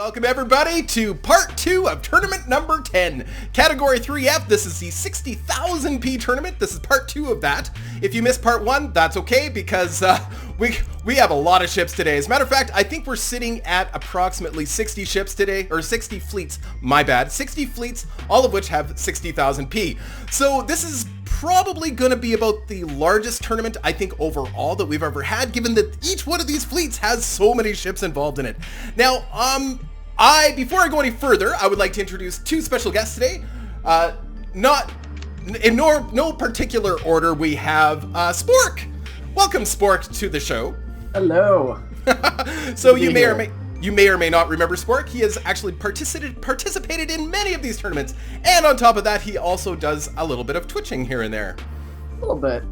Welcome everybody to part 2 of tournament number 10. Category 3F, this is the 60,000p tournament. This is part 2 of that. If you missed part 1, that's okay because we have a lot of ships today. As a matter of fact, I think we're sitting at approximately 60 ships today, or 60 fleets, my bad. 60 fleets, all of which have 60,000p. So this is probably going to be about the largest tournament, I think, overall that we've ever had, given that each one of these fleets has so many ships involved in it. Now, before I go any further, I would like to introduce two special guests today. Not in no particular order, we have Spork. Welcome, Spork, to the show. Hello. So you may or may not remember Spork. He has actually participated in many of these tournaments, and on top of that, he also does a little bit of twitching here and there. A little bit.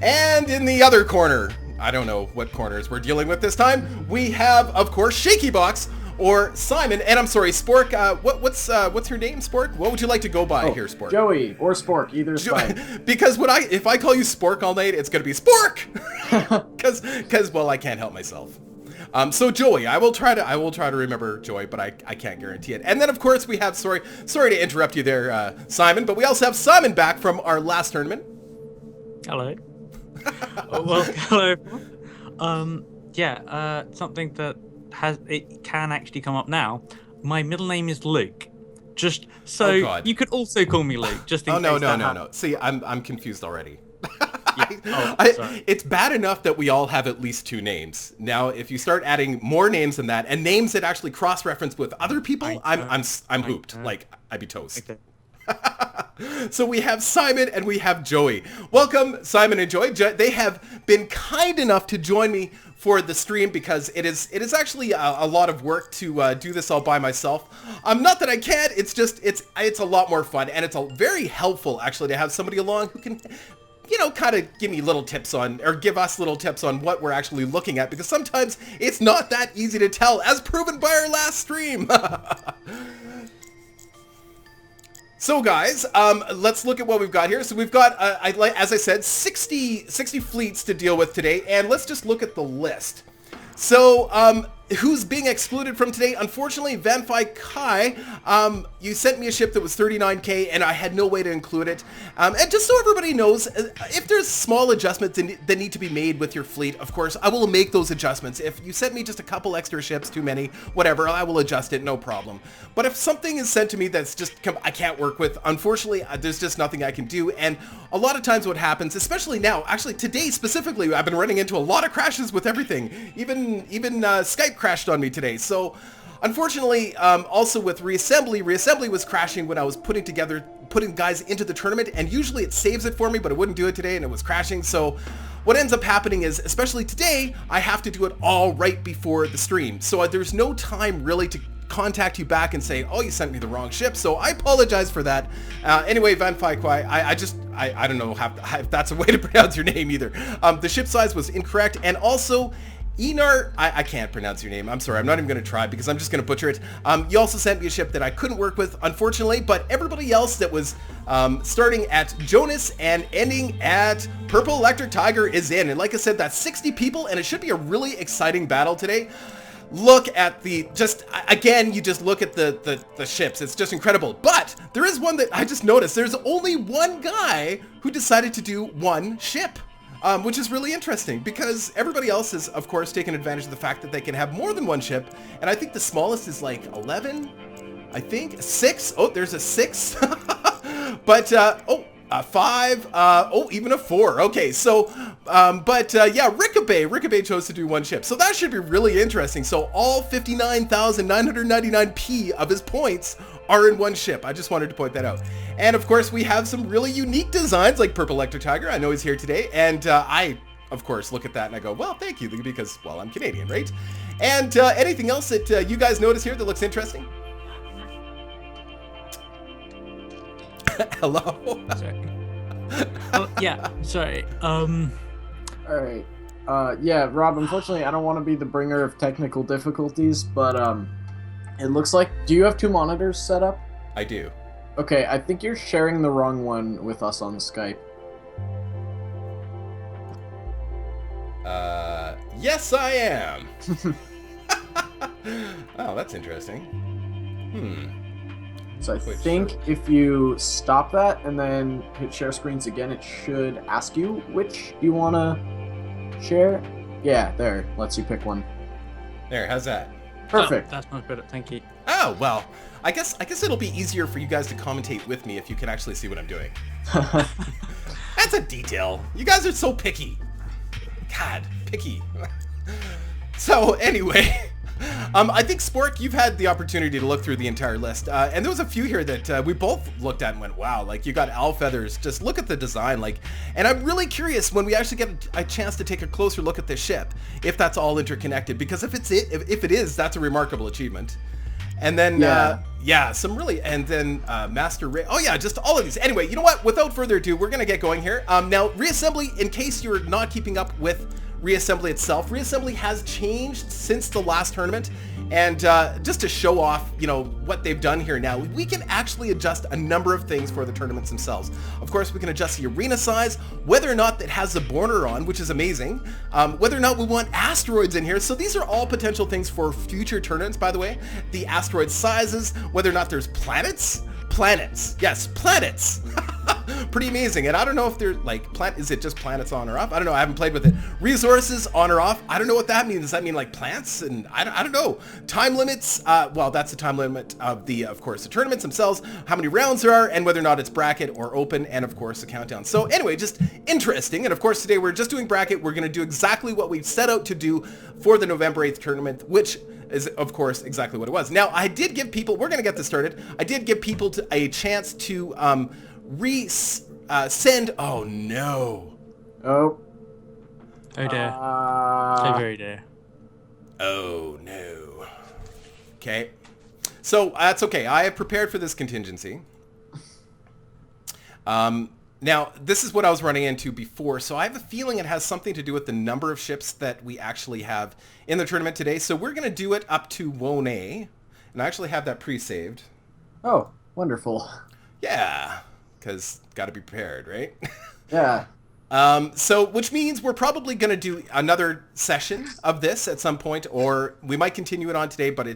And in the other corner, I don't know what corners we're dealing with this time, we have, of course, ShakeyBox or Simon. And I'm sorry, Spork. What's your name, Spork? What would you like to go by here, Spork? Joey or Spork, either is fine. Because if I call you Spork all night, it's gonna be Spork. Because well, I can't help myself. So Joey, I will try to remember Joey, but I can't guarantee it. And then of course we have, sorry to interrupt you there, Simon, but we also have Simon back from our last tournament. Hello. Well, hello. Something that can actually come up now. My middle name is Luke. Just so you could also call me Luke. Just in case. No. See, I'm confused already. Yeah. It's bad enough that we all have at least two names. Now, if you start adding more names than that, and names that actually cross-reference with other people, I'm hooped. Like, I'd be toast. Okay. So we have Simon and we have Joey. Welcome, Simon and Joey. They have been kind enough to join me for the stream because it is actually a lot of work to do this all by myself. Not that I can't. It's just it's a lot more fun, and it's very helpful actually to have somebody along who can, kind of give me little tips on, or give us little tips on what we're actually looking at, because sometimes it's not that easy to tell, as proven by our last stream. So guys, let's look at what we've got here. So we've got, as I said, 60 fleets to deal with today, and let's just look at the list. So, who's being excluded from today? Unfortunately, Vanfi Kai, you sent me a ship that was 39k, and I had no way to include it. And just so everybody knows, if there's small adjustments that need to be made with your fleet, of course, I will make those adjustments. If you sent me just a couple extra ships, too many, whatever, I will adjust it, no problem. But if something is sent to me that's just, I can't work with, unfortunately, there's just nothing I can do. And a lot of times what happens, especially now, actually today specifically, I've been running into a lot of crashes with everything. Even Skype crashed on me today. So unfortunately, also with Reassembly was crashing when I was putting guys into the tournament, and usually it saves it for me, but it wouldn't do it today and it was crashing. So what ends up happening is, especially today, I have to do it all right before the stream. So there's no time really to contact you back and say, oh, you sent me the wrong ship. So I apologize for that. Anyway, Van Fai Kwai, I don't know if that's a way to pronounce your name either. The ship size was incorrect, and also Enar, I can't pronounce your name. I'm sorry. I'm not even going to try because I'm just going to butcher it. You also sent me a ship that I couldn't work with, unfortunately, but everybody else that was starting at Jonas and ending at Purple Electric Tiger is in. And like I said, that's 60 people, and it should be a really exciting battle today. Look at you just look at the ships. It's just incredible. But there is one that I just noticed. There's only one guy who decided to do one ship. Which is really interesting because everybody else has, of course, taken advantage of the fact that they can have more than one ship. And I think the smallest is like 11, I think. 6. Oh, there's a 6. But, a 5. Even a 4. Okay, so, Rickabay chose to do one ship. So that should be really interesting. So all 59,999p of his points are in one ship. I just wanted to point that out. And of course, we have some really unique designs like Purple Electric Tiger. I know he's here today. And I, of course, look at that and I go, well, thank you, because, well, I'm Canadian, right? And anything else that you guys notice here that looks interesting? Hello? Sorry. Yeah, sorry. Alright. Rob, unfortunately, I don't want to be the bringer of technical difficulties, but, it looks like... Do you have two monitors set up? I do. Okay, I think you're sharing the wrong one with us on Skype. Yes, I am. Oh, that's interesting. So I think if you stop that and then hit share screens again, it should ask you which you want to share. Yeah, there. Lets you pick one. There, how's that? Perfect. Oh, that's much better, thank you. Oh, well, I guess it'll be easier for you guys to commentate with me if you can actually see what I'm doing. That's a detail. You guys are so picky. God, picky. So, anyway, I think, Spork, you've had the opportunity to look through the entire list, and there was a few here that we both looked at and went, wow, like, you got owl feathers, just look at the design, like, and I'm really curious when we actually get a chance to take a closer look at this ship, if that's all interconnected, because if it is, that's a remarkable achievement. And then, some really, and then Master Ray. Oh yeah, just all of these. Anyway, you know what? Without further ado, we're gonna get going here. Now, Reassembly, in case you're not keeping up with Reassembly itself, Reassembly has changed since the last tournament, and just to show off, you know, what they've done here now, we can actually adjust a number of things for the tournaments themselves. Of course, we can adjust the arena size, whether or not it has the border on, which is amazing, whether or not we want asteroids in here. So these are all potential things for future tournaments, by the way. The asteroid sizes, whether or not there's planets. Planets. Yes, planets. Pretty amazing. And I don't know if they're like, is it just planets on or off? I don't know. I haven't played with it. Resources on or off. I don't know what that means. Does that mean like plants? And I don't know. Time limits. Well, that's the time limit of of course, the tournaments themselves, how many rounds there are, and whether or not it's bracket or open, and of course, the countdown. So anyway, just interesting. And of course, today we're just doing bracket. We're going to do exactly what we've set out to do for the November 8th tournament, which is, of course, exactly what it was. Now, I did give people, we're going to get this started, I did give people a chance to send, oh no. Oh. Oh dear. Oh very dear. Oh no. Okay. So, that's okay. I have prepared for this contingency. Now, this is what I was running into before, so I have a feeling it has something to do with the number of ships that we actually have in the tournament today. So we're going to do it up to Wone, and I actually have that pre-saved. Oh, wonderful. Yeah, because got to be prepared, right? Yeah. So, which means we're probably going to do another session of this at some point, or we might continue it on today, but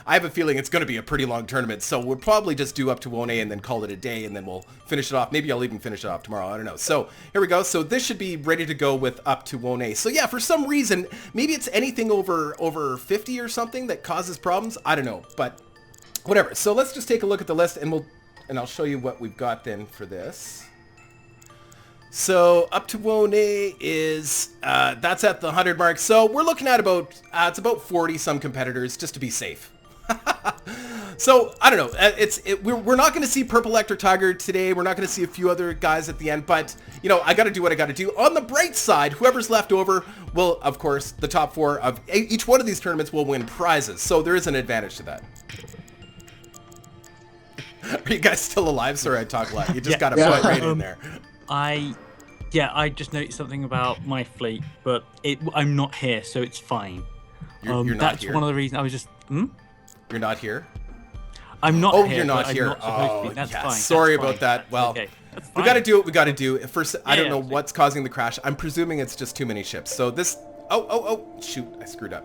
I have a feeling it's going to be a pretty long tournament, so we'll probably just do up to Wone and then call it a day, and then we'll finish it off. Maybe I'll even finish it off tomorrow, I don't know. So, here we go. So, this should be ready to go with up to Wone. So, yeah, for some reason, maybe it's anything over 50 or something that causes problems. I don't know, but whatever. So, let's just take a look at the list, and I'll show you what we've got then for this. So up to Wone is, that's at the 100 mark. So we're looking at it's about 40 some competitors just to be safe. So I don't know. We're not going to see Purple Electric Tiger today. We're not going to see a few other guys at the end, but you know, I got to do what I got to do. On the bright side, whoever's left over will, of course, the top 4 of each one of these tournaments will win prizes. So there is an advantage to that. Are you guys still alive? Sorry, I talk a lot. You just got to put right in there. I just noticed something about my fleet, but I'm not here, so it's fine. You're not that's here? One of the reasons I was just, You're not here? I'm not here. Oh, here, you're not here. I'm not supposed to be. That's fine. Sorry That's about fine. that. That's Well, okay. we got to do what we got to do. First, I don't know what's causing the crash. I'm presuming it's just too many ships. So this, oh, shoot, I screwed up.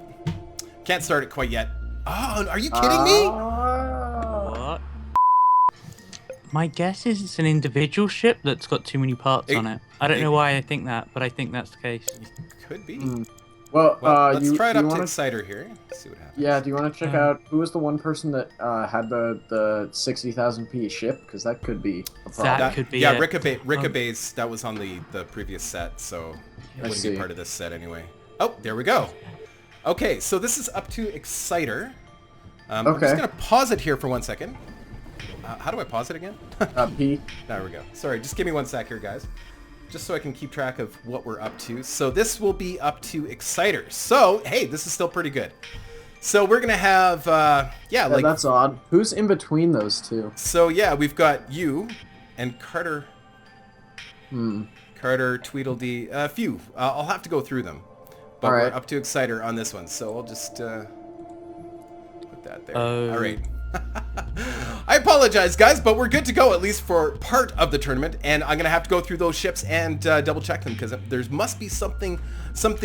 Can't start it quite yet. Oh, are you kidding me? What? My guess is it's an individual ship that's got too many parts on it. I don't know why I think that, but I think that's the case. Could be. Well, let's try it up to Exciter here. Let's see what happens. Yeah, do you want to check out who was the one person that had the 60,000 P ship? Because that could be a problem. That could be. Yeah, Rickabay's, that was on the previous set, so it wouldn't be part of this set anyway. Oh, there we go. Okay, so this is up to Exciter. I'm just going to pause it here for 1 second. How do I pause it again? P. There we go. Sorry, just give me 1 sec here, guys. Just so I can keep track of what we're up to. So this will be up to Exciter. So, hey, this is still pretty good. So we're going to have, yeah, like... that's odd. Who's in between those two? So, yeah, we've got you and Carter. Carter, Tweedledee, a few. I'll have to go through them. But we're up to Exciter on this one. So I'll just put that there. All right. I apologize, guys, but we're good to go, at least for part of the tournament, and I'm going to have to go through those ships and double check them, because there must be something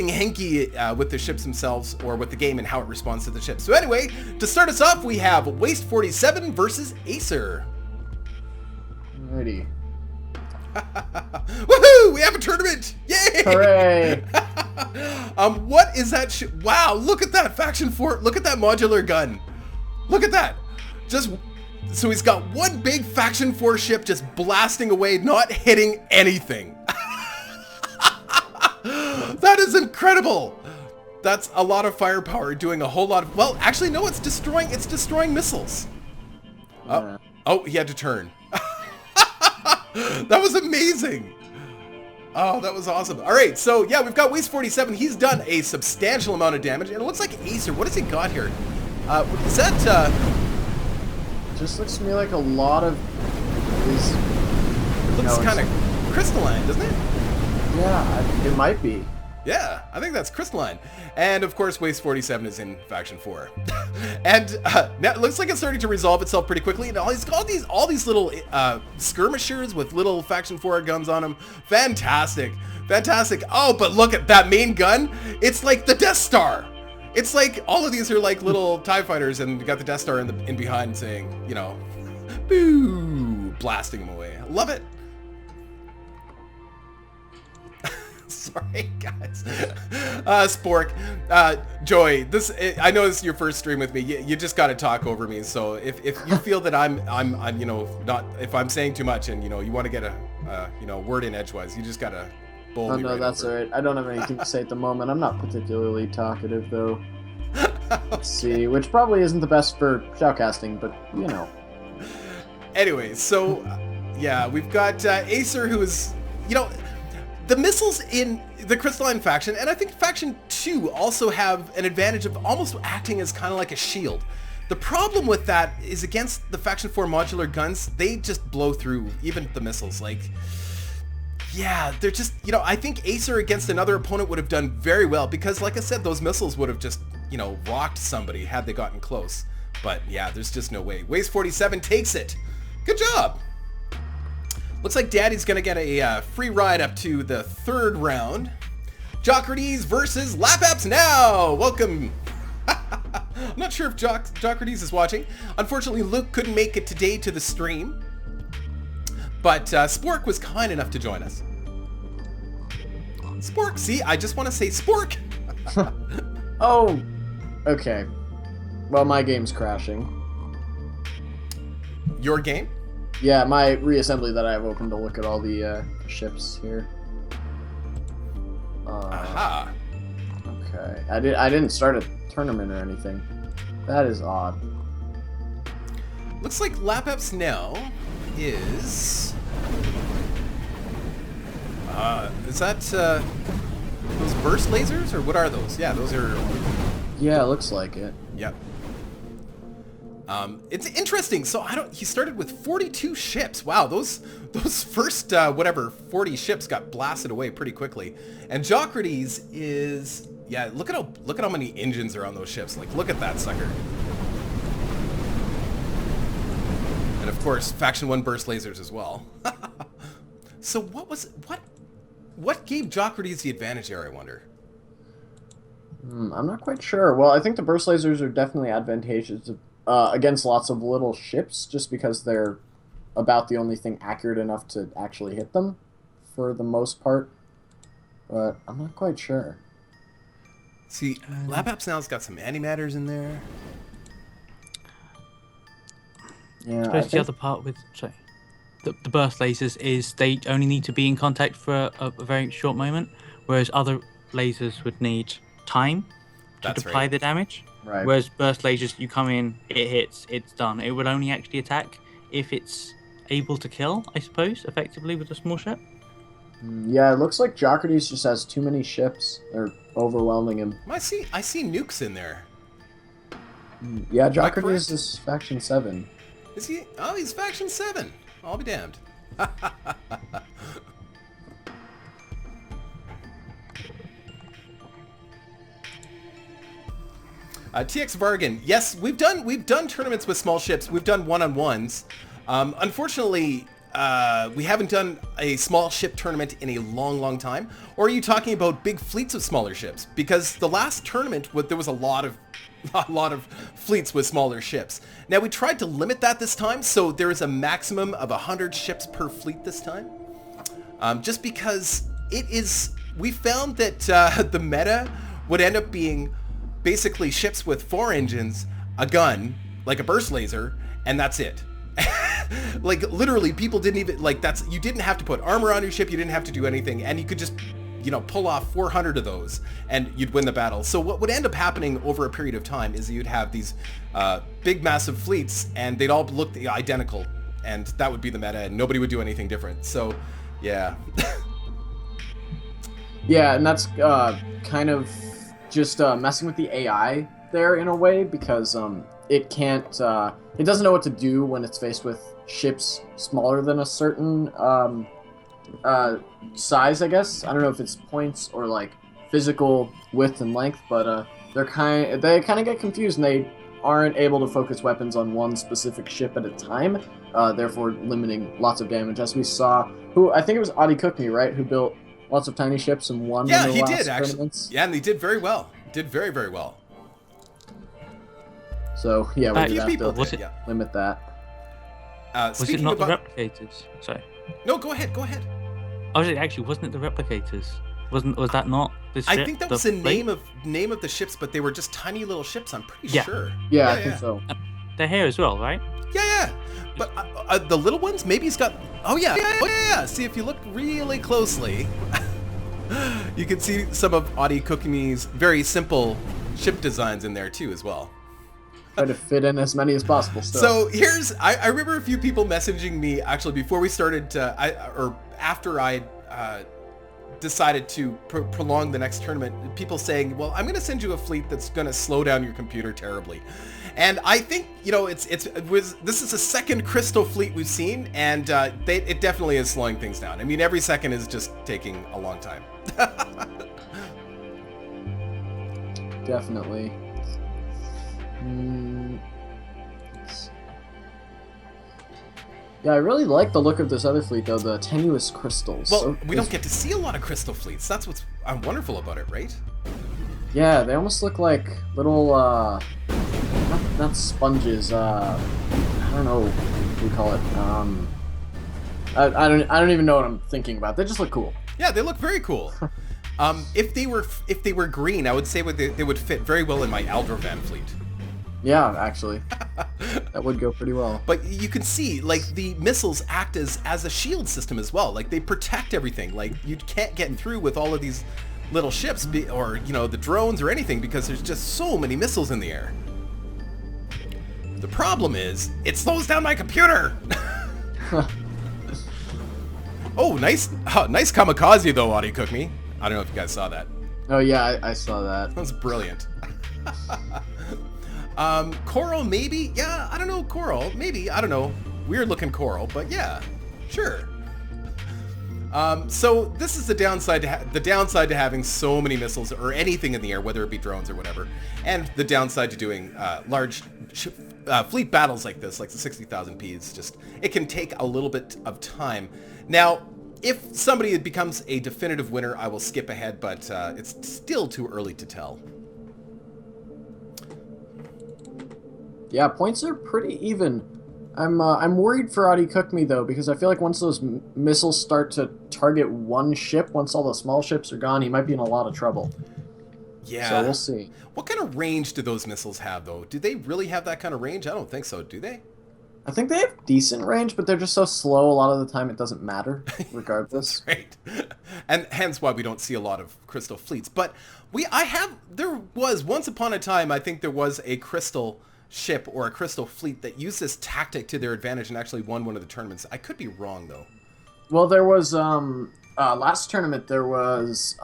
hanky with the ships themselves, or with the game and how it responds to the ships. So anyway, to start us off, we have Waste 47 versus Acer. Alrighty. Woohoo! We have a tournament! Yay! Hooray! What is that ship? Wow, look at that Faction 4. Look at that modular gun. Look at that. So he's got one big Faction 4 ship just blasting away, not hitting anything. That is incredible. That's a lot of firepower doing a whole lot of... Well, actually, no, it's destroying missiles. Oh, he had to turn. That was amazing. Oh, that was awesome. All right, so yeah, we've got Waste 47. He's done a substantial amount of damage, and it looks like Acer. What has he got here? Is that... Just looks to me like a lot of these... It looks kind of crystalline, doesn't it? Yeah, it might be. Yeah, I think that's crystalline. And of course, Waste 47 is in Faction 4. And now it looks like it's starting to resolve itself pretty quickly. And he's got all these little skirmishers with little Faction 4 guns on them. Fantastic. Fantastic. Oh, but look at that main gun. It's like the Death Star. It's like all of these are like little TIE fighters, and you got the Death Star in behind saying, you know, boo, blasting them away. I love it. Sorry, guys. Spork, Joy, I know this is your first stream with me. You just got to talk over me. So if you feel that I'm you know, not, if I'm saying too much and, you know, you want to get a you know, word in edgewise, you just got to bowl me right that's over. all right. I don't have anything to say at the moment. I'm not particularly talkative, though. Okay. Let's see, which probably isn't the best for shoutcasting, but, you know. Anyway, so, yeah, we've got Acer, who is, you know... The missiles in the Crystalline faction, and I think Faction 2 also have an advantage of almost acting as kind of like a shield. The problem with that is against the Faction 4 modular guns, they just blow through even the missiles. Like, yeah, they're just, you know, I think Acer against another opponent would have done very well because, like I said, those missiles would have just, you know, rocked somebody had they gotten close. But yeah, there's just no way. Waste 47 takes it. Good job. Looks like Daddy's gonna get a free ride up to the third round. Jocrates versus Lapaps now! Welcome! I'm not sure if Jocrates is watching. Unfortunately, Luke couldn't make it today to the stream. But Spork was kind enough to join us. Spork, see? I just want to say Spork! Oh! Okay. Well, my game's crashing. Your game? Yeah, my reassembly that I have open to look at all the ships here. Aha. Okay. I didn't start a tournament or anything. That is odd. Looks like Lapaps now is that those burst lasers, or what are those? Yeah, those are... Yeah, it looks like it. Yep. It's interesting. So he started with 42 ships. Wow, those first whatever 40 ships got blasted away pretty quickly. And Jocrates is, yeah, look at how many engines are on those ships. Like, look at that sucker. And of course, Faction 1 burst lasers as well. So what gave Jocrates the advantage there, I wonder? I'm not quite sure. Well, I think the burst lasers are definitely advantageous against lots of little ships, just because they're about the only thing accurate enough to actually hit them, for the most part. But I'm not quite sure. See, Lapaps now's got some antimatters in there. Yeah, I suppose the other part with the burst lasers is they only need to be in contact for a very short moment, whereas other lasers would need time to apply the damage. Right. Whereas burst lasers, you come in, it hits, it's done. It would only actually attack if it's able to kill, I suppose, effectively with a small ship. Yeah, it looks like Jocrates just has too many ships. They're overwhelming him. I see nukes in there. Yeah, Jocrates is Faction 7. Is he? Oh, he's Faction 7. I'll be damned. TX Vargan, yes, we've done tournaments with small ships. We've done one-on-ones. Unfortunately, we haven't done a small ship tournament in a long time. Or are you talking about big fleets of smaller ships? Because the last tournament, there was a lot of fleets with smaller ships. Now, we tried to limit that this time, so there is a maximum of 100 ships per fleet this time. Just because we found that the meta would end up being basically ships with 4 engines, a gun, like a burst laser, and that's it. Like, literally, people didn't even, you didn't have to put armor on your ship, you didn't have to do anything, and you could just, pull off 400 of those, and you'd win the battle. So what would end up happening over a period of time is you'd have these big, massive fleets, and they'd all look identical, and that would be the meta, and nobody would do anything different. So, yeah. Yeah, and that's kind of just messing with the AI there in a way, because it doesn't know what to do when it's faced with ships smaller than a certain size, I guess. I don't know if it's points or like physical width and length, but they kind of get confused, and they aren't able to focus weapons on one specific ship at a time, therefore limiting lots of damage, as we saw. I think it was Adi Cookney, right, who built lots of tiny ships and won. Yeah, he did actually. Tournaments. Yeah, and he did very well. Did very, very well. So yeah, we have to limit that. Was it not the replicators? Sorry. No, go ahead. Oh, actually, wasn't it the replicators? Was that not this ship? I think that was the name of the ships, but they were just tiny little ships. I'm pretty sure. Yeah, I think so. They're here as well, right? Yeah. But the little ones, maybe he's got. Oh yeah. See, if you look really closely, you can see some of Adi Cookney's very simple ship designs in there too, as well. Try to fit in as many as possible still. So I remember a few people messaging me actually before we started, after I decided to prolong the next tournament, people saying, well, I'm going to send you a fleet that's going to slow down your computer terribly. And I think, this is the second Crystal fleet we've seen, and it definitely is slowing things down. I mean, every second is just taking a long time. Definitely. Yeah, I really like the look of this other fleet, though, the tenuous crystals. Well, we don't get to see a lot of crystal fleets. That's what's wonderful about it, right? Yeah, they almost look like little, not sponges, I don't know what we call it. I don't even know what I'm thinking about. They just look cool. Yeah, they look very cool. If they were green, I would say they would fit very well in my Aldrovan fleet. Yeah, actually. That would go pretty well. But you can see, like, the missiles act as a shield system as well. Like, they protect everything. Like, you can't get through with all of these little ships or, the drones or anything, because there's just so many missiles in the air. The problem is, it slows down my computer! Oh, nice kamikaze, though, Adi Cookney. I don't know if you guys saw that. Oh, yeah, I saw that. That was brilliant. Coral, maybe? Yeah, I don't know, coral, maybe, I don't know. Weird looking coral, but yeah, sure. So this is the downside to having so many missiles or anything in the air, whether it be drones or whatever, and the downside to doing large fleet battles like this, like the 60,000 Ps. Just it can take a little bit of time. Now, if somebody becomes a definitive winner, I will skip ahead, but it's still too early to tell. Yeah, points are pretty even. I'm worried for Adi Cookney, though, because I feel like once those missiles start to target one ship, once all the small ships are gone, he might be in a lot of trouble. Yeah. So we'll see. What kind of range do those missiles have, though? Do they really have that kind of range? I don't think so, do they? I think they have decent range, but they're just so slow a lot of the time it doesn't matter, regardless. Right. And hence why we don't see a lot of crystal fleets. But there was, once upon a time, I think there was a crystal ship or a crystal fleet that used this tactic to their advantage and actually won one of the tournaments. I could be wrong, though. Well, there was, last tournament, there was,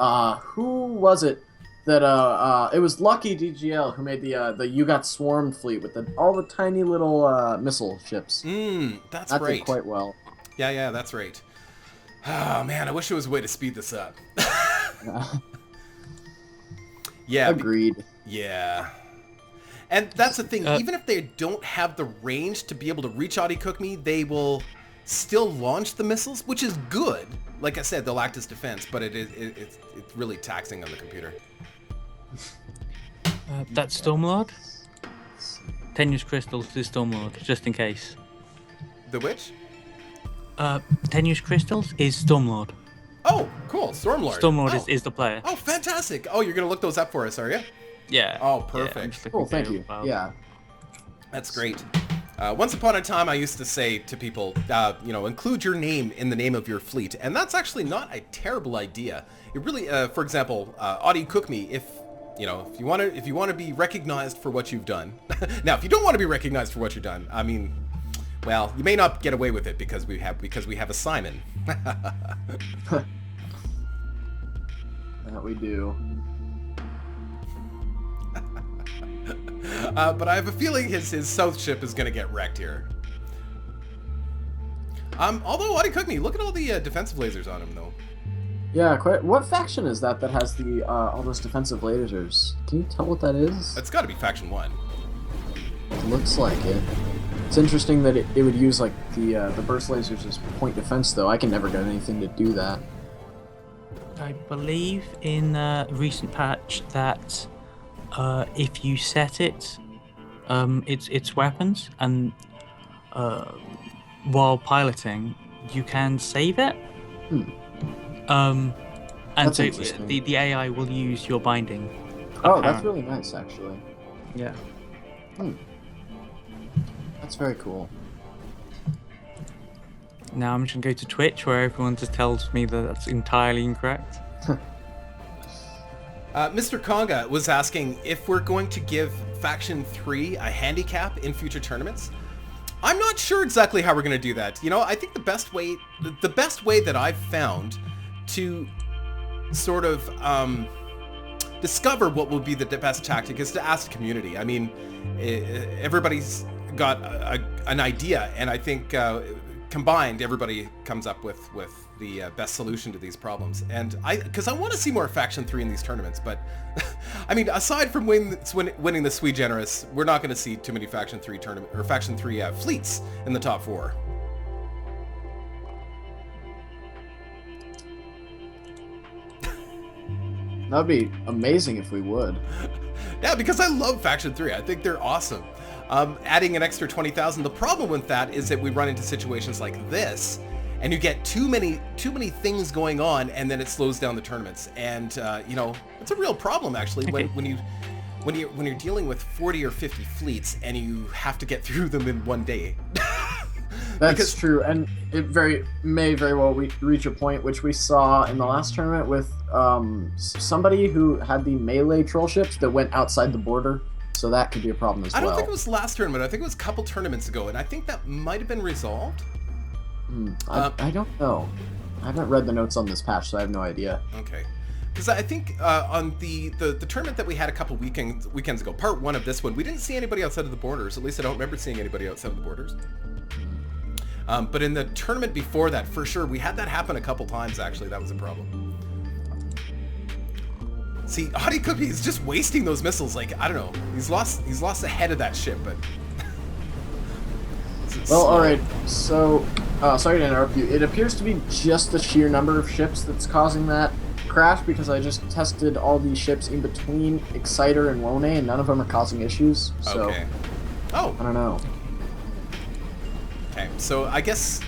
who was it that, it was Lucky DGL who made the You Got Swarmed fleet with all the tiny little, missile ships. That's that right. did quite well. Yeah, that's right. Oh, man, I wish there was a way to speed this up. Yeah. Agreed. Yeah. And that's the thing, even if they don't have the range to be able to reach Audi Cook Me, they will still launch the missiles, which is good. Like I said, they'll act as defense, but it's really taxing on the computer. That's Stormlord. Tenuous Crystals is Stormlord, just in case. The which? Tenuous Crystals is Stormlord. Oh, cool. Stormlord. Stormlord is the player. Oh, fantastic. Oh, you're going to look those up for us, are you? Yeah. Oh, perfect. Yeah, Cool, thank you. Yeah. That's great. Once upon a time, I used to say to people, include your name in the name of your fleet, and that's actually not a terrible idea. It really, for example, Audi Cook Me, if you want to be recognized for what you've done. Now, if you don't want to be recognized for what you've done, I mean, well, you may not get away with it because we have a Simon. That we do. But I have a feeling his south ship is going to get wrecked here. Although Audi Cook Me, look at all the defensive lasers on him, though. Yeah, quite. What faction is that has the all those defensive lasers? Can you tell what that is? It's got to be Faction 1. It looks like it. It's interesting that it would use like the burst lasers as point defense, though. I can never get anything to do that. I believe in a recent patch that if you set its weapons and while piloting, you can save it. And That's so interesting. the AI will use your binding. Oh, that's really nice, actually. Yeah. That's very cool. Now I'm just gonna go to Twitch where everyone just tells me that that's entirely incorrect. Mr. Conga was asking if we're going to give Faction 3 a handicap in future tournaments. I'm not sure exactly how we're going to do that. I think the best way that I've found to sort of discover what will be the best tactic is to ask the community. I mean, everybody's got an idea, and I think combined, everybody comes up with the best solution to these problems. And because I want to see more Faction 3 in these tournaments, but I mean, aside from winning the Sui Generis, we're not going to see too many Faction 3 fleets in the top 4. That'd be amazing if we would. Yeah, because I love Faction 3. I think they're awesome. Adding an extra 20,000. The problem with that is that we run into situations like this, and you get too many things going on, and then it slows down the tournaments. And it's a real problem actually when you're dealing with 40 or 50 fleets and you have to get through them in one day. That's true, and it may very well reach a point which we saw in the last tournament with somebody who had the melee troll ships that went outside the border, so that could be a problem as well. I don't think it was the last tournament. I think it was a couple tournaments ago, and I think that might have been resolved. I don't know. I haven't read the notes on this patch, so I have no idea. Okay. Because I think on the tournament that we had a couple weekends ago, part 1 of this one, we didn't see anybody outside of the borders. At least I don't remember seeing anybody outside of the borders. But in the tournament before that, for sure, we had that happen a couple times, actually. That was a problem. See, Audi Cook Me is just wasting those missiles. Like, I don't know. He's lost the head of that ship, but... Well, alright, so... sorry to interrupt you. It appears to be just the sheer number of ships that's causing that crash, because I just tested all these ships in between Exciter and Lone, and none of them are causing issues, so... Okay. Oh! I don't know. Okay, so I guess...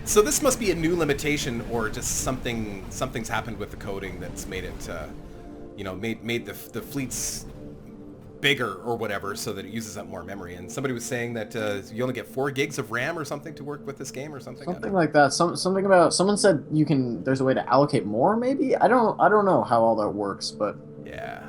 So this must be a new limitation, or just something's happened with the coding that's made it, made the fleets bigger or whatever, so that it uses up more memory. And somebody was saying that you only get 4 gigs of RAM or something to work with this game or something. Something like that. Something about someone said there's a way to allocate more. Maybe I don't know how all that works, but yeah.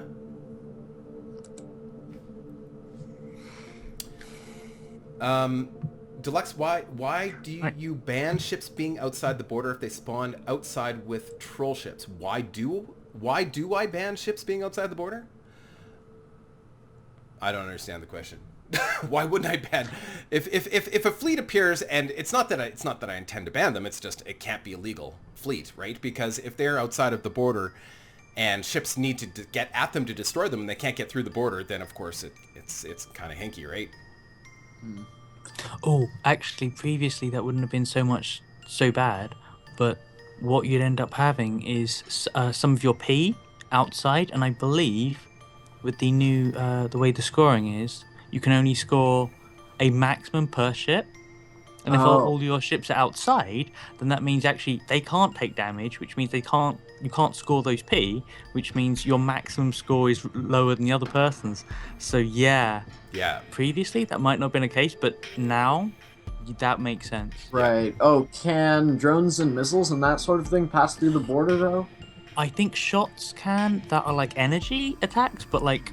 Deluks, why do you ban ships being outside the border if they spawn outside with troll ships? Why do I ban ships being outside the border? I don't understand the question. Why wouldn't I ban? If a fleet appears, and it's not that I intend to ban them, it's just it can't be a legal fleet, right? Because if they're outside of the border, and ships need to get at them to destroy them, and they can't get through the border, then of course it's kind of hinky, right? Oh, actually, previously that wouldn't have been so bad, but what you'd end up having is some of your P outside, and I believe with the new the way the scoring is, you can only score a maximum per ship. And if all your ships are outside, then that means actually they can't take damage, which means you can't score those P, which means your maximum score is lower than the other person's. So yeah. Previously that might not have been a case, but now that makes sense. Right. Oh, can drones and missiles and that sort of thing pass through the border though? I think shots can that are like energy attacks, but like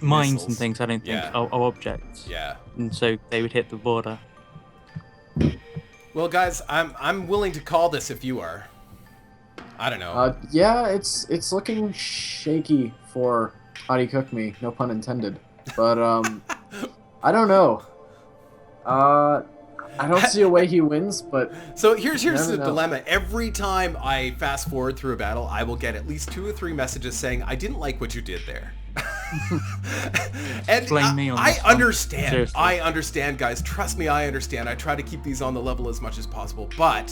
mines Missiles. and things I don't think are objects. Yeah. And so they would hit the border. Well, guys, I'm willing to call this if you are. I don't know. Yeah, it's looking shaky for Adi Cook Me, no pun intended. But I don't know. I don't see a way he wins, but So here's the dilemma. Every time I fast forward through a battle, I will get at least 2 or 3 messages saying, I didn't like what you did there. And Blame me on I this one. understand. Seriously. I understand, guys. Trust me, I understand. I try to keep these on the level as much as possible, but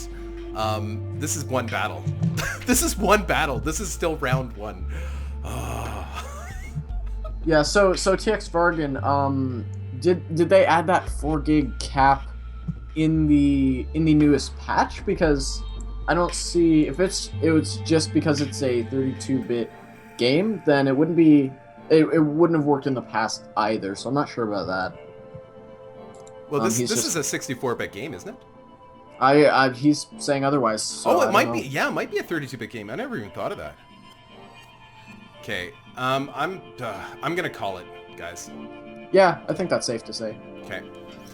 this is one battle. This is one battle. This is still round 1. yeah. So TX Vargan, did they add that 4 gig cap in the newest patch? Because I don't see if it was just because it's a 32-bit game, then it wouldn't be. It wouldn't have worked in the past either, so I'm not sure about that. Well, this is a 64-bit game, isn't it? He's saying otherwise. So it might be. Yeah, it might be a 32-bit game. I never even thought of that. Okay, I'm gonna call it, guys. Yeah, I think that's safe to say. Okay.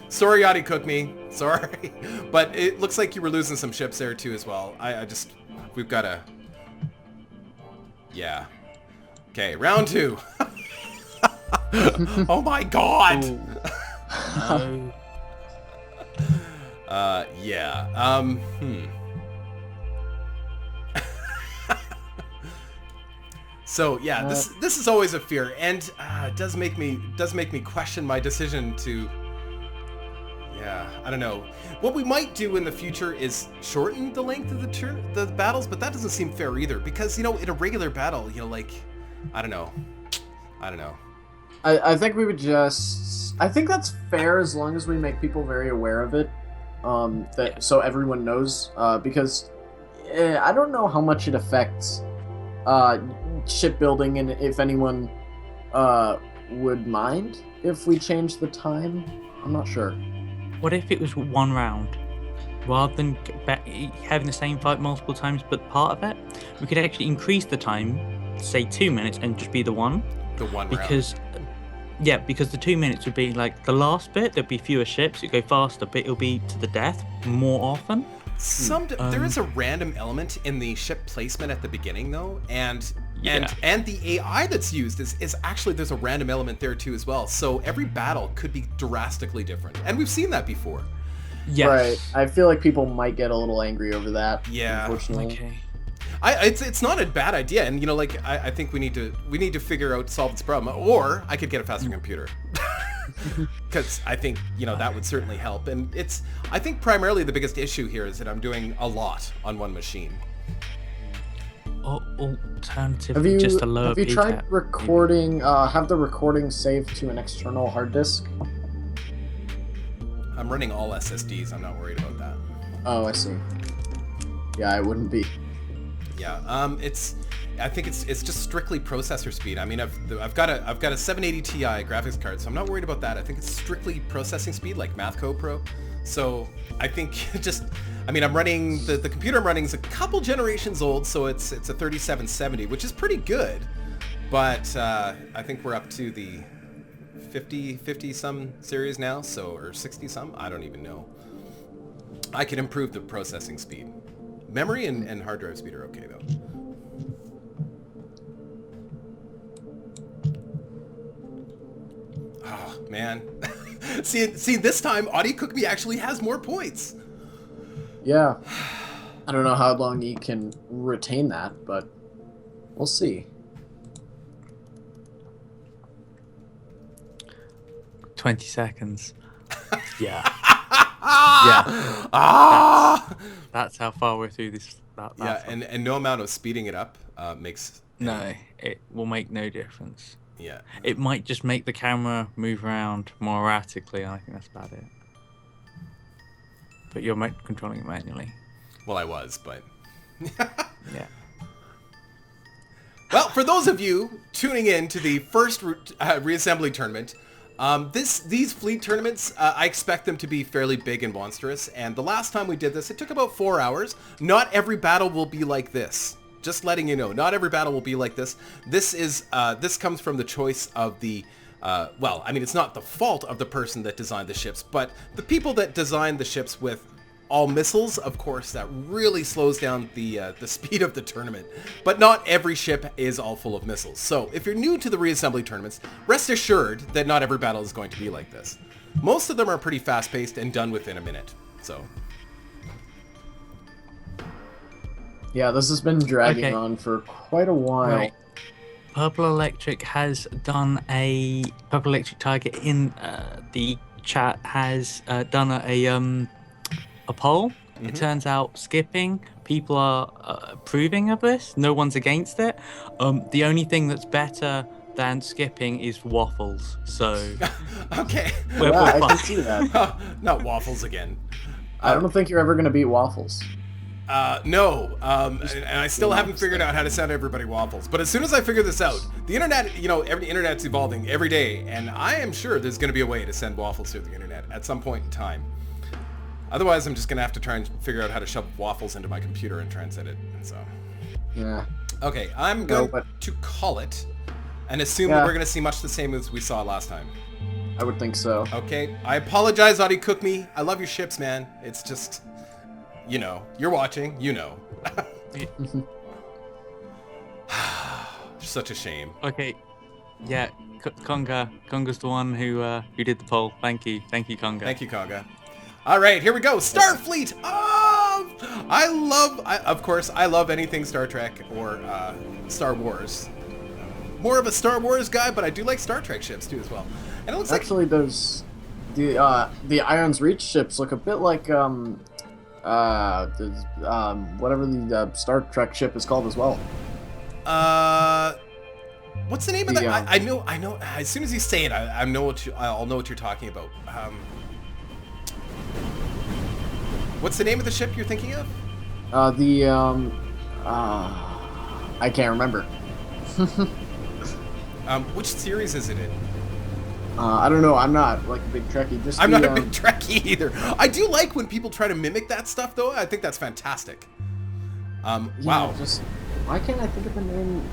Sorry, Yachty Cook Me. Sorry, but it looks like you were losing some ships there too as well. We've got to. Yeah. Okay, round 2. Oh my God. No. Yeah. So yeah, this is always a fear, and it does make me question my decision to. Yeah, I don't know. What we might do in the future is shorten the length of the battles, but that doesn't seem fair either, because in a regular battle, like, I don't know. I think we would just. I think that's fair as long as we make people very aware of it, so everyone knows. Because I don't know how much it affects shipbuilding, and if anyone would mind if we change the time. I'm not sure. What if it was 1 round? Rather than having the same fight multiple times, but part of it, we could actually increase the time, say 2 minutes, and just be the 1. The 1 because, round. Yeah, because the 2 minutes would be like the last bit. There'd be fewer ships. It'd go faster, but it'll be to the death more often. There is a random element in the ship placement at the beginning, though, and the AI that's used is actually, there's a random element there too as well. So every battle could be drastically different, and we've seen that before. Yes. Right. I feel like people might get a little angry over that. Yeah. Unfortunately. Okay. It's not a bad idea, and I think we need to figure out, solve this problem, or I could get a faster computer. Because I think that would certainly help, and I think primarily the biggest issue here is that I'm doing a lot on one machine. Alternatively, just a lower Have you P tried cap. recording? Have the recording saved to an external hard disk? I'm running all SSDs. I'm not worried about that. Oh, I see. Yeah, I wouldn't be. Yeah. I think it's just strictly processor speed. I mean, I've got a 780 Ti graphics card, so I'm not worried about that. I think it's strictly processing speed, like MathCo Pro. So I think I'm running the computer I'm running is a couple generations old, so it's a 3770, which is pretty good. But I think we're up to the 50 some series now, or 60 some. I don't even know. I can improve the processing speed. Memory and hard drive speed are okay though. Oh man. see this time Audie Cook Me actually has more points. Yeah. I don't know how long he can retain that, but We'll see. 20 seconds. Yeah. That's how far we're through this. And no amount of speeding it up makes... No, it will make no difference. Yeah. It might just make the camera move around more erratically, and I think that's about it. But you're controlling it manually. Well, I was, but... Yeah. Well, for those of you tuning in to the first Reassembly tournament, these fleet tournaments, I expect them to be fairly big and monstrous. And the last time we did this, it took about 4 hours. Not every battle will be like this. Just letting you know, not every battle will be like this. This comes from the choice of the, well, I mean, it's not the fault of the person that designed the ships, but the people that designed the ships with all missiles, of course, that really slows down the speed of the tournament. But not every ship is all full of missiles. So if you're new to the reassembly tournaments, rest assured that not every battle is going to be like this. Most of them are pretty fast-paced and done within a minute. So. Yeah, this has been dragging on for quite a while. Right. Purple Electric has done a... Purple Electric Target in the chat has done a poll. Mm-hmm. It turns out skipping, people are approving of this. No one's against it. The only thing that's better than skipping is waffles. So okay, we're I can see that. Not waffles again. I don't think you're ever going to beat waffles. No, and I still haven't figured out how to send everybody waffles. But as soon as I figure this out, the internet, you know, every internet's evolving every day, and I am sure there's going to be a way to send waffles through the internet at some point in time. Otherwise, I'm just going to have to try and figure out how to shove waffles into my computer and try and send it. So, yeah. Okay, I'm going to call it and assume that we're going to see much the same as we saw last time. I would think so. Okay, I apologize, Audie Cook Me. I love your ships, man. It's just, you know, you're watching, you know. Such a shame. Okay, yeah, Conga's the one who did the poll. Thank you, Conga. Thank you, Conga. All right, here we go. Starfleet. Oh, of course, I love anything Star Trek or Star Wars. More of a Star Wars guy, but I do like Star Trek ships too as well. And it looks actually those the Ion's Reach ships look a bit like whatever the Star Trek ship is called as well. What's the name of that? I know. As soon as you say it, I'll know what you're talking about. What's the name of the ship you're thinking of? I can't remember. Which series is it in? I don't know. I'm not like a big Trekkie. I'm not a big Trekkie either. I do like when people try to mimic that stuff, though. I think that's fantastic. Wow. Why can't I think of the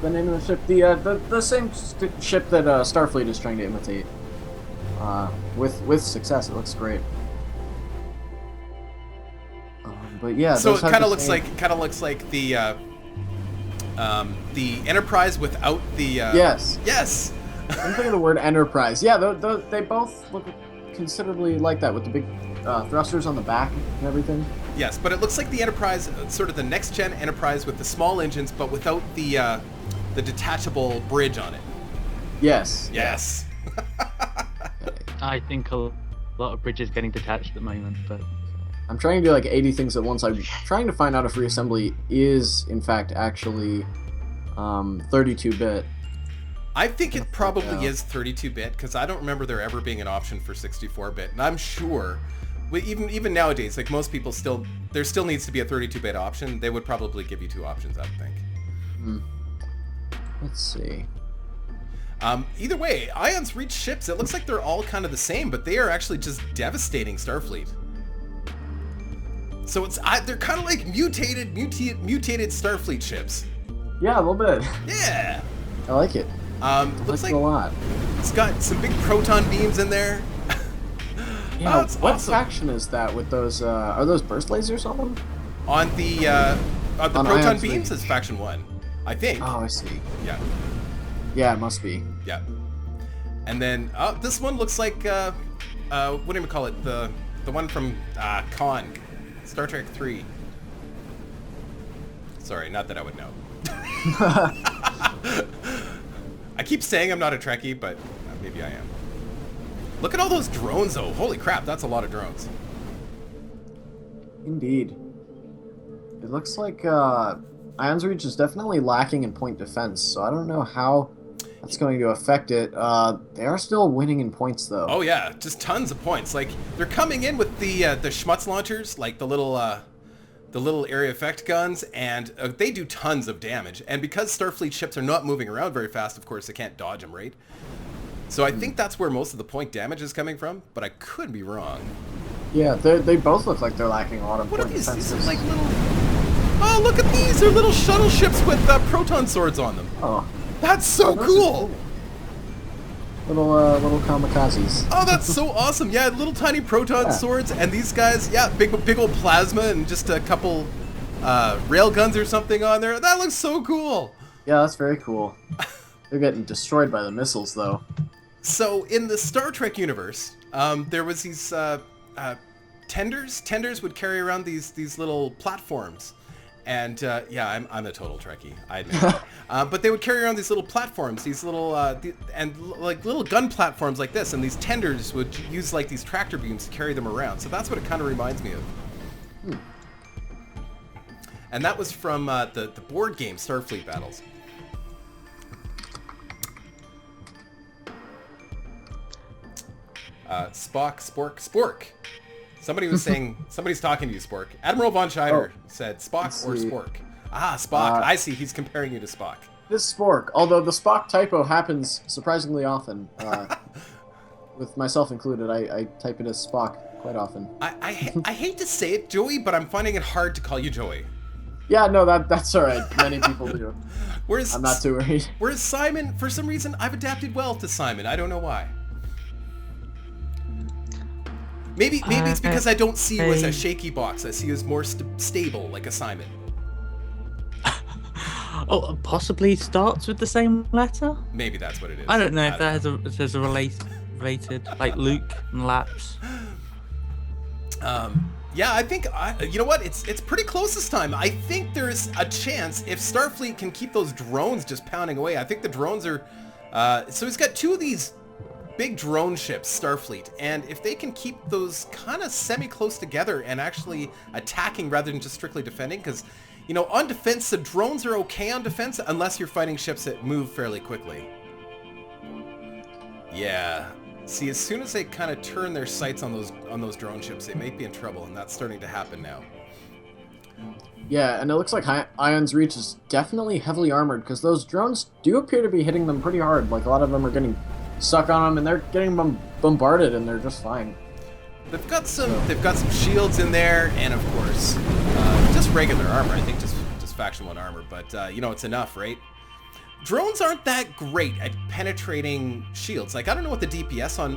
name of the ship? The same ship that Starfleet is trying to imitate. With success. It looks great. But yeah, so it kind of looks like the Enterprise without the yes. I'm thinking of the word Enterprise. Yeah, they both look considerably like that with the big thrusters on the back and everything. Yes, but it looks like the Enterprise, sort of the next gen Enterprise with the small engines, but without the detachable bridge on it. Yes. Yes. I think a lot of bridges getting detached at the moment, but. I'm trying to do like 80 things at once. I'm trying to find out if reassembly is, in fact, actually 32-bit. I think it probably is 32-bit, because I don't remember there ever being an option for 64-bit. And I'm sure, even nowadays, like most people there still needs to be a 32-bit option. They would probably give you two options, I would think. Let's see. Either way, Ion's Reach ships, it looks like they're all kind of the same, but they are actually just devastating Starfleet. So they're kind of like mutated Starfleet ships. Yeah, a little bit. Yeah. I like it. Looks like a lot. It's got some big proton beams in there. Yeah. What faction is that with those? Are those burst lasers on them? On the proton beams is faction 1, I think. Oh, I see. Yeah. Yeah, it must be. Yeah. And then this one looks like what do we call it? The one from Khan. Star Trek 3. Sorry, not that I would know. keep saying I'm not a Trekkie, but maybe I am. Look at all those drones, though. Holy crap, that's a lot of drones. Indeed. It looks like Ion's Reach is definitely lacking in point defense, so I don't know how that's going to affect it. They are still winning in points, though. Oh yeah, just tons of points. Like they're coming in with the Schmutz launchers, like the little area effect guns, and they do tons of damage. And because Starfleet ships are not moving around very fast, of course, they can't dodge them, right? So I think that's where most of the point damage is coming from, but I could be wrong. Yeah, they both look like they're lacking a lot of What are point these? defenses. These are like little... Oh, look at these! They're little shuttle ships with proton swords on them. Oh. That's so Those are cool! Little kamikazes. Oh, that's so awesome! Yeah, little tiny proton swords, and these guys, yeah, big old plasma and just a couple rail guns or something on there. That looks so cool! Yeah, that's very cool. They're getting destroyed by the missiles, though. So, in the Star Trek universe, there was these tenders. Tenders would carry around these little platforms. And, yeah, I'm a total Trekkie, I admit it. But they would carry around these little platforms, these little, like little gun platforms like this, and these tenders would use, like, these tractor beams to carry them around. So that's what it kind of reminds me of. And that was from the board game Starfleet Battles. Spock, Spork. Somebody was saying, somebody's talking to you, Spork. Admiral Von Scheider said Spock or Spork. Ah, Spock. I see. He's comparing you to Spock. This Spork, although the Spock typo happens surprisingly often. With myself included, I type it as Spock quite often. I hate to say it, Joey, but I'm finding it hard to call you Joey. Yeah, no, that's all right. Many people do. I'm not too worried. Whereas Simon, for some reason, I've adapted well to Simon. I don't know why. Maybe it's because I don't see you as a ShakeyBox. I see you as more stable, like a Simon. Oh, possibly starts with the same letter? Maybe that's what it is. I don't know if there's a related, like Luke and Laps. Yeah, I think, you know what? It's pretty close this time. I think there's a chance if Starfleet can keep those drones just pounding away. I think the drones are... so he's got two of these big drone ships, Starfleet, and if they can keep those kind of semi-close together and actually attacking rather than just strictly defending, because, you know, on defense, the drones are okay on defense unless you're fighting ships that move fairly quickly. Yeah. See, as soon as they kind of turn their sights on those drone ships, they might be in trouble, and that's starting to happen now. Yeah, and it looks like Ion's Reach is definitely heavily armored, because those drones do appear to be hitting them pretty hard. Like, a lot of them are getting stuck on them, and they're getting bombarded, and they're just fine. They've got some shields in there, and of course, just regular armor. I think just Faction 1 armor, but you know, it's enough, right? Drones aren't that great at penetrating shields. Like, I don't know what the DPS on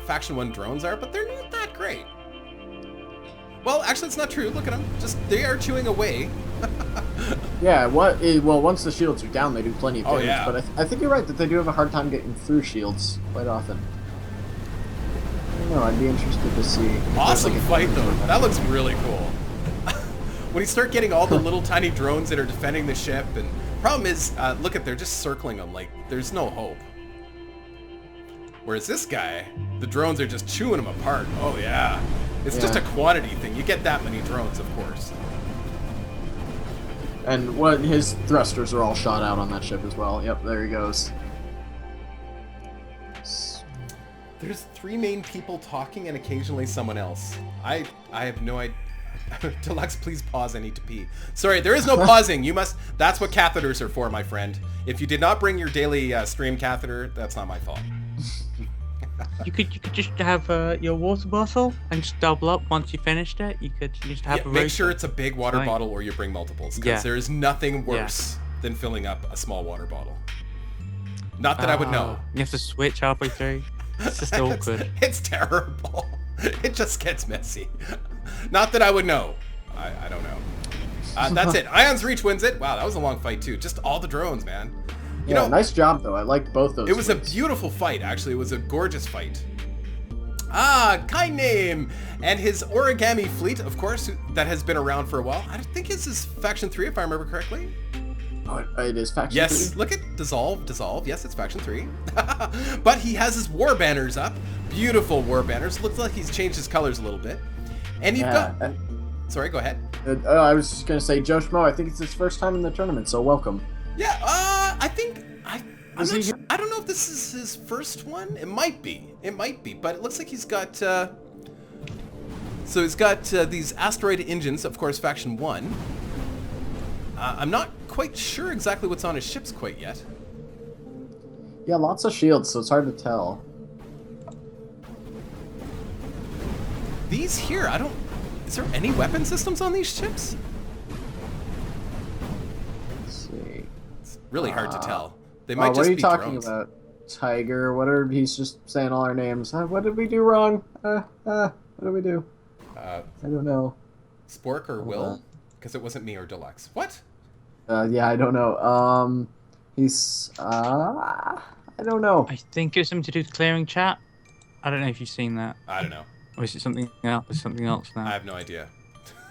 Faction 1 drones are, but they're not that great. Well, actually, it's not true. Look at them. They are chewing away. Yeah, well, once the shields are down, they do plenty of damage. Oh, yeah. But I think you're right that they do have a hard time getting through shields quite often. I don't know, I'd be interested to see. Awesome fight, though. That looks really cool. When you start getting all the little tiny drones that are defending the ship, and problem is, look at, they're just circling them like there's no hope. Whereas this guy, the drones are just chewing him apart. Oh, yeah. It's just a quantity thing. You get that many drones, of course. And his thrusters are all shot out on that ship as well. Yep, there he goes. There's 3 main people talking and occasionally someone else. I have no idea. Deluks, please pause. I need to pee. Sorry, there is no pausing. You must. That's what catheters are for, my friend. If you did not bring your daily stream catheter, that's not my fault. You could just have your water bottle and just double up once you finished it. You could just have a make sure it's a big water bottle or you bring multiples, because there is nothing worse than filling up a small water bottle. Not that I would know. You have to switch halfway through. It's just awkward. It's terrible. It just gets messy. Not that I would know. I don't know. That's it. Ion's Reach wins it. Wow, that was a long fight too. Just all the drones, man. You know, nice job though. I like both those. It was a beautiful fight, actually. It was a gorgeous fight. Kind Name and his origami fleet, of course, that has been around for a while. I think this is Faction 3, if I remember correctly. Oh, it is faction 3? Yes, look at dissolve. Yes, it's faction 3. But he has his war banners up. Beautiful war banners. Looks like he's changed his colors a little bit. And you've got... Sorry, go ahead. I was just going to say, Joe Schmo, I think it's his first time in the tournament, so welcome. Yeah, I think... I'm not sure. I don't know if this is his first one. It might be. But it looks like he's got... So he's got these asteroid engines, of course, faction 1. I'm not quite sure exactly what's on his ships quite yet. Yeah, lots of shields, so it's hard to tell. These here, I don't... Is there any weapon systems on these ships? Let's see. It's really hard to tell. They might just what are you be talking drones. about? Tiger, what are... He's just saying all our names. What did we do wrong? What did we do? I don't know. Spork or Will? Because it wasn't me or Deluks. What? Yeah, I don't know. He's... I don't know. I think it's something to do with clearing chat. I don't know if you've seen that. I don't know. Or is it something else? Is something else now? I have no idea.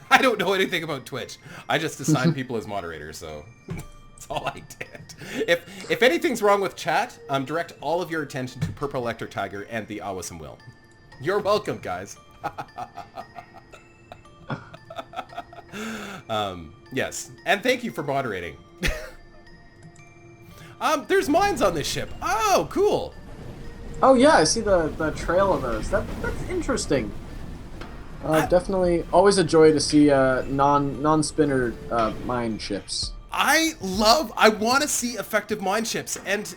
I don't know anything about Twitch. I just assign people as moderators, so that's all I did. If anything's wrong with chat, direct all of your attention to Purple Electric Tiger and the Awesome Will. You're welcome, guys. Yes, and thank you for moderating. There's mines on this ship. Oh, cool. Oh yeah, I see the trail of those. That's interesting. Definitely always a joy to see non-spinner mine ships. I want to see effective mine ships, and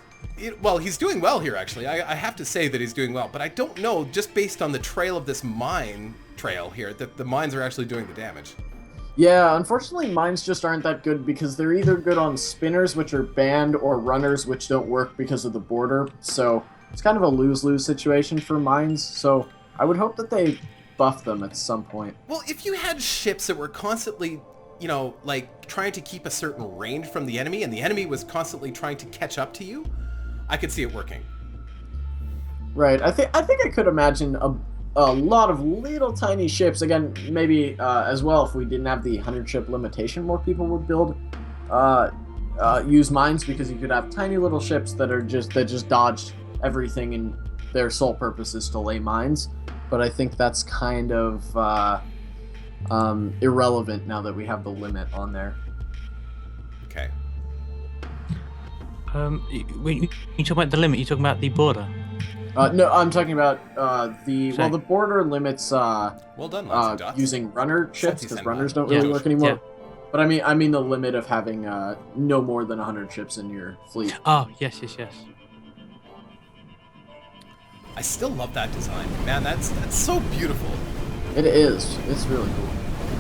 well, he's doing well here actually. I have to say that he's doing well, but I don't know, just based on the trail of this mine trail here, that the mines are actually doing the damage. Yeah, unfortunately mines just aren't that good because they're either good on spinners, which are banned, or runners, which don't work because of the border. So it's kind of a lose-lose situation for mines, so I would hope that they buff them at some point. Well, if you had ships that were constantly, you know, like trying to keep a certain range from the enemy, and the enemy was constantly trying to catch up to you, I could see it working. Right, I think I could imagine a lot of little tiny ships. Again, maybe as well, if we didn't have the 100 ship limitation, more people would build use mines, because you could have tiny little ships that just dodge everything, and their sole purpose is to lay mines. But I think that's kind of irrelevant now that we have the limit on there. Okay. When you talk about the limit, you talking about the border? No, I'm talking about the border limits Well done, using runner ships, because runners don't really work anymore. Yeah. But I mean the limit of having no more than 100 ships in your fleet. Oh, yes. I still love that design. Man, that's so beautiful. It is. It's really cool.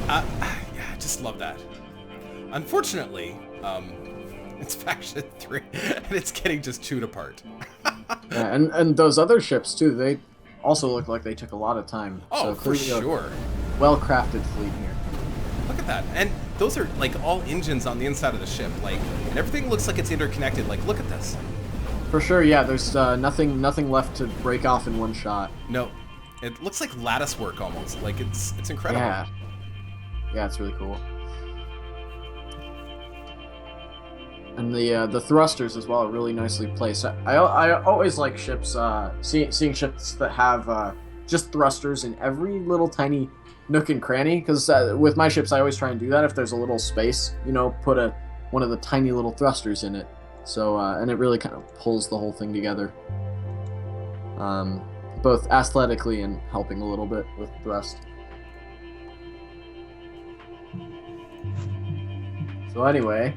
Yeah, I just love that. Unfortunately, it's faction 3, and it's getting just chewed apart. Yeah, and those other ships too, they also look like they took a lot of time. Oh, so for sure. Well-crafted fleet here. Look at that. And those are like all engines on the inside of the ship. Like, and everything looks like it's interconnected. Like, look at this. For sure, yeah, there's nothing left to break off in one shot. No. It looks like lattice work almost. Like, it's incredible. Yeah, it's really cool. And the thrusters as well are really nicely placed. I always like ships, seeing ships that have just thrusters in every little tiny nook and cranny. Because with my ships, I always try and do that. If there's a little space, you know, put one of the tiny little thrusters in it. So and it really kind of pulls the whole thing together, both aesthetically and helping a little bit with thrust. So anyway.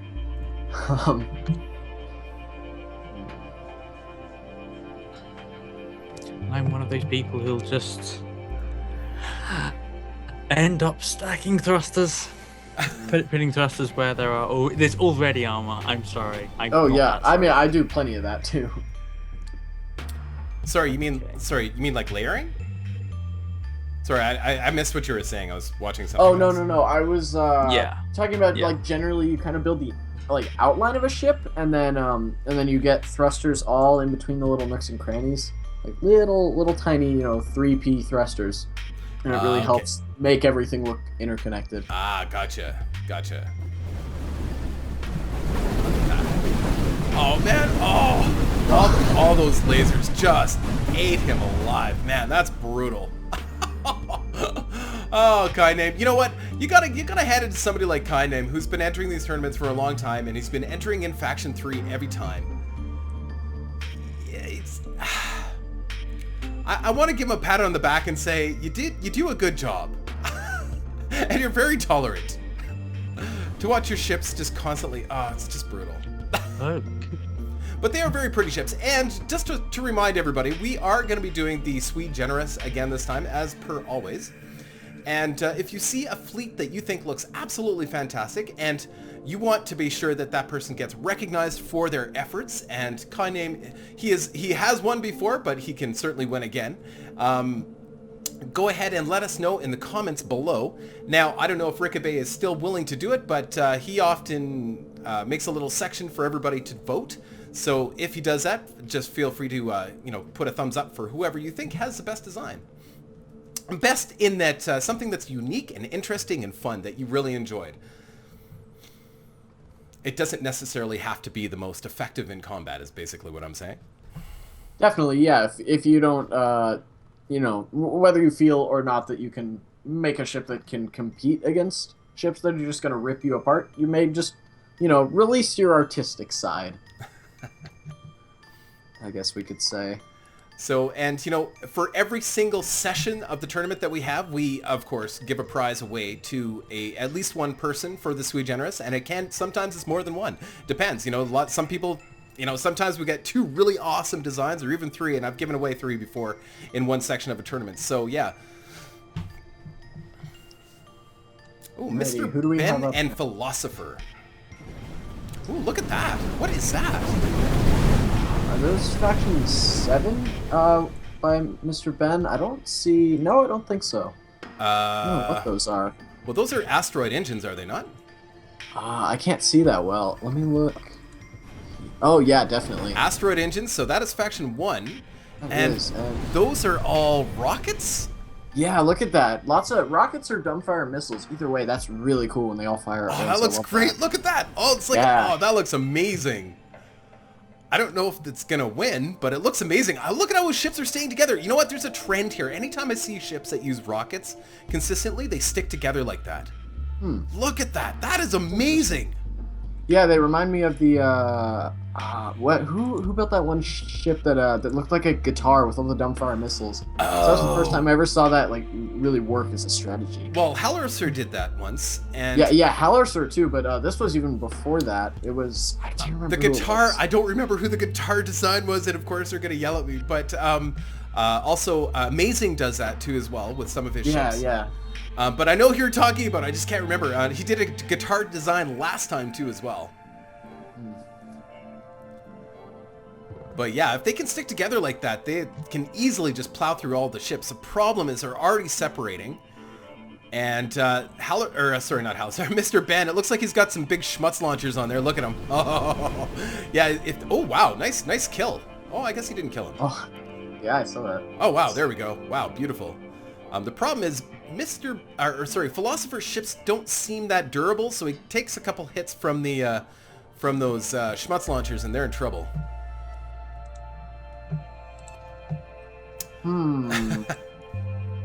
I'm one of those people who'll just end up stacking thrusters, putting thrusters where there's already armor. I'm sorry. Oh yeah, I mean I do plenty of that too. Sorry, you mean like layering? Sorry, I missed what you were saying. I was watching something. Oh no. I was talking about like generally you kind of build the outline of a ship, and then you get thrusters all in between the little nooks and crannies, like little tiny 3P thrusters, and it really helps make everything look interconnected. Gotcha. Oh man, all those lasers just ate him alive. Man, that's brutal. Oh, Kainame. You know what? You gotta hand it to somebody like Kainame, who's been entering these tournaments for a long time, and he's been entering in Faction 3 every time. Yeah, I want to give him a pat on the back and say, you do a good job. And you're very tolerant. To watch your ships just constantly, it's just brutal. But they are very pretty ships. And just to remind everybody, we are going to be doing the Sui Generis again this time, as per always. And if you see a fleet that you think looks absolutely fantastic, and you want to be sure that that person gets recognized for their efforts, and Kainame, he has won before, but he can certainly win again. Go ahead and let us know in the comments below. Now, I don't know if Rickabay is still willing to do it, but he often makes a little section for everybody to vote. So if he does that, just feel free to put a thumbs up for whoever you think has the best design. Best in that something that's unique and interesting and fun that you really enjoyed. It doesn't necessarily have to be the most effective in combat, is basically what I'm saying. Definitely, yeah. If you don't, whether you feel or not that you can make a ship that can compete against ships that are just going to rip you apart, you may just, release your artistic side. I guess we could say. So, and for every single session of the tournament that we have, we of course give a prize away to at least one person for the Sui Generis, and sometimes it's more than one. Depends, some people, sometimes we get 2 really awesome designs, or even 3, and I've given away 3 before in one section of a tournament. So yeah. Oh, Mr. Who do we Ben have and Philosopher. Ooh, look at that. What is that? Are those Faction 7 by Mr. Ben? I don't see... No, I don't think so. I don't know what those are. Well, those are asteroid engines, are they not? I can't see that well. Let me look. Oh, yeah, definitely. Asteroid engines, so that is Faction 1. And those are all rockets? Yeah, look at that. Lots of rockets or dumbfire missiles. Either way, that's really cool when they all fire at once. That looks great. That. Look at that. Oh, it's like, that looks amazing. I don't know if it's going to win, but it looks amazing. Look at how those ships are staying together. You know what? There's a trend here. Anytime I see ships that use rockets consistently, they stick together like that. Look at that. That is amazing. Yeah, they remind me of the who built that one ship that looked like a guitar with all the dumbfire missiles. So that was the first time I ever saw that really work as a strategy. Well, Hallerser did that once, and yeah, Hallerser too, but this was even before that. It was I can't remember the guitar. I don't remember who the guitar design was, and of course they're gonna yell at me. But also Amazing does that too as well with some of his ships. Yeah. But I know who you're talking about. I just can't remember. He did a guitar design last time too as well. But yeah, if they can stick together like that, they can easily just plow through all the ships. The problem is they're already separating. And Mr. Ben, it looks like he's got some big schmutz launchers on there. Look at him. Oh, yeah. Oh, wow. Nice kill. Oh, I guess he didn't kill him. Oh, yeah, I saw that. Oh, wow. There we go. Wow, beautiful. The problem is Philosopher's ships don't seem that durable, so he takes a couple hits from the from those schmutz launchers, and they're in trouble.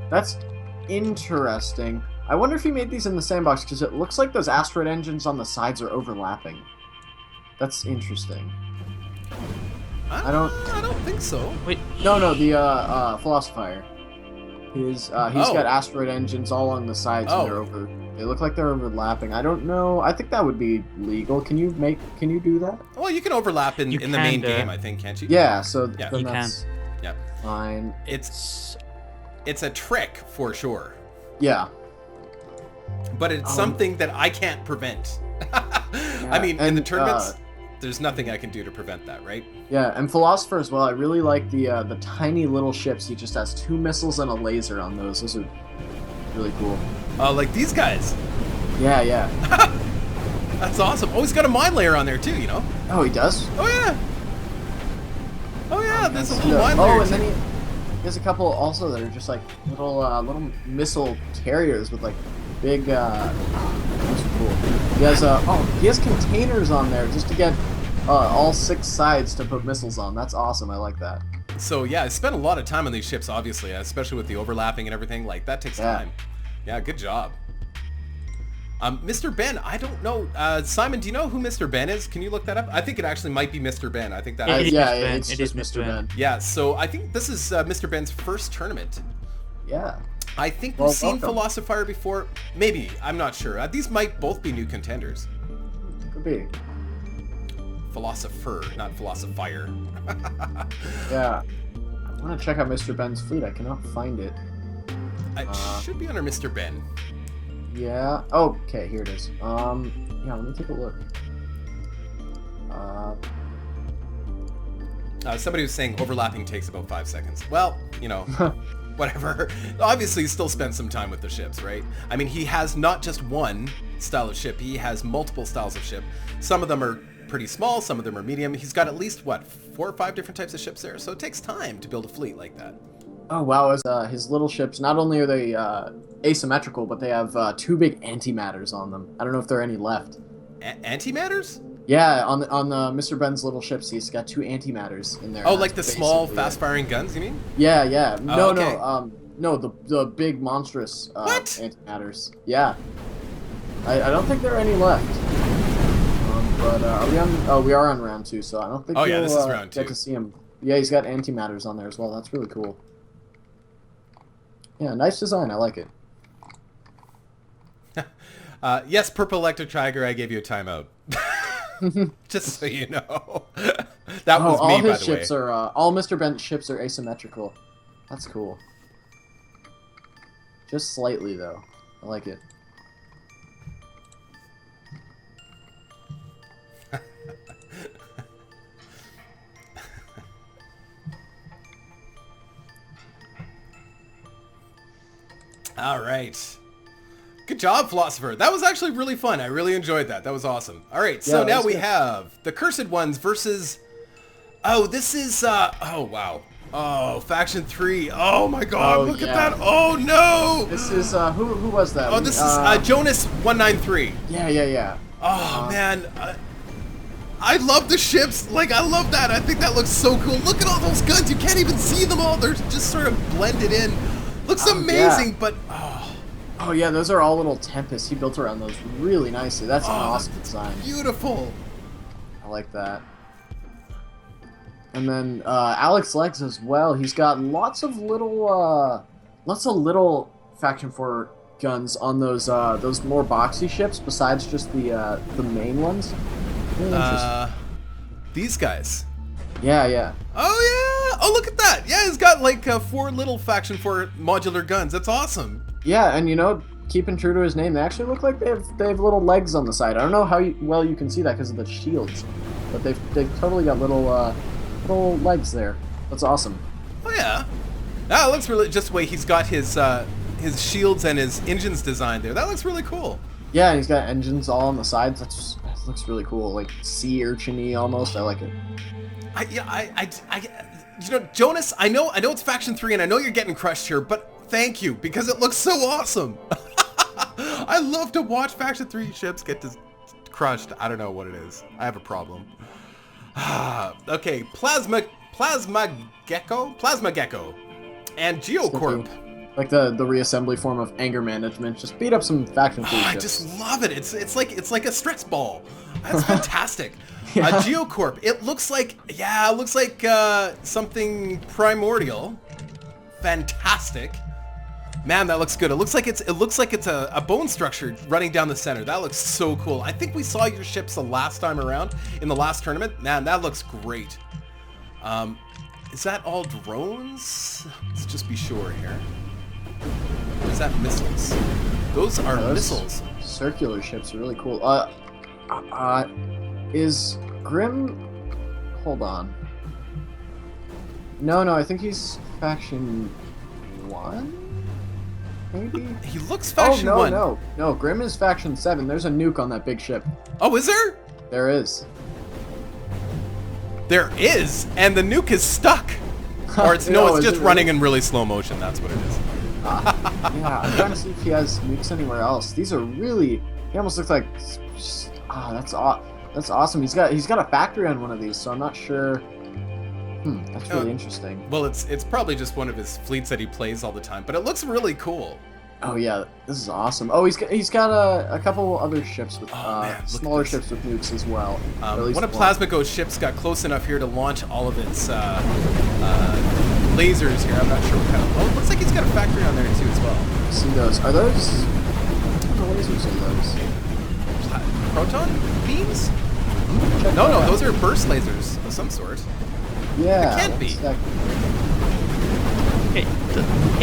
That's interesting. I wonder if he made these in the sandbox, because it looks like those asteroid engines on the sides are overlapping. That's interesting. I don't think so. Wait. No, the Philosopher. He's got asteroid engines all on the sides, and they look like they're overlapping. I don't know. I think that would be legal. Can you do that? Well, you can overlap in the main game, I think, can't you? Yeah, so yeah. You can. Yeah. Fine. It's a trick for sure. Yeah. But it's something that I can't prevent. I mean, in the tournaments, there's nothing I can do to prevent that, right? Yeah, and Philosopher as well. I really like the tiny little ships. He just has 2 missiles and a laser on those. Those are really cool. Like these guys. Yeah. That's awesome. Oh, he's got a mine layer on there too, you know? Oh, he does? Oh, yeah. There's a little mine layer. Oh, and then he has a couple also that are just like little missile carriers with like big. Those are cool. He has containers on there just to get all 6 sides to put missiles on. That's awesome. I like that. So yeah, I spent a lot of time on these ships, obviously, especially with the overlapping and everything. Like, that takes time. Yeah, good job. Mr. Ben, I don't know. Simon, do you know who Mr. Ben is? Can you look that up? I think it actually might be Mr. Ben. I think that is. Yeah, it's just Mr. Ben. Yeah, so I think this is Mr. Ben's first tournament. Yeah. I think we've seen welcome. Philosopher before. Maybe. I'm not sure. These might both be new contenders. Could be. Philosopher, not Philosopher. Yeah. I want to check out Mr. Ben's fleet. I cannot find it. It should be under Mr. Ben. Yeah. Oh, okay, here it is. Yeah, let me take a look. Somebody was saying overlapping takes about 5 seconds. Well, you know, whatever. Obviously, he still spent some time with the ships, right? I mean, he has not just one style of ship. He has multiple styles of ship. Some of them are pretty small. Some of them are medium. He's got at least, what, 4 or 5 different types of ships there. So it takes time to build a fleet like that. Oh, wow. His little ships, not only are they asymmetrical, but they have 2 big antimatters on them. I don't know if there are any left. Antimatters? Yeah, on Mr. Ben's little ships, he's got 2 antimatters in there. Oh, like the small, fast-firing guns, you mean? Yeah, yeah. No, okay. no, the big, monstrous What? antimatters. Yeah. I don't think there are any left. But are we on? Oh, we are on round 2, so I don't think yeah, this is round 2. Get to see him. Yeah, he's got antimatters on there as well. That's really cool. Yeah, nice design. I like it. Yes, Purple Electric Tiger, I gave you a timeout. Just so you know. That was all me, his by the ships way. are all Mr. Ben's ships are asymmetrical. That's cool. Just slightly though. I like it. All right. Good job, Philosopher. That was actually really fun. I really enjoyed that. That was awesome. All right, so Yeah, now we good. have the Cursed Ones versus... Oh, this is... Oh, wow. Oh, Faction 3. Oh, my God. Oh, Look at yeah. that. Oh, no. This is who was that? Oh, this is Jonas 193. Yeah. Oh, man. I love the ships. Like, I love that. I think that looks so cool. Look at all those guns. You can't even see them all. They're just sort of blended in. Looks amazing, yeah. but... Oh yeah, those are all little Tempests. He built around those really nicely. That's an awesome design. Beautiful. I like that. And then Alex Legs as well. He's got lots of little Faction 4 guns on those more boxy ships besides just the main ones. Really interesting. These guys. Yeah. Oh, yeah. Oh, look at that. Yeah, he's got like 4 little Faction 4 modular guns. That's awesome. Yeah, and you know, keeping true to his name, they actually look like they have little legs on the side. I don't know how well you can see that because of the shields, but they've totally got little legs there. That's awesome. Oh, yeah. That looks really... Just the way he's got his shields and his engines designed there. That looks really cool. Yeah, and he's got engines all on the sides. That looks really cool, like sea urchin-y almost. I like it. You know, Jonas, I know it's Faction 3, and I know you're getting crushed here, but thank you, because it looks so awesome. I love to watch Faction 3 ships get crushed. I don't know what it is. I have a problem. Okay, Plasma Gecko, and Geocorp. Like the reassembly form of anger management. Just beat up some Faction 3 ships. I just love it. It's like a stress ball. That's fantastic. Yeah. Geocorp. It looks like something primordial. Fantastic. Man, that looks good. It looks like it's a bone structure running down the center. That looks so cool. I think we saw your ships the last time around in the last tournament. Man, that looks great. Is that all drones? Let's just be sure here. Or is that missiles? Those are missiles. Circular ships are really cool. Is Grim... Hold on. No, I think he's Faction 1? Maybe? He looks Faction 1. No, Grim is Faction 7. There's a nuke on that big ship. Oh, is there? There is. There is? And the nuke is stuck. Or it's just running in really slow motion. That's what it is. Yeah, I'm trying to see if he has nukes anywhere else. These are really... He almost looks like... that's odd. That's awesome. He's got a factory on one of these, so I'm not sure. That's really interesting. Well, it's probably just one of his fleets that he plays all the time, but it looks really cool. Oh yeah, this is awesome. Oh, he's got a couple other ships with smaller ships with nukes as well. One of Plasmago's ships got close enough here to launch all of its lasers here. I'm not sure what kind of. Oh, it looks like he's got a factory on there too as well. See those? Are those? What kind of lasers are those? Proton beams? No, those are burst lasers of some sort. Yeah. It can't be. Okay,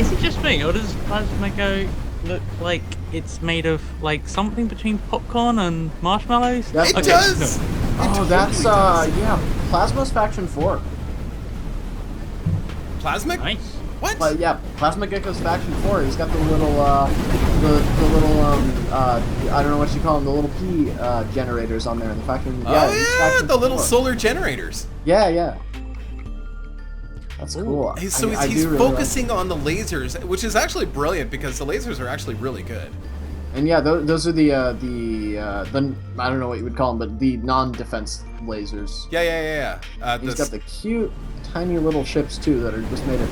is it just me, or does Plasmago look like it's made of like something between popcorn and marshmallows? It does. No. Oh, that's yeah, Plasma's Faction 4. Plasmic? Nice. What? Yeah, Plasma Gecko's Faction 4. He's got the little, the little, I don't know what you call them, the little P generators on there in the faction. Yeah, Faction the little 4. solar generators. Yeah. That's cool. So he's focusing on the lasers, which is actually brilliant because the lasers are actually really good. And yeah, those are the I don't know what you would call them, but the non-defense lasers. Yeah. He's got the cute, tiny little ships too that are just made of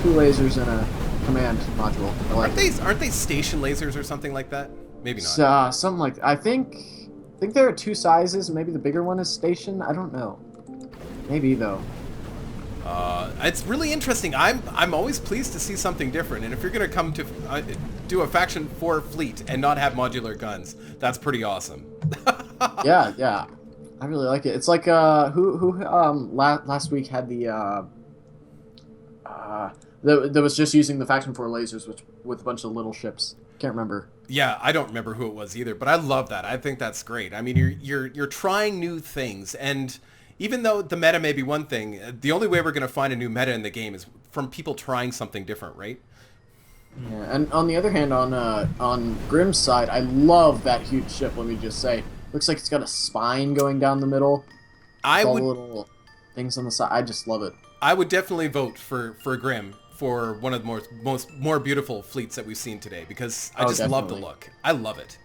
2 lasers and a command module. Aren't they station lasers or something like that? Maybe not. Something like I think there are 2 sizes. Maybe the bigger one is station. I don't know. Maybe though. It's really interesting. I'm always pleased to see something different. And if you're gonna come to do a Faction 4 fleet and not have modular guns, that's pretty awesome. Yeah. I really like it. It's like who last week had the that was just using the Faction 4 lasers with a bunch of little ships. Can't remember. Yeah, I don't remember who it was either, but I love that. I think that's great. I mean, you're trying new things, and even though the meta may be one thing, the only way we're going to find a new meta in the game is from people trying something different, right? Yeah, and on the other hand, on Grimm's side, I love that huge ship. Let me just say, looks like it's got a spine going down the middle. All the little things on the side. I just love it. I would definitely vote for Grimm for one of the more beautiful fleets that we've seen today because I just love the look. I love it.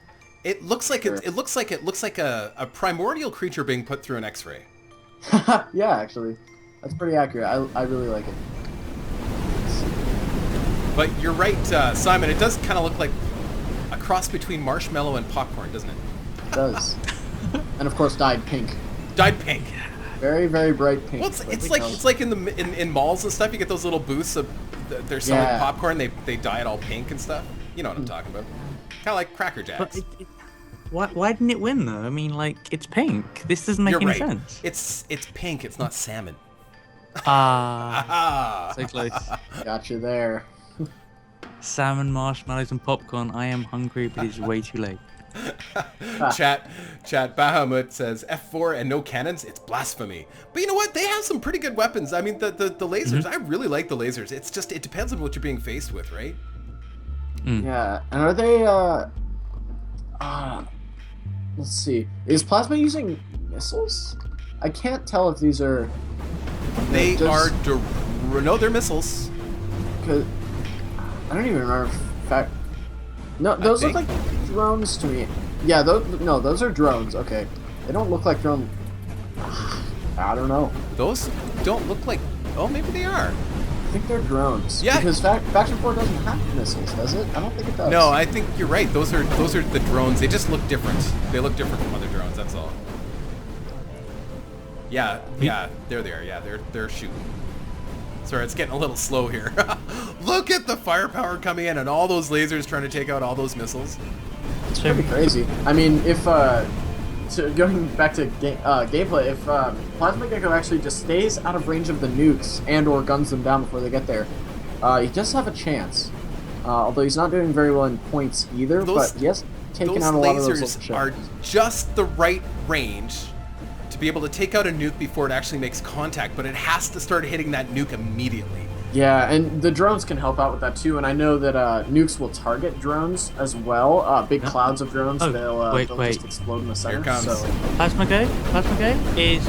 It looks like it looks like a primordial creature being put through an X-ray. Yeah, actually, that's pretty accurate. I really like it. But you're right, Simon. It does kind of look like a cross between marshmallow and popcorn, doesn't it? It does. And of course, dyed pink. Dyed pink. Very, very bright pink. Well, it's like in malls and stuff. You get those little booths of they're selling popcorn. They dye it all pink and stuff. You know what I'm talking about? Kind of like Cracker Jacks. Why didn't it win though? I mean, like it's pink. This doesn't make any sense. It's pink. It's not salmon. So close. Got you there. Salmon, marshmallows, and popcorn. I am hungry, but it's way too late. Chat Bahamut says F4 and no cannons. It's blasphemy. But you know what? They have some pretty good weapons. I mean, the lasers. I really like the lasers. It's just it depends on what you're being faced with, right? Yeah. And are they? Let's see. Is Plasma using missiles? I can't tell if these are. They are. No, they're missiles. Cause I don't even remember. No, those look like drones to me. Yeah, those are drones. Okay, they don't look like drones. I don't know. Those don't look like. Oh, maybe they are. I think they're drones. Yeah. Because Faction 4 doesn't have missiles, does it? I don't think it does. No, I think you're right. Those are the drones. They just look different. They look different from other drones. That's all. Yeah. There they are. Yeah, they're shooting. Sorry, it's getting a little slow here. Look at the firepower coming in and all those lasers trying to take out all those missiles. It's pretty crazy. I mean, if so going back to gameplay, if Plasma Gecko actually just stays out of range of the nukes and or guns them down before they get there, he does have a chance. Although he's not doing very well in points either, but he has taken out a lot of those lasers are just the right range to be able to take out a nuke before it actually makes contact, but it has to start hitting that nuke immediately. Yeah, and the drones can help out with that too, and I know that nukes will target drones as well. Big clouds of drones, they'll just explode in the center. Here comes. So. Plasma Go is...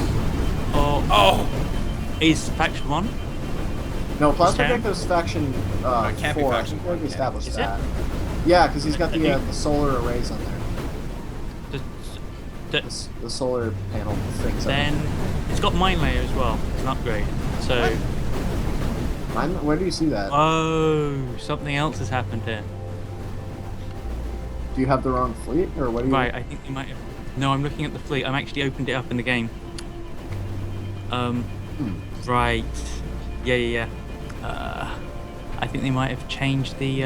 is Faction 1? No, Plasma Gecko's Faction it can't 4. be Faction 4. We established that. It? Yeah, because he's got the solar arrays on there. The solar panel things. Then it's got mine layer as well. It's an upgrade. So. Where do you see that? Oh, something else has happened here. Do you have the wrong fleet, or what do you? Right, I think you might have. No, I'm looking at the fleet. I'm actually opened it up in the game. Right. Yeah. I think they might have changed the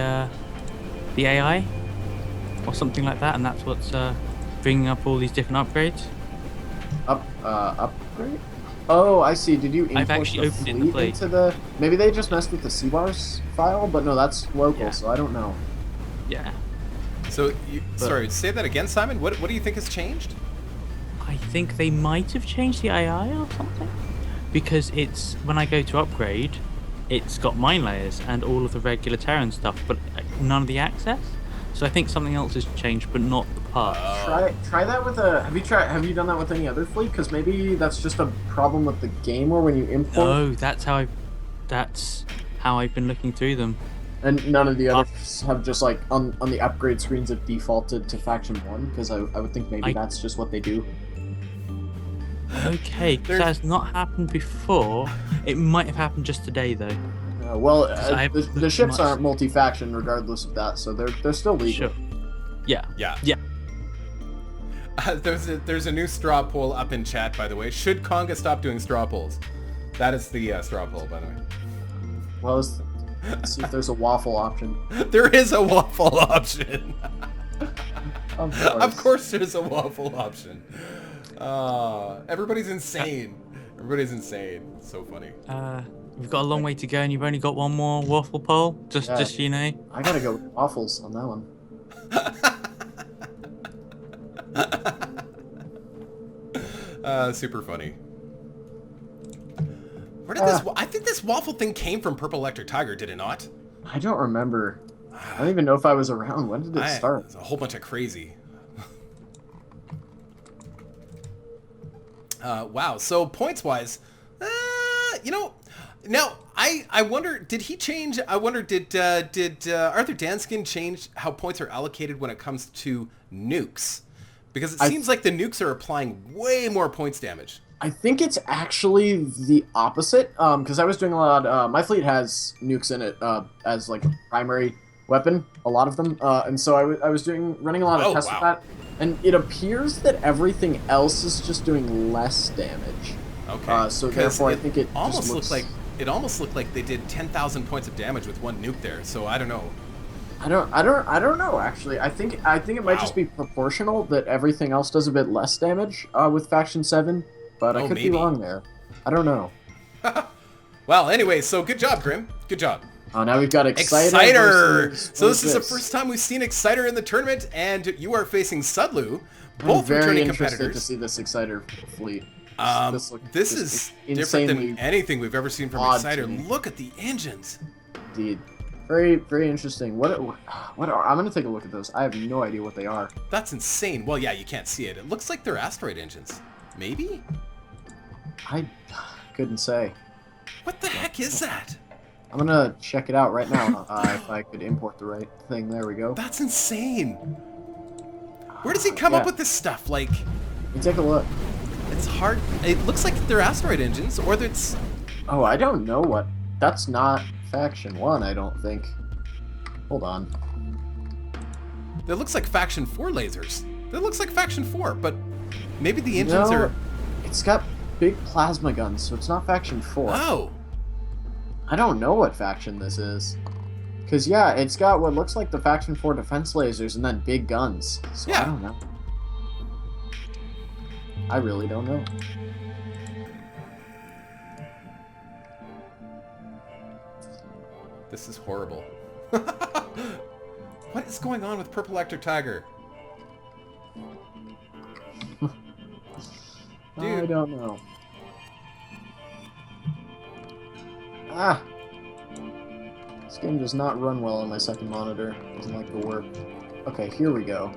AI or something like that, and that's what's bringing up all these different upgrades. Upgrade? Oh, I see. Did you I've import actually the opened it in fleet the fleet. into the? Maybe they just messed with the CBARS file, but no, that's local, Yeah. so I don't know. Yeah. So, sorry, say that again, Simon. What do you think has changed? I think they might have changed the AI or something, because it's when I go to upgrade, it's got mine layers and all of the regular Terran stuff, but none of the access. So I think something else has changed, but not the part. Try that with a. Have you done that with any other fleet? Because maybe that's just a problem with the game, or when you import. No, that's how I've been looking through them. And none of the others have just like on the upgrade screens have defaulted to faction 1, because I would think maybe that's just what they do. Okay, because that has not happened before. It might have happened just today though. The ships aren't multi-faction regardless of that, so they're still legal. Sure. Yeah. There's a new straw poll up in chat, by the way. Should Conga stop doing straw polls? That is the straw poll, by the way. Well, let's see if there's a waffle option. There is a waffle option. Of course there's a waffle option. Everybody's insane. Everybody's insane. It's so funny. We've got a long way to go, and you've only got one more waffle poll. Just so you know. I gotta go with waffles on that one. Super funny. Where did this? I think this waffle thing came from Purple Electric Tiger, did it not? I don't remember. I don't even know if I was around. When did it start? It's a whole bunch of crazy. Wow. So points-wise, now I wonder, did he change? I wonder, did Arthur Danskin change how points are allocated when it comes to nukes? Because it seems like the nukes are applying way more points damage. I think it's actually the opposite. Because I was doing a lot. My fleet has nukes in it as like a primary weapon, a lot of them, and so I was running a lot of tests with that. And it appears that everything else is just doing less damage. Okay. So therefore, I think it almost looked like they did 10,000 points of damage with one nuke there. So I don't know. I don't know actually. I think it might just be proportional that everything else does a bit less damage with Faction 7, but I could be wrong there. I don't know. Well, anyway, so good job, Grim. Good job. Oh, now we've got Exciter. So this is the first time we've seen Exciter in the tournament, and you are facing Sudlu, both returning competitors. I'm very interested to see this Exciter fleet. This is different than anything we've ever seen from Exciter. Look at the engines. Indeed. Very, very interesting. What are? I'm gonna take a look at those. I have no idea what they are. That's insane. Well, yeah, you can't see it. It looks like they're asteroid engines. Maybe? I couldn't say. What the heck is that? I'm gonna check it out right now. If I could import the right thing. There we go. That's insane. Where does he come up with this stuff? Like, let me take a look. It's hard. It looks like they're asteroid engines, or it's. Oh, I don't know what. That's not Faction 1, I don't think. Hold on. That looks like Faction 4 lasers. That looks like Faction 4, but maybe the engines are. It's got big plasma guns, so it's not Faction 4. Oh. I don't know what faction this is. Because, yeah, it's got what looks like the Faction 4 defense lasers and then big guns. So I don't know. I really don't know. This is horrible. What is going on with Purple Electric Tiger? Dude. I don't know. Ah! This game does not run well on my second monitor. Doesn't like to work. Okay, here we go.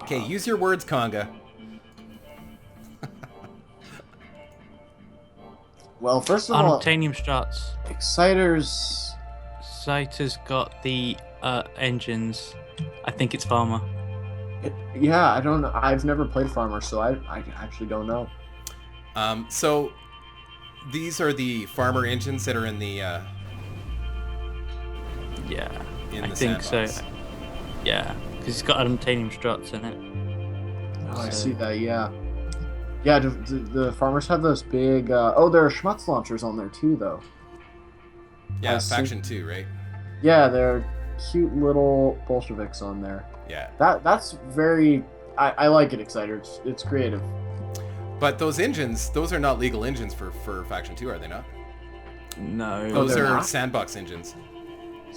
Okay, use your words, Conga. Well, first of all... Unobtainium struts. Exciter's got the engines. I think it's Farmer. Yeah, I don't know. I've never played Farmer, so I actually don't know. So these are the farmer engines that are in the Yeah, in I the think sandbox. so. Yeah, because it's got aluminium struts in it. Oh, I So- see that. Yeah. Yeah, the farmers have those big. Oh, there are Schmutz launchers on there too, though. Yeah, I see. faction 2, right? Yeah, they're cute little Bolsheviks on there. Yeah. That's very. I like it, Exciter. It's creative. But those engines, those are not legal engines for faction 2, are they not? No. Those they're are not? sandbox engines.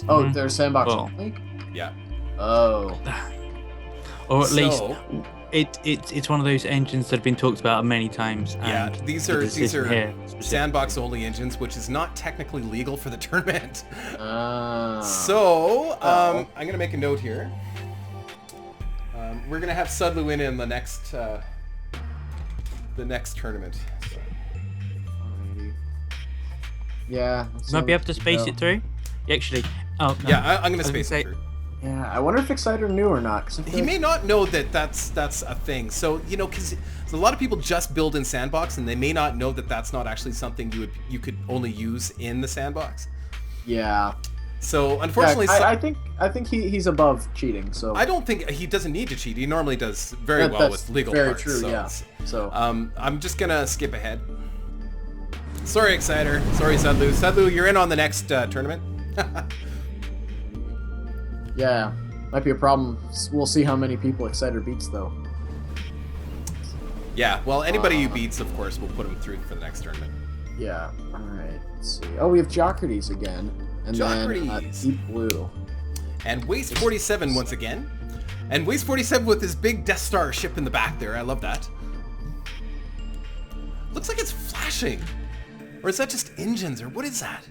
Oh, Mhm. they're sandbox Well. only? Yeah. Oh. Or at least So- it's one of those engines that have been talked about many times. Yeah, and these the are decision here specifically- sandbox only engines, which is not technically legal for the tournament. Ah. So, Oh. I'm gonna make a note here. We're gonna have Sudlu in the next tournament. So. Alrighty. Yeah. You might be able to space it through. Actually, oh no. Yeah, I'm gonna was space gonna it say- through. Yeah, I wonder if Exciter knew or not. 'Cause I feel He like- may not know that that's a thing. So because a lot of people just build in sandbox, and they may not know that that's not actually something you could only use in the sandbox. Yeah. So unfortunately, Yeah, I think he's above cheating. So I don't think he doesn't need to cheat. He normally does very well that's with legal very parts. true. So Yeah. So I'm just gonna skip ahead. Sorry, Exciter. Sorry, Sudlu. Sudlu, you're in on the next tournament. yeah, might be a problem. We'll see how many people Exciter beats though. Yeah. Well, anybody who beats, of course, we'll put him through for the next tournament. Yeah. All right. Let's see. Oh, we have Jocrates again, and then Jocrates. Deep Blue. And Waste 47 once again. And Waste 47 with his big Death Star ship in the back there. I love that. Looks like it's flashing. Or is that just engines? Or what is that?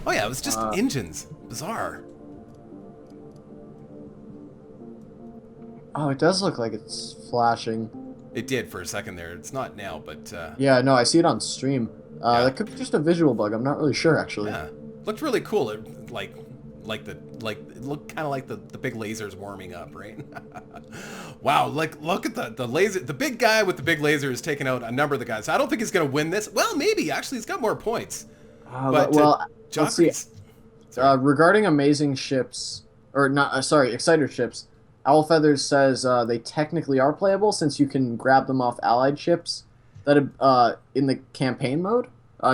Oh yeah, it was just engines. Bizarre. Oh, it does look like it's flashing. It did for a second there. It's not now, but Yeah, no, I see it on stream. Yeah. That could be just a visual bug. I'm not really sure actually. yeah. Looked really cool. It it looked kind of like the big lasers warming up, right? Wow, look at the laser. The big guy with the big laser is taking out a number of the guys. I don't think he's gonna win this. Well, maybe actually he's got more points. But well, let's see. Jockeys, Regarding amazing ships, or not, sorry, Exciter ships, Owl Feathers says they technically are playable since you can grab them off allied ships that in the campaign mode.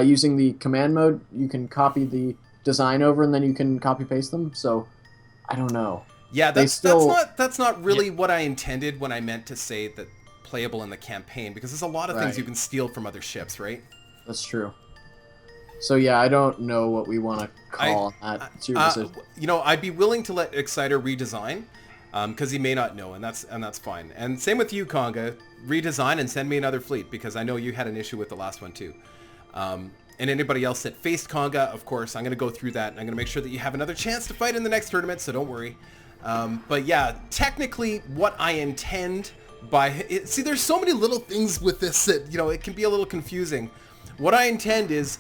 Using the command mode, you can copy the design over and then you can copy paste them. So, I don't know. yeah, they that's still- that's not really what I intended when I meant to say that playable in the campaign, because there's a lot of things Right. you can steal from other ships, right? That's true. So yeah, I don't know what we want to call that. It's your decision. I'd be willing to let Exciter redesign, because he may not know, and that's fine. And same with you, Conga. Redesign and send me another fleet, because I know you had an issue with the last one too. And anybody else that faced Conga, of course, I'm going to go through that, and I'm going to make sure that you have another chance to fight in the next tournament, so don't worry. But yeah, technically what I intend by... see, there's so many little things with this that, it can be a little confusing. What I intend is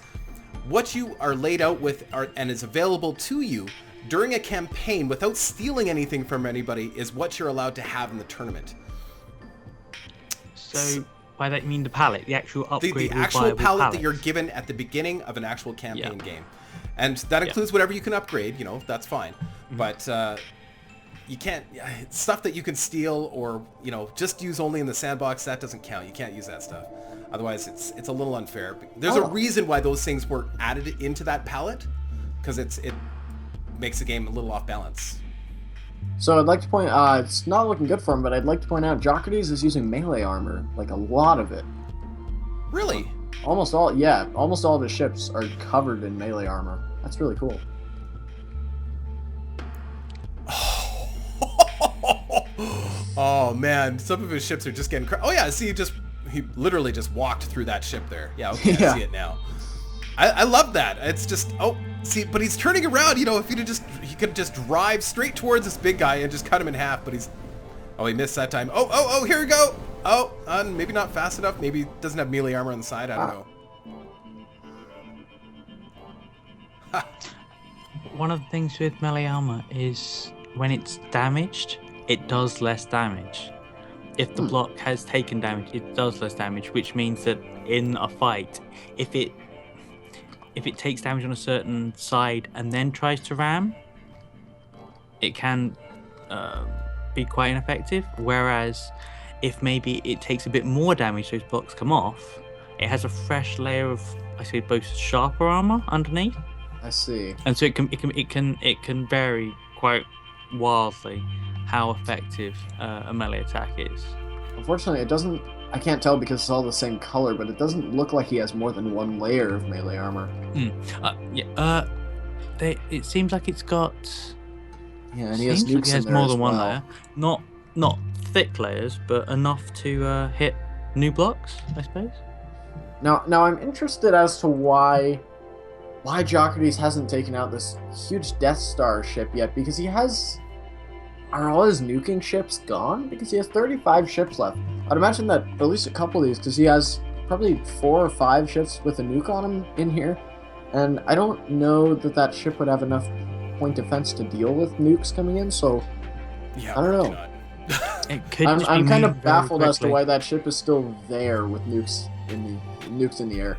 what you are laid out with and is available to you during a campaign without stealing anything from anybody is what you're allowed to have in the tournament. So by that you mean the palette, the actual upgrade. The actual palette that you're pallets. given at the beginning of an actual campaign Yeah. game. And that includes whatever you can upgrade, that's fine. Mm-hmm. But you can't, stuff that you can steal or, just use only in the sandbox, that doesn't count. You can't use that stuff. Otherwise, it's a little unfair. There's a reason why those things were added into that palette, because it makes the game a little off balance. So I'd like to point. It's not looking good for him, but I'd like to point out Jocrates is using melee armor, like a lot of it. Really? Almost all of his ships are covered in melee armor. That's really cool. Oh man, some of his ships are just getting oh yeah, see, he literally just walked through that ship there. Yeah, okay, I Yeah. see it now. I love that. It's just, see, but he's turning around, if he could just drive straight towards this big guy and just cut him in half, but he missed that time. Oh, here we go. Maybe not fast enough. Maybe he doesn't have melee armor on the side. I don't know. One of the things with melee armor is when it's damaged, it does less damage. If the block has taken damage, it does less damage, which means that in a fight, if it takes damage on a certain side and then tries to ram, it can be quite ineffective. Whereas if maybe it takes a bit more damage, those blocks come off, it has a fresh layer of, I say, both sharper armor underneath. I see. And so it can vary quite wildly how effective a melee attack is. Unfortunately, it doesn't. I can't tell because it's all the same color, but it doesn't look like he has more than one layer of melee armor. It seems like it's got. Yeah, and he has nukes like he has in there more as than one well. layer. Not thick layers, but enough to hit new blocks, I suppose. Now I'm interested as to why Jocrates hasn't taken out this huge Death Star ship yet, because he has. Are all his nuking ships gone? Because he has 35 ships left. I'd imagine that at least a couple of these, because he has probably 4 or 5 ships with a nuke on them in here, and I don't know that ship would have enough point defense to deal with nukes coming in. So Yeah, I don't know. It could I'm kind of baffled as to why that ship is still there with nukes in the air.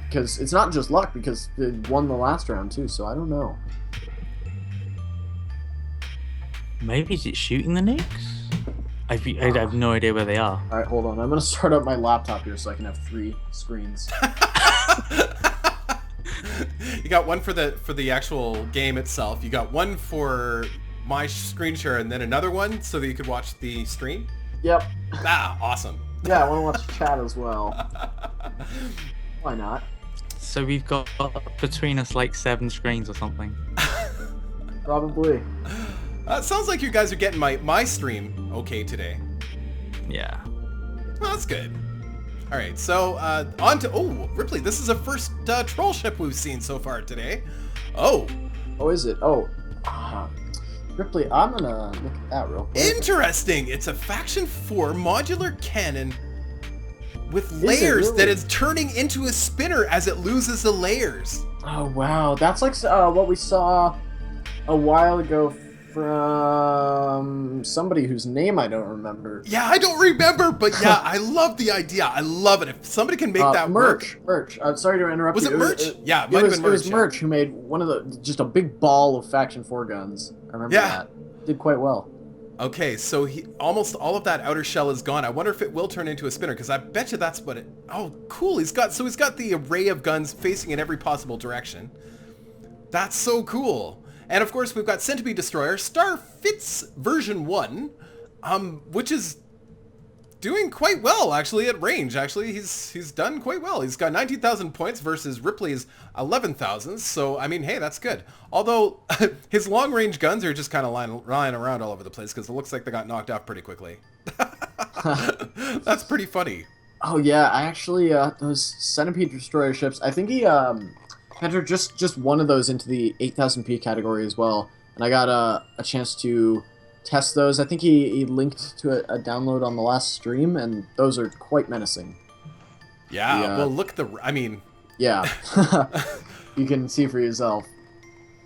Because it's not just luck, because it won the last round too. So I don't know. Maybe is it shooting the nukes? I have no idea where they are. All right, hold on. I'm gonna start up my laptop here so I can have 3 screens. You got one for the actual game itself. You got one for my screen share, and then another one so that you could watch the stream. Yep. Ah, awesome. Yeah, I want to watch chat as well. Why not? So we've got between us like 7 screens or something. Probably. Sounds like you guys are getting my stream okay today. Yeah. Well, that's good. All right, so on to Ripley. This is the first troll ship we've seen so far today. Oh, is it? Ripley, I'm gonna look at that real quick. interesting. It's a Faction 4 modular cannon with layers really? that is turning into a spinner as it loses the layers. Oh wow, that's like what we saw a while ago from somebody whose name I don't remember. Yeah, I don't remember, but yeah, I love the idea. I love it. If somebody can make that Merch. work. I'm sorry to interrupt Was you. it Merch? Yeah, It was Merch who made one of just a big ball of Faction 4 guns. I remember that. Did quite well. Okay, so almost all of that outer shell is gone. I wonder if it will turn into a spinner, because I bet you that's what it... Oh, cool. He's got the array of guns facing in every possible direction. That's so cool. And of course, we've got Centipede Destroyer, Starfitz version 1, which is doing quite well, actually, at range. Actually, he's done quite well. He's got 19,000 points versus Ripley's 11,000. So, I mean, hey, that's good. Although, his long-range guns are just kind of lying around all over the place, because it looks like they got knocked off pretty quickly. That's pretty funny. Oh, yeah, I actually, those Centipede Destroyer ships, I think he, entered just one of those into the 8000p category as well, and I got a chance to test those. I think he linked to a download on the last stream, and those are quite menacing. Yeah, well, look yeah, you can see for yourself.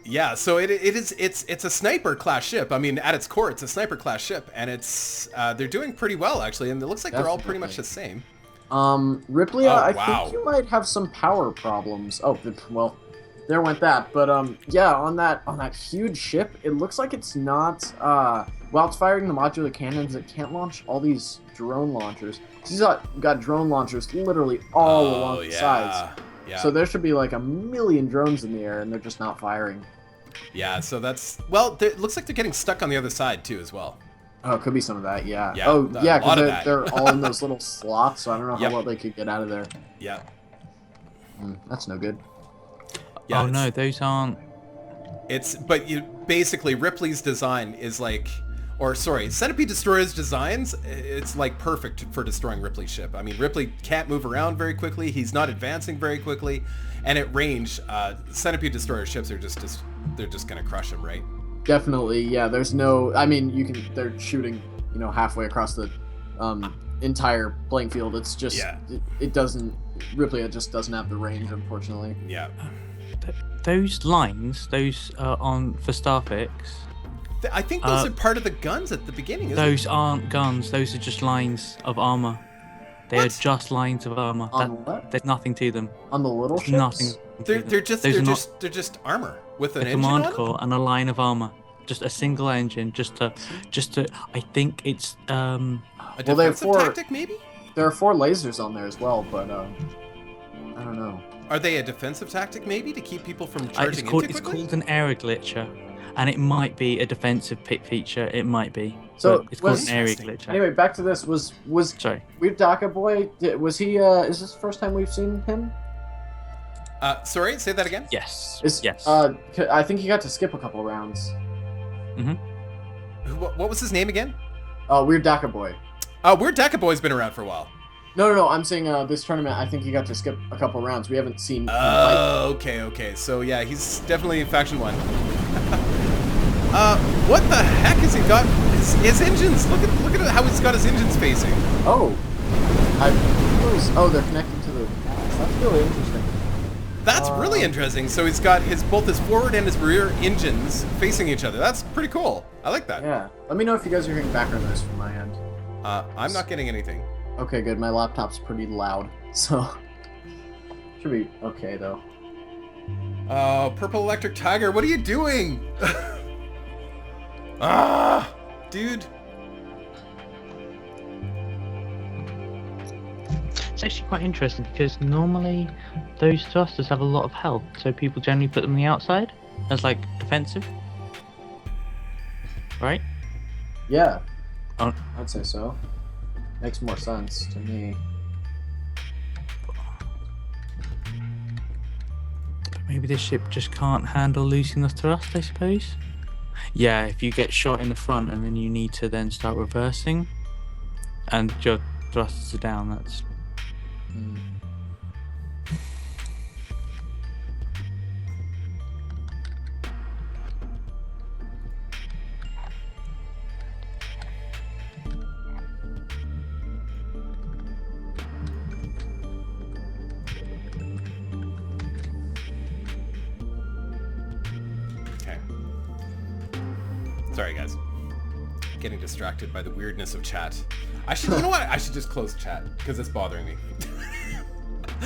Yeah, so it's a sniper class ship. I mean, at its core, it's a sniper class ship, and it's they're doing pretty well actually, and it looks like they're all pretty much the same. Ripley, I think you might have some power problems. Oh, well, there went that. But yeah, on that huge ship, it looks like it's not while it's firing the modular cannons, it can't launch all these drone launchers. He's got drone launchers literally all along the sides. Yeah. So there should be like 1 million drones in the air, and they're just not firing. Yeah, so that's it looks like they're getting stuck on the other side too as well. Oh, it could be some of that, yeah. Yeah, oh, yeah, because they're all in those little slots, so I don't know how well they could get out of there. Yeah. That's no good. Yeah, oh no, those aren't. Basically Ripley's design is like, Centipede Destroyer's designs, it's like perfect for destroying Ripley's ship. I mean, Ripley can't move around very quickly. He's not advancing very quickly, and at range, Centipede Destroyer ships are they're just gonna crush him, right? Definitely, yeah. There's no. I mean, they're shooting, halfway across the entire playing field. It's just it doesn't. Ripley just doesn't have the range, unfortunately. Yeah. Those lines, those are on for Starfix. I think those are part of the guns at the beginning, isn't Those aren't guns. Those are just lines of armor. They are just lines of armor. What? There's nothing to them. On the little There's ships? nothing. They're just armor with an a engine command on it? core and a line of armor. Just a single engine. Just to. I think it's A defensive tactic, maybe? There are 4 lasers on there as well, but I don't know. Are they a defensive tactic, maybe, to keep people from charging into quickly? It's called an error glitcher, and it might be a defensive feature. It might be. So but it's called an area glitcher. Anyway, back to this. Sorry. Weird Daka Boy? Was he? Is this the first time we've seen him? Sorry, say that again. Yes. Yes. I think he got to skip a couple rounds. What was his name again? Weird Daka Boy. Weird Daka Boy's been around for a while. No. I'm saying this tournament. I think he got to skip a couple rounds. We haven't seen. Okay. So yeah, he's definitely faction 1. What the heck has he got? His engines. Look at how he's got his engines facing. Oh, they're connected to the. That's really interesting. That's really interesting. So he's got both his forward and his rear engines facing each other. That's pretty cool. I like that. Yeah. Let me know if you guys are hearing background noise from my end. I'm not getting anything. Okay, good. My laptop's pretty loud, so should be okay though. Purple Electric Tiger, what are you doing? Dude. It's actually quite interesting because normally those thrusters have a lot of health, so people generally put them on the outside as like defensive, right? Yeah. Oh. I'd say so. Makes more sense to me. Maybe this ship just can't handle losing the thrust, I suppose. Yeah, if you get shot in the front and then you need to then start reversing, and your thrusters are down, that's... Sorry, guys. Getting distracted by the weirdness of chat. You know what? I should just close chat because it's bothering me.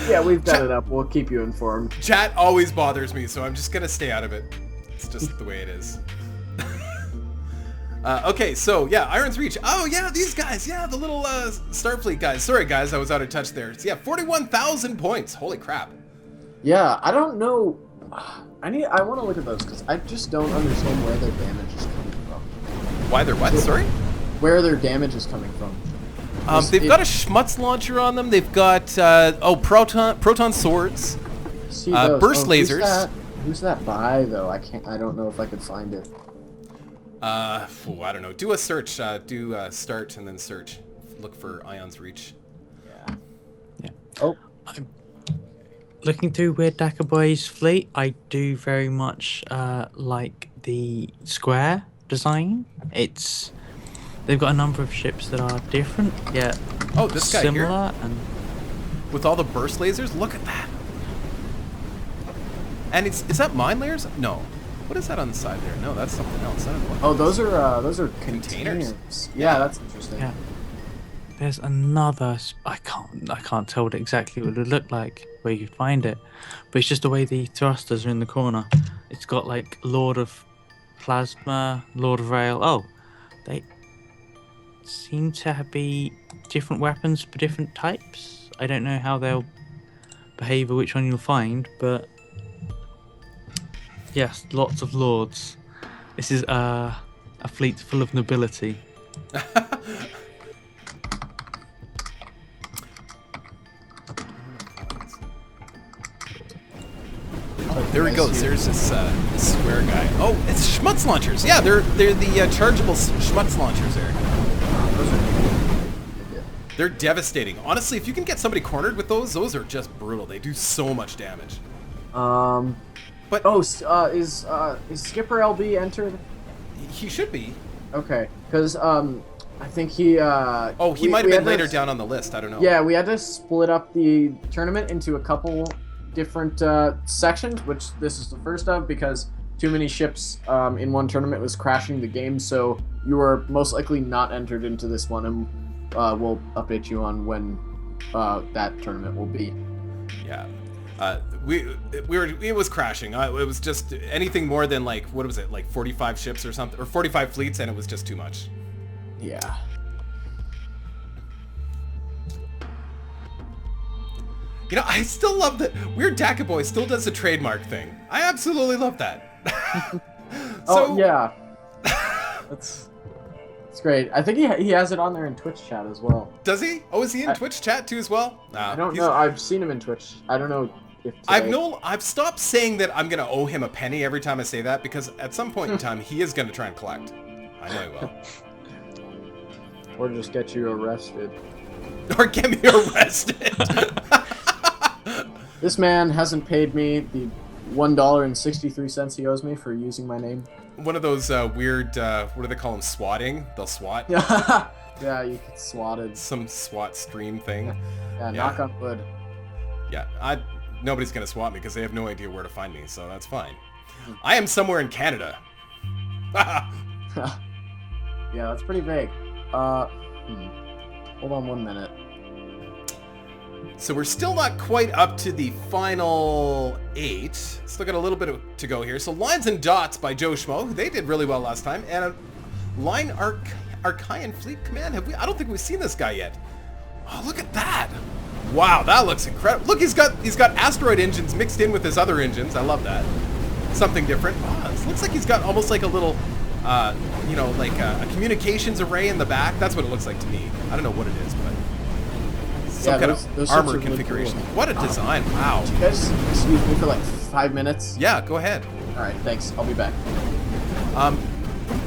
Yeah, we've got it up. We'll keep you informed. Chat always bothers me, so I'm just gonna stay out of it. It's just the way it is. Okay, so yeah, Iron's Reach. Oh yeah, these guys. Yeah, the little Starfleet guys. Sorry, guys, I was out of touch there. So, yeah, 41,000 points. Holy crap. Yeah, I don't know. I want to look at those because I just don't understand where their damage is coming from. Why they're what? Sorry? Where their damage is coming from. They've got a Schmutz launcher on them. They've got proton swords, burst lasers. Who's that by though? I don't know if I could find it. I don't know. Do a search. Do start and then search. Look for Ion's Reach. Yeah. Oh. Looking through Weird Daka Boy's fleet, I do very much like the square design. They've got a number of ships that are different, yet this guy similar here? and with all the burst lasers. Look at that. And is that mine layers? No. What is that on the side there? No, that's something else. I don't know what those are containers. Yeah, that's interesting. Yeah. There's another. I can't tell exactly what it would look like where you could find it, but it's just the way the thrusters are in the corner. It's got like Lord of Plasma, Lord of Rail. Oh, they seem to be different weapons for different types. I don't know how they'll behave or which one you'll find, but yes, lots of lords. This is a fleet full of nobility. There he goes. There's this square guy. Oh, it's Schmutz launchers. Yeah, they're the chargeable Schmutz launchers there. They're devastating. Honestly, if you can get somebody cornered with those are just brutal. They do so much damage. But is Skipper LB entered? He should be. Okay, because I think he. He might have been later down on the list. I don't know. Yeah, we had to split up the tournament into a couple different sections, which this is the first of, because too many ships in one tournament was crashing the game, so you are most likely not entered into this one, and we'll update you on when that tournament will be. Yeah. It was crashing. It was just anything more than like, what was it, like 45 ships or something, or 45 fleets, and it was just too much. Yeah. You know, I still love that Weird Daka Boy still does the trademark thing. I absolutely love that. Oh yeah, it's great. I think he has it on there in Twitch chat as well. Does he? Oh, is he in Twitch chat too as well? I don't know. I've seen him in Twitch. I don't know if I've stopped saying that I'm gonna owe him a penny every time I say that, because at some point in time he is gonna try and collect. I know he will. Or just get you arrested. Or get me arrested. This man hasn't paid me the $1.63 he owes me for using my name. One of those weird, what do they call them? Swatting? They'll swat? Yeah, you get swatted. Some SWAT stream thing. Yeah, knock on wood. Yeah, nobody's gonna swat me because they have no idea where to find me, so that's fine. I am somewhere in Canada. Yeah, that's pretty vague. Hold on 1 minute. So we're still not quite up to the final 8. Still got a little bit to go here. So Lines and Dots by Joe Schmo. They did really well last time. And a Line Archaean Fleet Command. I don't think we've seen this guy yet. Oh, look at that. Wow, that looks incredible. Look, he's got asteroid engines mixed in with his other engines. I love that. Something different. Oh, it looks like he's got almost like a little, you know, like a communications array in the back. That's what it looks like to me. I don't know what it is, but some kind of armor configuration. Really cool. What a design. Wow. Can you guys excuse me for like 5 minutes? Yeah, go ahead. All right, thanks. I'll be back.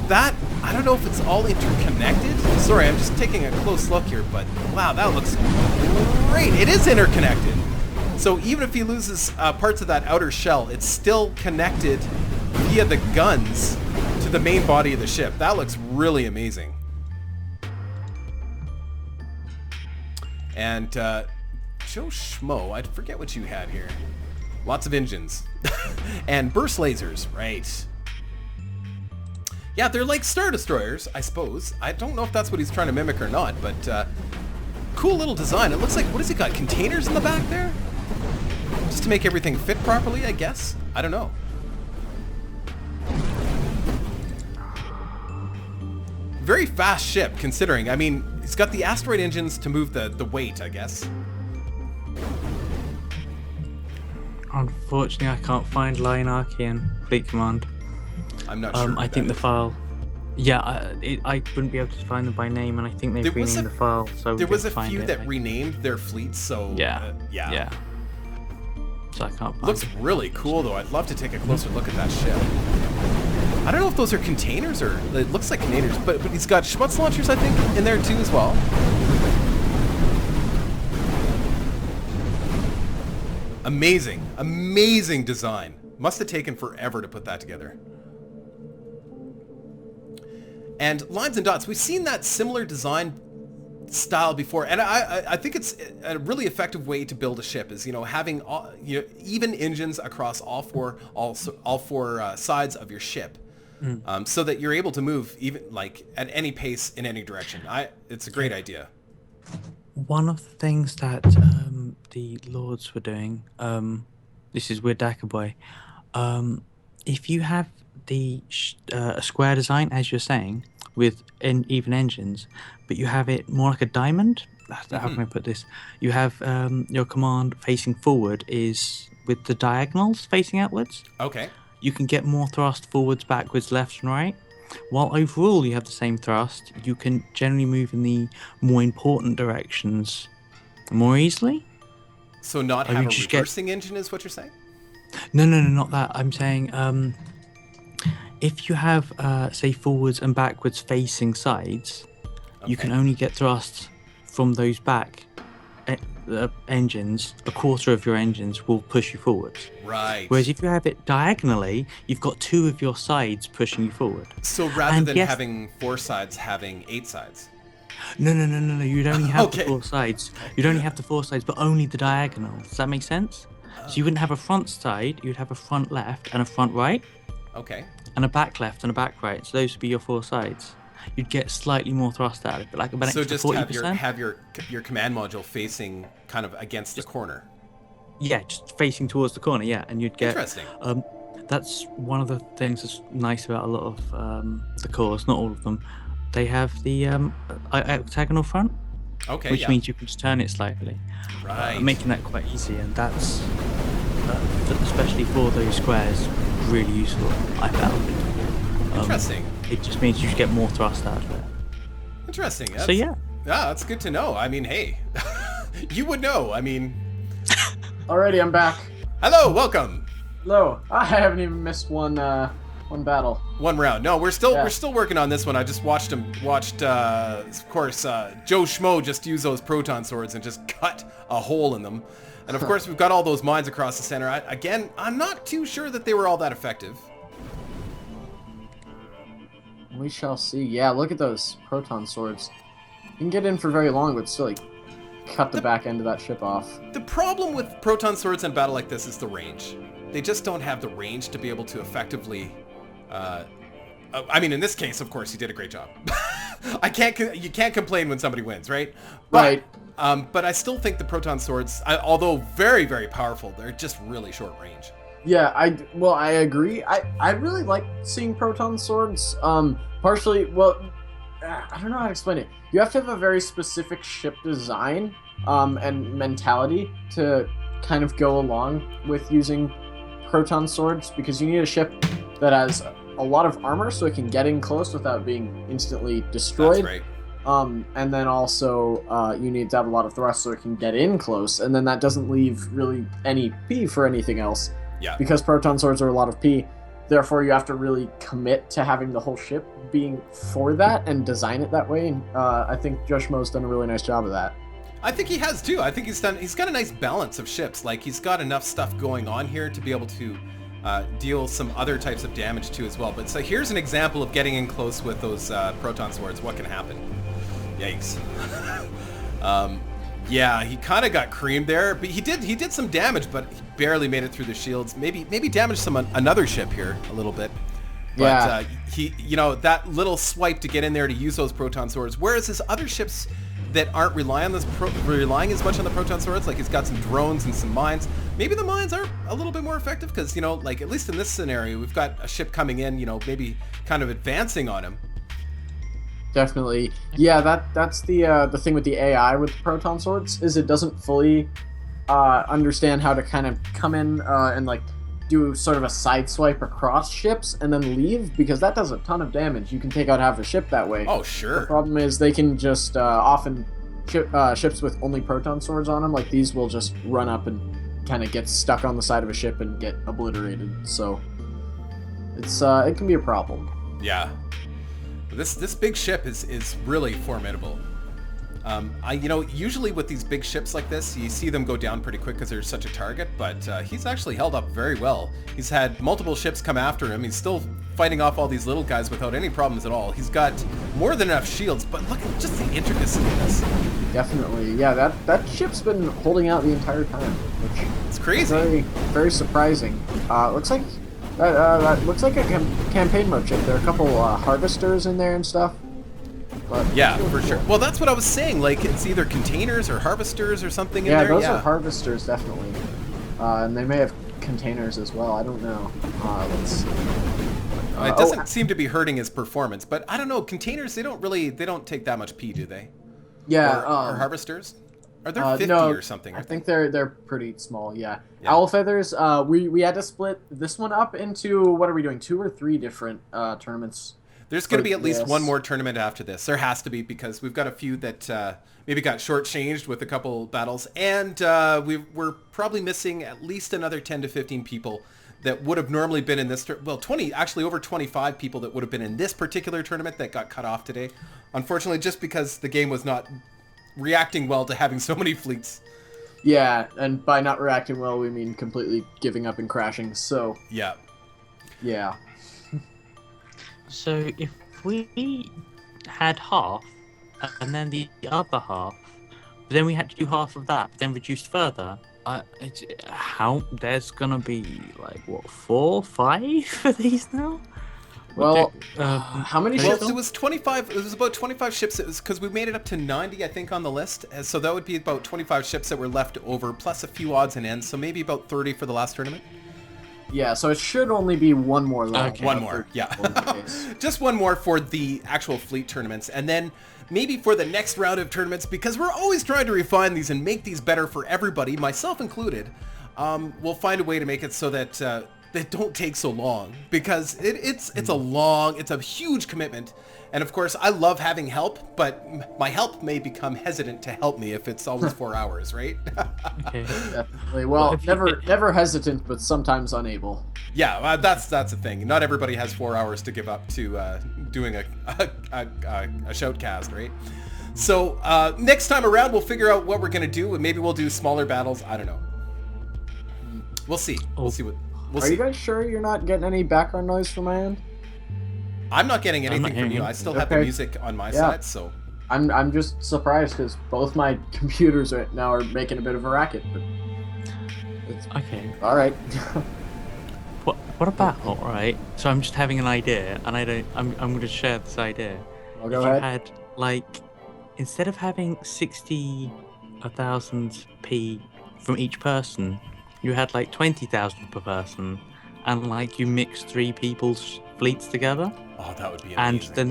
That, I don't know if it's all interconnected. Sorry, I'm just taking a close look here, but wow, that looks great. It is interconnected. So even if he loses parts of that outer shell, it's still connected via the guns to the main body of the ship. That looks really amazing. And Joe Schmo, I forget what you had here. Lots of engines. And burst lasers, right. Yeah, they're like Star Destroyers, I suppose. I don't know if that's what he's trying to mimic or not, but cool little design. It looks like, what has he got, containers in the back there? Just to make everything fit properly, I guess? I don't know. Very fast ship, considering. I mean, it's got the asteroid engines to move the weight, I guess. Unfortunately, I can't find Line Archaean Fleet Command. I'm not sure. I think the file... Yeah, I wouldn't be able to find them by name, and I think they've renamed the file, so there was a few that renamed their fleets, so... Yeah. So I can't find Looks really cool, though. I'd love to take a closer look at that ship. I don't know if those are containers or... It looks like containers, but he's got Schmutz launchers, I think, in there too as well. Amazing. Amazing design. Must have taken forever to put that together. And Lines and Dots, we've seen that similar design style before, and I think it's a really effective way to build a ship is, you know, having even engines across all four sides of your ship. So that you're able to move even like at any pace in any direction. It's a great idea. One of the things that the Lords were doing, this is Weird Daka Boy, if you have a square design, as you're saying, with even engines, but you have it more like a diamond, how can I put this? You have your command facing forward is with the diagonals facing outwards. Okay. You can get more thrust forwards, backwards, left and right. While overall you have the same thrust, you can generally move in the more important directions more easily. So not have a reversing engine is what you're saying? No, not that. I'm saying if you have, say, forwards and backwards facing sides, you can only get thrust from those back engines. A quarter of your engines will push you forward. Right. Whereas if you have it diagonally, you've got 2 of your sides pushing you forward. So rather than having 4 sides, having 8 sides. No. You'd only have the 4 sides. You'd only have the 4 sides, but only the diagonal. Does that make sense? So you wouldn't have a front side. You'd have a front left and a front right. Okay. and a back left and a back right. So those would be your 4 sides. You'd get slightly more thrust out of it, like about So extra just 40%. have your command module facing kind of against the corner. Yeah, just facing towards the corner. Yeah, and you'd get. Interesting. That's one of the things that's nice about a lot of the cores. Not all of them. They have the octagonal front. Okay. Which means you can just turn it slightly, Right. making that quite easy, and that's especially for those squares really useful. I found. Interesting. It just means you get more thrust out of it. Interesting. So yeah. Yeah, that's good to know. I mean, hey, you would know. I mean. Alrighty, I'm back. Hello, welcome. Hello. I haven't even missed one battle. One round. No, we're still working on this one. I just watched, of course, Joe Schmo just use those proton swords and just cut a hole in them. And of course, we've got all those mines across the center. I'm not too sure that they were all that effective. We shall see. Yeah, look at those proton swords. You can get in for very long, but still, like, cut the back end of that ship off. The problem with proton swords in a battle like this is the range. They just don't have the range to be able to effectively... I mean, in this case, of course, he did a great job. You can't complain when somebody wins, right? But, Right. But I still think the proton swords, although very, very powerful, they're just really short range. Yeah, I agree. I really like seeing proton swords. Partially, well, I don't know how to explain it. You have to have a very specific ship design, and mentality to kind of go along with using proton swords, because you need a ship that has a lot of armor so it can get in close without being instantly destroyed. That's right. And then also you need to have a lot of thrust so it can get in close, and then that doesn't leave really any P for anything else. Yeah. Because proton swords are a lot of P, therefore you have to really commit to having the whole ship being for that and design it that way. And I think Joshmo's done a really nice job of that. I think he has too. I think he's got a nice balance of ships. Like, he's got enough stuff going on here to be able to deal some other types of damage too as well. But so here's an example of getting in close with those proton swords. What can happen? Yikes. Yeah, he kind of got creamed there, but he did some damage, but he barely made it through the shields. Maybe damaged another ship here a little bit. But Yeah. he that little swipe to get in there to use those proton swords, whereas his other ships that aren't relying as much on the proton swords, like he's got some drones and some mines. Maybe the mines are a little bit more effective because, like at least in this scenario, we've got a ship coming in, maybe kind of advancing on him. Definitely. Yeah, that's the thing with the AI with the proton swords, is it doesn't fully understand how to kind of come in and like do sort of a side swipe across ships and then leave, because that does a ton of damage. You can take out half a ship that way. Oh, sure. The problem is they can just often ships with only proton swords on them, like these, will just run up and kind of get stuck on the side of a ship and get obliterated. So it's it can be a problem. Yeah. This big ship is really formidable. Usually with these big ships like this, you see them go down pretty quick because they're such a target, but he's actually held up very well. He's had multiple ships come after him. He's still fighting off all these little guys without any problems at all. He's got more than enough shields, but look at just the intricacy of this. Definitely. Yeah, that ship's been holding out the entire time, which It's crazy. is very, very surprising. Looks like that looks like a campaign mode ship. There are a couple harvesters in there and stuff. But Yeah, for sure. Well, that's what I was saying. Like, it's either containers or harvesters or something in Yeah, there. those are harvesters, definitely. And they may have containers as well. I don't know. Let's see. It doesn't seem to be hurting his performance, but I don't know. Containers, they don't take that much P, do they? Yeah. Or harvesters? Are they 50 no, or something? I think they're pretty small. Yeah. Owl feathers. We had to split this one up into, what are we doing? 2 or 3 different tournaments. There's going to be at least one more tournament after this. There has to be, because we've got a few that maybe got shortchanged with a couple battles, and we're probably missing at least another 10 to 15 people that would have normally been in this. Well, 20, actually over 25 people that would have been in this particular tournament that got cut off today. Unfortunately, just because the game was not reacting well to having so many fleets. Yeah, and by not reacting well, we mean completely giving up and crashing. So Yeah. yeah. So if we had half, and then the other half, then we had to do half of that, then reduced further, There's gonna be like what 4, 5 of these now? Well, how many ships? Well, it was 25. It was about 25 ships. It was because we made it up to 90, I think, on the list. So that would be about 25 ships that were left over, plus a few odds and ends. So maybe about 30 for the last tournament. Yeah, so it should only be one more left. Okay. One more, yeah. Just one more for the actual fleet tournaments. And then maybe for the next round of tournaments, because we're always trying to refine these and make these better for everybody, myself included, we'll find a way to make it so that they don't take so long, because it's a huge commitment. And of course, I love having help, but my help may become hesitant to help me if it's always 4 hours, right? Okay. Definitely. Well, never hestant, but sometimes unable. Yeah, that's the thing. Not everybody has 4 hours to give up to doing a shoutcast, right? So next time around, we'll figure out what we're gonna do, and maybe we'll do smaller battles. I don't know. We'll see. We'll see what. Are you guys sure you're not getting any background noise from my end? I'm not getting anything from you. I still have the music on my side, so. I'm just surprised because both my computers right now are making a bit of a racket. But it's okay. All right. What about? All right. So I'm just having an idea, and I'm going to share this idea. I'll go ahead. You had like, instead of having 60,000 P from each person, you had like 20,000 per person, and like you mixed 3 people's fleets together. Oh, that would be amazing. And then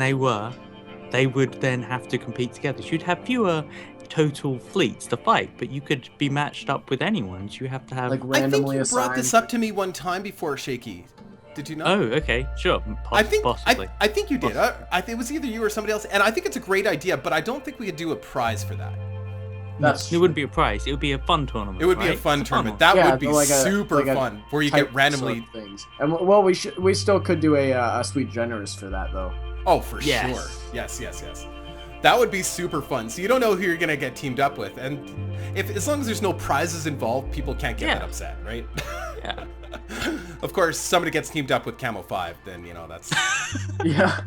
they would then have to compete together. So you'd have fewer total fleets to fight, but you could be matched up with anyone. So you have to have like randomly I think you brought this up to me one time before, Shaky. Did you know? Oh, okay, sure. Possibly. I think you did. It was either you or somebody else, and I think it's a great idea, but I don't think we could do a prize for that. It wouldn't be a prize. It would be a fun tournament. It would be a fun tournament. That would be super fun, where you get randomly things. And well, we still could do a Sui Generis for that though. Oh, for sure. Yes. That would be super fun. So you don't know who you're gonna get teamed up with, and as long as there's no prizes involved, people can't get that upset, right? Yeah. Of course, somebody gets teamed up with Camo 5, then that's. Yeah.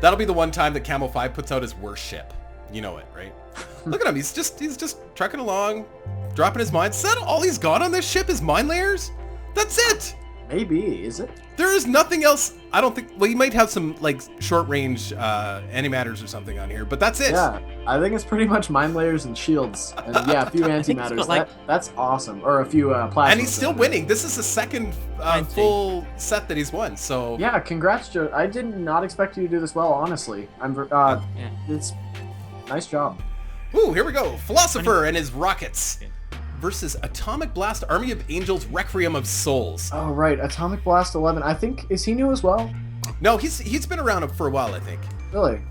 That'll be the one time that Camo 5 puts out his worst ship. You know it, right? Look at him. He's just trucking along, dropping his mines. Is that all he's got on this ship? Is mine layers? That's it. Maybe, is it? There is nothing else. I don't think. Well, you might have some like short range antimatters or something on here, but that's it. Yeah, I think it's pretty much mine layers and shields, and a few antimatters. That's awesome. Or a few plasmas. And he's still winning. This is the second full set that he's won. So yeah, congrats, Joe. I did not expect you to do this well, honestly. It's nice job. Ooh, here we go. Philosopher and his rockets versus Atomic Blast Army of Angels Requiem of Souls. Oh, right. Atomic Blast 11. I think, is he new as well? No, he's been around for a while, I think. Really?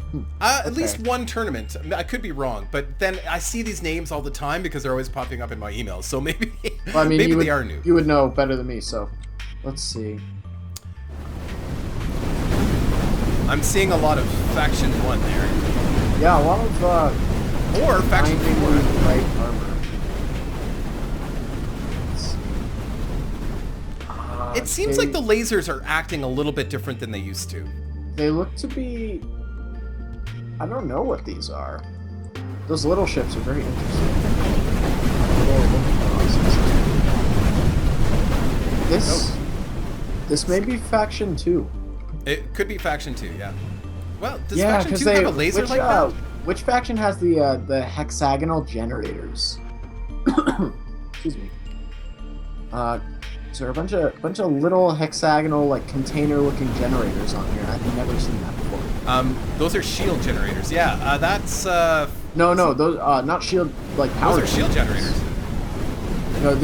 At least one tournament. I could be wrong, but then I see these names all the time because they're always popping up in my emails. So maybe, well, maybe they are new. You would know better than me, so let's see. I'm seeing a lot of Faction 1 there. Yeah, a lot of or Faction 4. Right armor. It seems like the lasers are acting a little bit different than they used to. They look to be... I don't know what these are. Those little ships are very interesting. This may be Faction 2. It could be Faction 2, yeah. Well, does Faction 2 have a laser like that? Which faction has the hexagonal generators? Excuse me. So there are a bunch of little hexagonal like container-looking generators on here. I've never seen that before. Those are shield generators. Yeah, that's No, those not shield like power. Those are shield generators. No,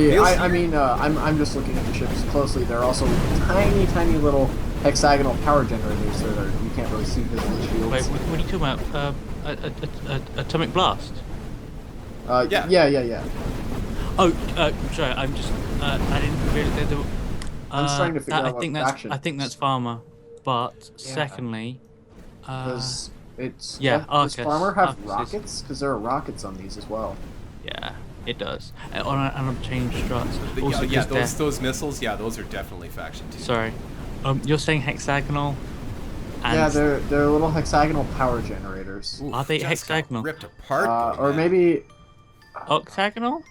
I'm just looking at the ships closely. They're also tiny little hexagonal power generators that you can't really see because of the shields. Wait, what are you talking about? Atomic Blast? Yeah. Oh, sorry. I'm just. I didn't really. I'm just trying to figure out what faction. I think that's Farmer, but secondly, because it's Arcus. Does Farmer have rockets? Because there are rockets on these as well. Yeah, it does. On unchanged struts. Those missiles. Yeah, those are definitely Faction 2. Sorry, you're saying hexagonal. And yeah, they're little hexagonal power generators. Are they hexagonal? Ripped apart. Or maybe octagonal?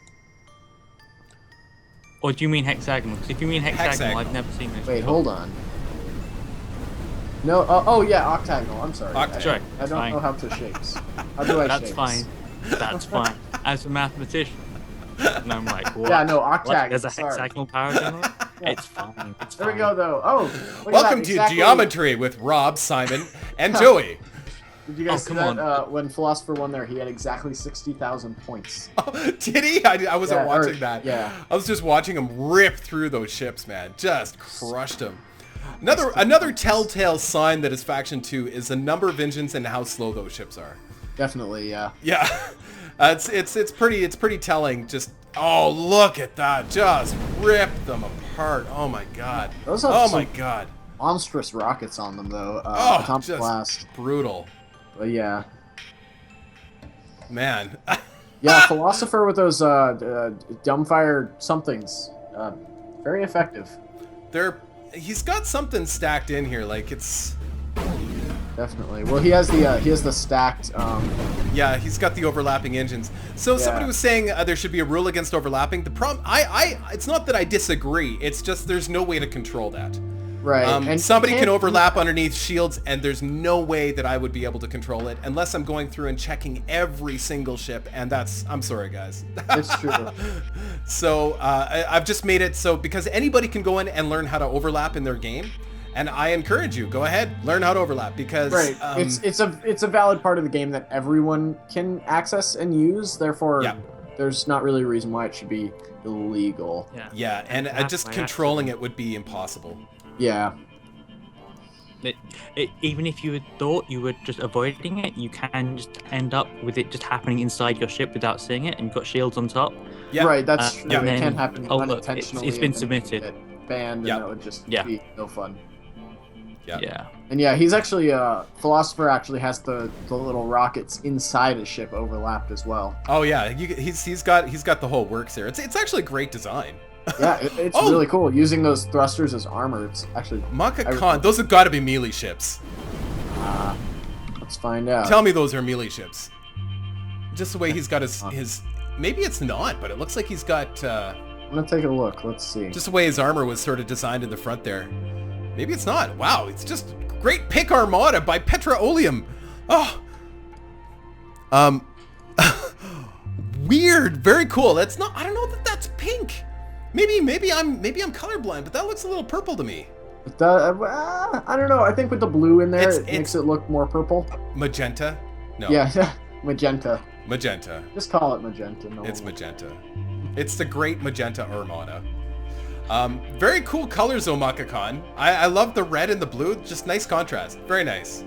Or do you mean hexagonal? Because if you mean hexagonal, I've never seen this. Wait, before. hold on. No, oh yeah, octagonal. I'm sorry. Sure, I don't fine. know how to shapes. How do I That's shapes? fine. That's fine. As a mathematician. And I'm like, what? Yeah, no, What? octagonal. There's a sorry. hexagonal paragon? It's fine. It's There we fine. go, though. Oh, look at Welcome that, to exactly. Geometry with Rob, Simon, and Joey. Did you guys see come that? When Philosopher won there, he had exactly 60,000 points. Oh, did he? I wasn't watching that. Yeah. I was just watching him rip through those ships, man. Just crushed them. Another telltale sign that is Faction 2 is the number of engines and how slow those ships are. Definitely, yeah. Yeah, it's pretty telling. Just look at that, just rip them apart. Oh my god. Those have Oh some my god. monstrous rockets on them, though. Atomic just blast. brutal, But yeah. man. Yeah, Philosopher with those dumbfire somethings. Very effective. He's got something stacked in here, like it's. Definitely. Well, he has the stacked. Yeah, he's got the overlapping engines. So somebody was saying there should be a rule against overlapping. The problem, it's not that I disagree. It's just there's no way to control that. Right. And Somebody can overlap underneath shields, and there's no way that I would be able to control it unless I'm going through and checking every single ship, and I'm sorry, guys. It's true. So I've just made it so because anybody can go in and learn how to overlap in their game, and I encourage you, go ahead, learn how to overlap because right. It's a valid part of the game that everyone can access and use. Therefore, there's not really a reason why it should be illegal. Yeah, and just controlling it would be impossible. Yeah. Even if you had thought you were just avoiding it, you can just end up with it just happening inside your ship without seeing it, and you've got shields on top. Yeah. Right, that's true. And It then- can happen look, unintentionally. it's been and then submitted. get banned, and that would just be no fun. Yeah. And yeah, he's actually Philosopher actually has the little rockets inside his ship overlapped as well. Oh yeah, he's got the whole works there. It's actually a great design. Yeah, it's really cool. Using those thrusters as armor, it's actually... Maka Khan, those have got to be melee ships. Let's find out. Tell me those are melee ships. Just the way he's got his... Maybe it's not, but it looks like he's got... I'm gonna take a look. Let's see. Just the way his armor was sort of designed in the front there. Maybe it's not. Wow, it's just Great Pick Armada by Petroleum. Oh. Weird. Very cool. That's not... I don't know that that's pink. Maybe I'm colorblind, but that looks a little purple to me. I don't know. I think with the blue in there, it makes it look more purple. Magenta? No. Yeah, magenta. Magenta. Just call it magenta. No, it's magenta. It's the Great Magenta Armada. Very cool colors, though, Maka-Khan. I love the red and the blue. Just nice contrast. Very nice.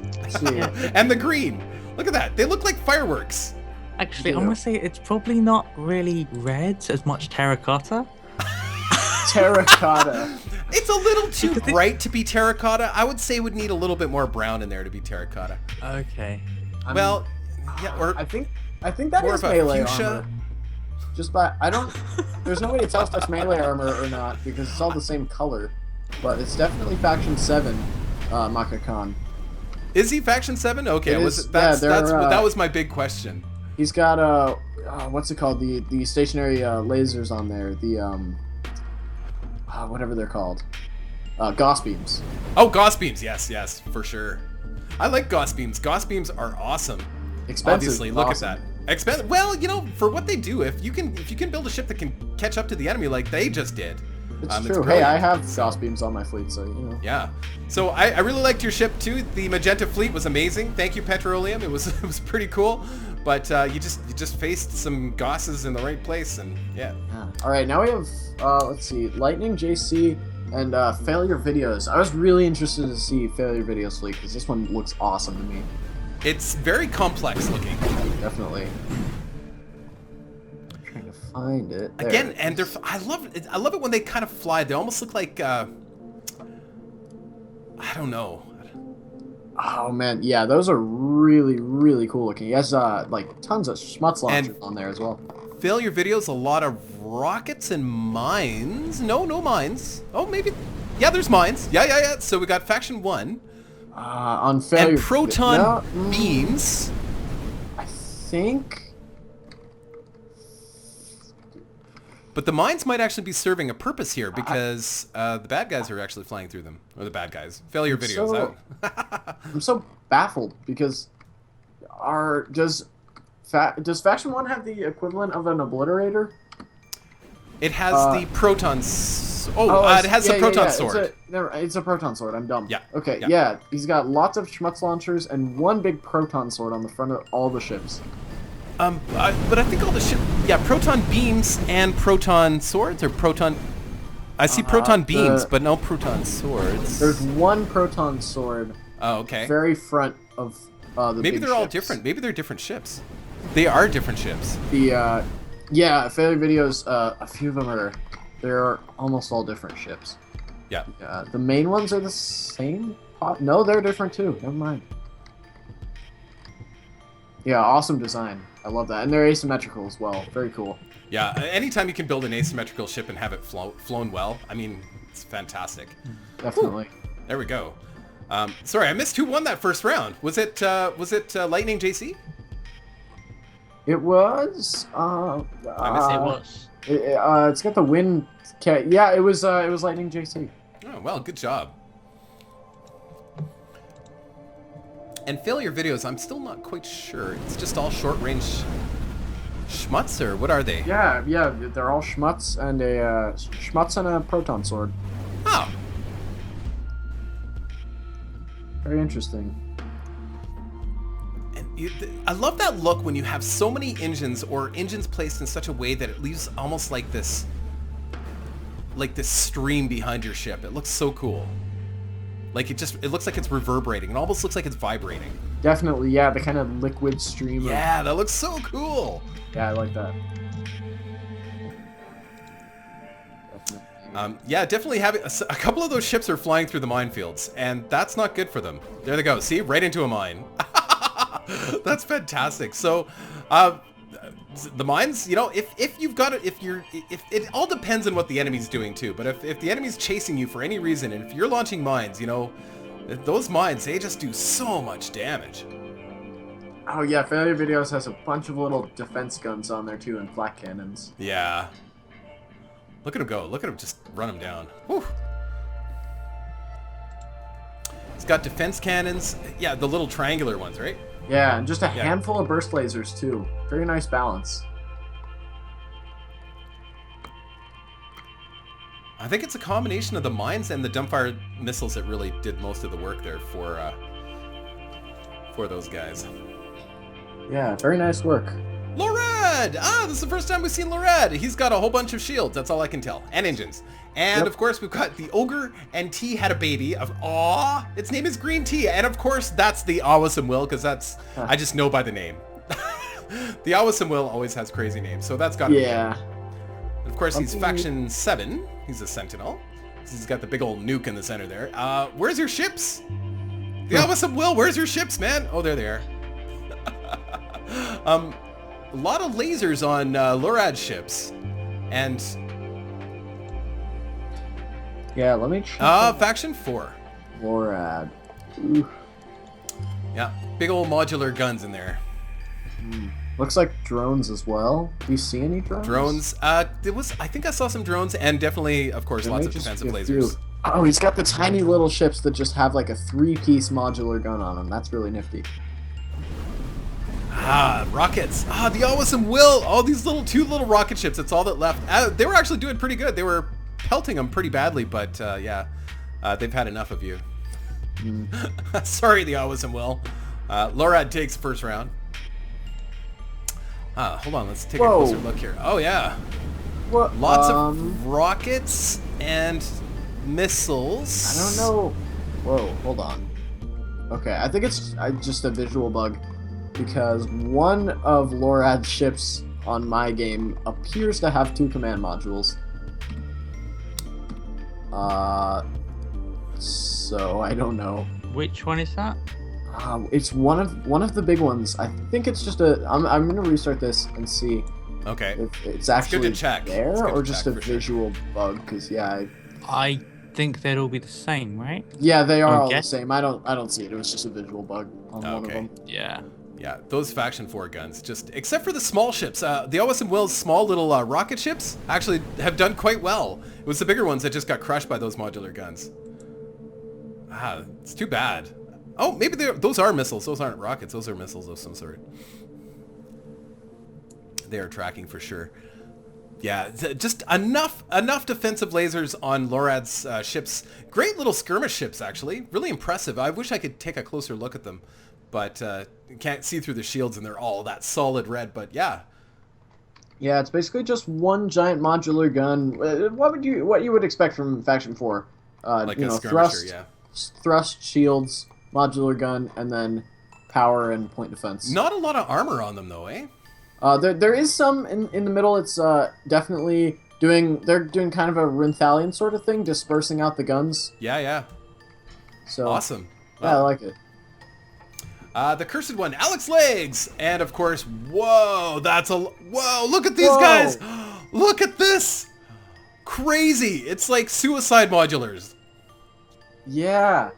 And the green. Look at that. They look like fireworks. Actually, I'm gonna say it's probably not really red as much terracotta. Terracotta. It's a little too bright to be terracotta. I would say it would need a little bit more brown in there to be terracotta. Okay. Well, yeah, or I think that more is of a melee fuchsia. armor. Just by there's no way to tell if that's melee armor or not because it's all the same color, but it's definitely Faction 7, Maka-Khan. Is he Faction 7? Okay, that was my big question. He's got what's it called? The stationary lasers on there. The whatever they're called. Gauss beams. Oh, Gauss beams. Yes, for sure. I like Gauss beams. Gauss beams are awesome. Expensive. Obviously, look at that. Expensive. Well, for what they do, if you can build a ship that can catch up to the enemy like they just did. It's true. Hey, I have Gauss beams on my fleet, so you know. Yeah. So I really liked your ship too. The magenta fleet was amazing. Thank you, Petroleum. It was pretty cool. But you just faced some Gausses in the right place, and yeah. All right, now we have let's see, Lightning, JC, and Failure Videos. I was really interested to see Failure Videos fleet because this one looks awesome to me. It's very complex looking. Definitely. I'm trying to find it. There Again, it and is. I love it when they kind of fly. They almost look like I don't know. Oh man, yeah, those are really, really cool looking. He has like tons of schmutz launchers on there as well. Failure Videos, a lot of rockets and mines. No mines. Oh, maybe. Yeah, there's mines. Yeah. So we got Faction 1. On Failure. And proton beams. I think. But the mines might actually be serving a purpose here because the bad guys are actually flying through them. Or the bad guys. Failure videos. I'm so baffled because does Faction 1 have the equivalent of an obliterator? It has the proton... it has the proton sword. It's a proton sword. I'm dumb. Yeah. Okay, yeah. He's got lots of schmutz launchers and one big proton sword on the front of all the ships. But I think all the ship... Yeah, proton beams and proton swords, or proton... I see proton beams, but no proton swords. There's one proton sword. Oh, okay. Very front of the Maybe they're all different. Maybe they're different ships. They are different ships. Yeah, failure videos, a few of them they're almost all different ships. Yeah. The main ones are the same? No, they're different too. Never mind. Yeah, awesome design. I love that. And they're asymmetrical as well. Very cool. Yeah, anytime you can build an asymmetrical ship and have it flown well, I mean, it's fantastic. Definitely. Whew. There we go. Sorry, I missed who won that first round. Was it Lightning JC? It was. I missed it was. It's got the wind. Yeah, it was Lightning JC. Oh well, good job. And failure videos, I'm still not quite sure. It's just all short range schmutz, or what are they? Yeah, they're all schmutz and a proton sword. Oh. Very interesting. I love that look when you have so many engines, or engines placed in such a way that it leaves almost like this stream behind your ship. It looks so cool. Like it looks like it's reverberating. It almost looks like it's vibrating. Definitely, yeah, the kind of liquid stream. Yeah, that looks so cool. Yeah, I like that. Yeah, definitely having a couple of those ships are flying through the minefields, and that's not good for them. There they go. See, right into a mine. That's fantastic. So, the mines, you know, if you've got it, if it all depends on what the enemy's doing too. But if the enemy's chasing you for any reason, and if you're launching mines, you know, those mines, they just do so much damage. Oh yeah, failure videos has a bunch of little defense guns on there too, and flak cannons. Yeah. Look at him go. Look at him just run him down. Whew. He's got defense cannons. Yeah, the little triangular ones, right? Yeah, and just a handful of burst lasers too. Very nice balance. I think it's a combination of the mines and the dumbfire missiles that really did most of the work there for those guys. Yeah, very nice work. Lorad! This is the first time we've seen Lorad. He's got a whole bunch of shields, that's all I can tell. And engines. And of course we've got the Ogre, and T had a baby of its name is Green Tea. And of course that's the Awesome Will, because that's I just know by the name. The Awesome Will always has crazy names, so that's gotta be him. Of course he's Faction 7. He's a Sentinel. He's got the big old nuke in the center there. Where's your ships? The Awesome Will, where's your ships, man? Oh, there they are. A lot of lasers on Lorad ships, and yeah, let me check. Faction 4. Lorad. Ooh. Yeah, big old modular guns in there. Looks like drones as well. Do you see any drones? Drones. I think I saw some drones, and definitely, of course, lots of defensive lasers. Oh, he's got the tiny little ships that just have like a 3-piece modular gun on them. That's really nifty. Rockets. The Awesome Will. Oh, these two little rocket ships. That's all that left. They were actually doing pretty good. They were pelting them pretty badly, but yeah, they've had enough of you. Sorry, the Awesome Will. Lorad takes first round. Hold on, let's take a closer look here. Oh yeah. What? Lots of rockets and missiles. I don't know. Whoa, hold on. Okay, I think it's just a visual bug, because one of Lorad's ships on my game appears to have 2 command modules. So I don't know. Which one is that? It's one of the big ones. I think it's just I'm gonna restart this and see. Okay. If it's actually good to check. there or just a visual bug. Because I think they'd all be the same, right? Yeah, they are all the same. I don't see it. It was just a visual bug on one of them. Yeah. Yeah, those Faction 4 guns, just except for the small ships. The OS and Will's small little rocket ships actually have done quite well. It was the bigger ones that just got crushed by those modular guns. Ah, it's too bad. Oh, maybe those are missiles. Those aren't rockets. Those are missiles of some sort. They are tracking for sure. Yeah, just enough defensive lasers on Lorad's ships. Great little skirmish ships, actually. Really impressive. I wish I could take a closer look at them. But you can't see through the shields, and they're all that solid red. But yeah, it's basically just one giant modular gun. What you would expect from Faction 4? Like a skirmisher, thrust, shields, modular gun, and then power and point defense. Not a lot of armor on them, though, eh? There is some in the middle. It's definitely they're doing kind of a Rinthalion sort of thing, dispersing out the guns. Yeah. So awesome. Yeah, I like it. The cursed one, Alex Legs, and of course, whoa! Look at these guys! Look at this! Crazy! It's like suicide modulars. Yeah,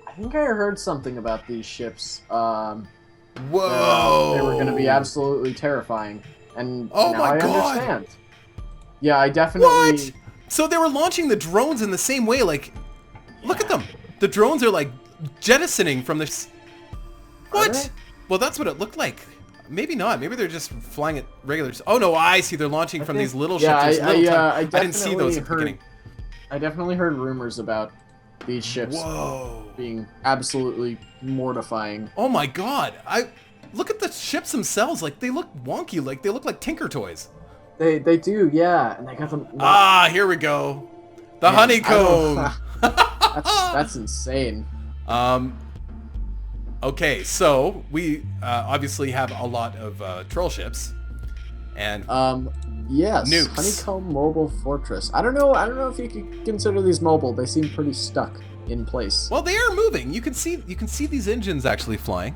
I think I heard something about these ships. Whoa! They were going to be absolutely terrifying, and now I understand. Yeah, I definitely. What? So they were launching the drones in the same way. Like, look at them. The drones are like jettisoning from the. What? Well, that's what it looked like. Maybe not. Maybe they're just flying at regular. Oh no, I see. They're launching from these little ships. I didn't see those at the beginning. I definitely heard rumors about these ships being absolutely mortifying. Oh my god! Look at the ships themselves. Like they look wonky. Like they look like Tinker Toys. They do, yeah. And they got them. Here we go. The honeycomb. That's insane. Okay, so we obviously have a lot of troll ships, and yes, nukes. Honeycomb Mobile Fortress. I don't know if you could consider these mobile. They seem pretty stuck in place. Well, they are moving. You can see these engines actually flying.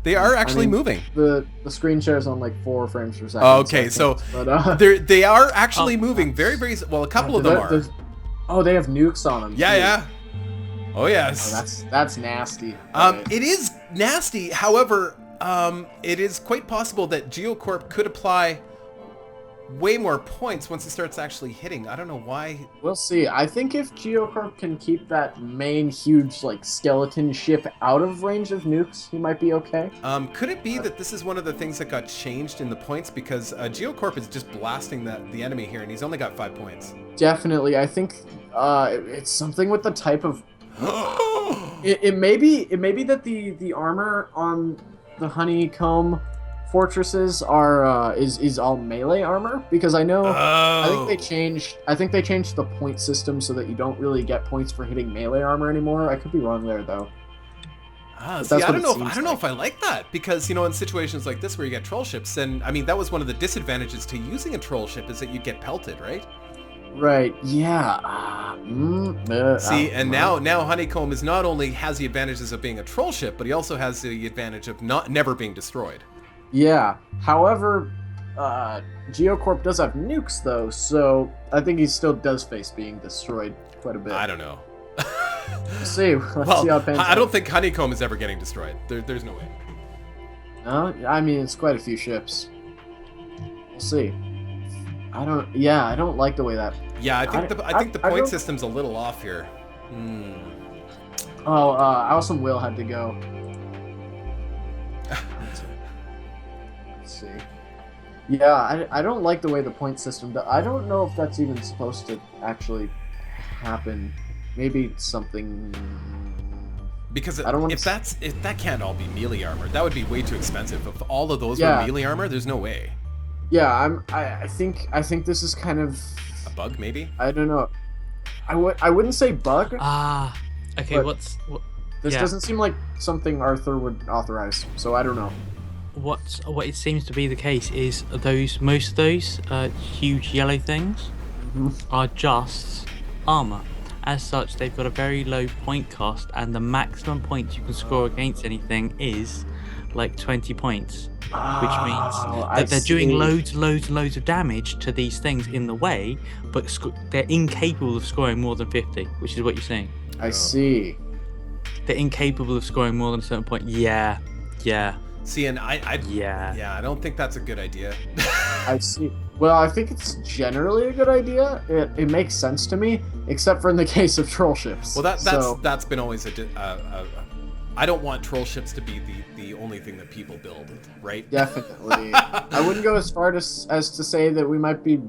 They are actually moving. The screen shares on like 4 frames per second. Okay, they are actually moving. Very well. A couple of them are. Oh, they have nukes on them. Yeah. Oh yes. Oh, that's nasty. It is nasty. However, it is quite possible that GeoCorp could apply way more points once it starts actually hitting. I don't know why. We'll see. I think if GeoCorp can keep that main huge like skeleton ship out of range of nukes, he might be okay. Could it be that this is one of the things that got changed in the points because GeoCorp is just blasting the enemy here, and he's only got 5 points. Definitely. I think it's something with the type of. It may be that the armor on the honeycomb fortresses are is all melee armor, because I know I think they changed the point system so that you don't really get points for hitting melee armor anymore. I could be wrong there though. See, I don't know if I like that, because in situations like this where you get troll ships, then I mean that was one of the disadvantages to using a troll ship, is that you get pelted, right? Right. Yeah. See, and now Honeycomb is not only has the advantages of being a troll ship, but he also has the advantage of never being destroyed. Yeah. However, GeoCorp does have nukes though, so I think he still does face being destroyed quite a bit. I don't know. Let's see. Let's see how it pans out. I don't think Honeycomb is ever getting destroyed. There's no way. No, I mean it's quite a few ships. We'll see. I don't like the way that. Yeah, I think the point system's a little off here. Oh, Awesome Will had to go. Let's see. Yeah, I don't like the way the point system. I don't know if that's even supposed to actually happen. Maybe something. Because if that can't all be melee armor, that would be way too expensive. If all of those were melee armor, there's no way. Yeah, I think this is kind of a bug, maybe. I don't know. I wouldn't say bug. Okay. This doesn't seem like something Arthur would authorize, so I don't know. What it seems to be the case is most of those huge yellow things are just armor. As such, they've got a very low point cost, and the maximum points you can score against anything is like 20 points. Which means that they're doing loads of damage to these things in the way, but they're incapable of scoring more than 50, which is what you're saying. I see. They're incapable of scoring more than a certain point. Yeah. See, and I don't think that's a good idea. I see. Well, I think it's generally a good idea. It makes sense to me, except for in the case of troll ships. Well, that's been always I don't want troll ships to be the only thing that people build, right? Definitely. I wouldn't go as far as to say that we might be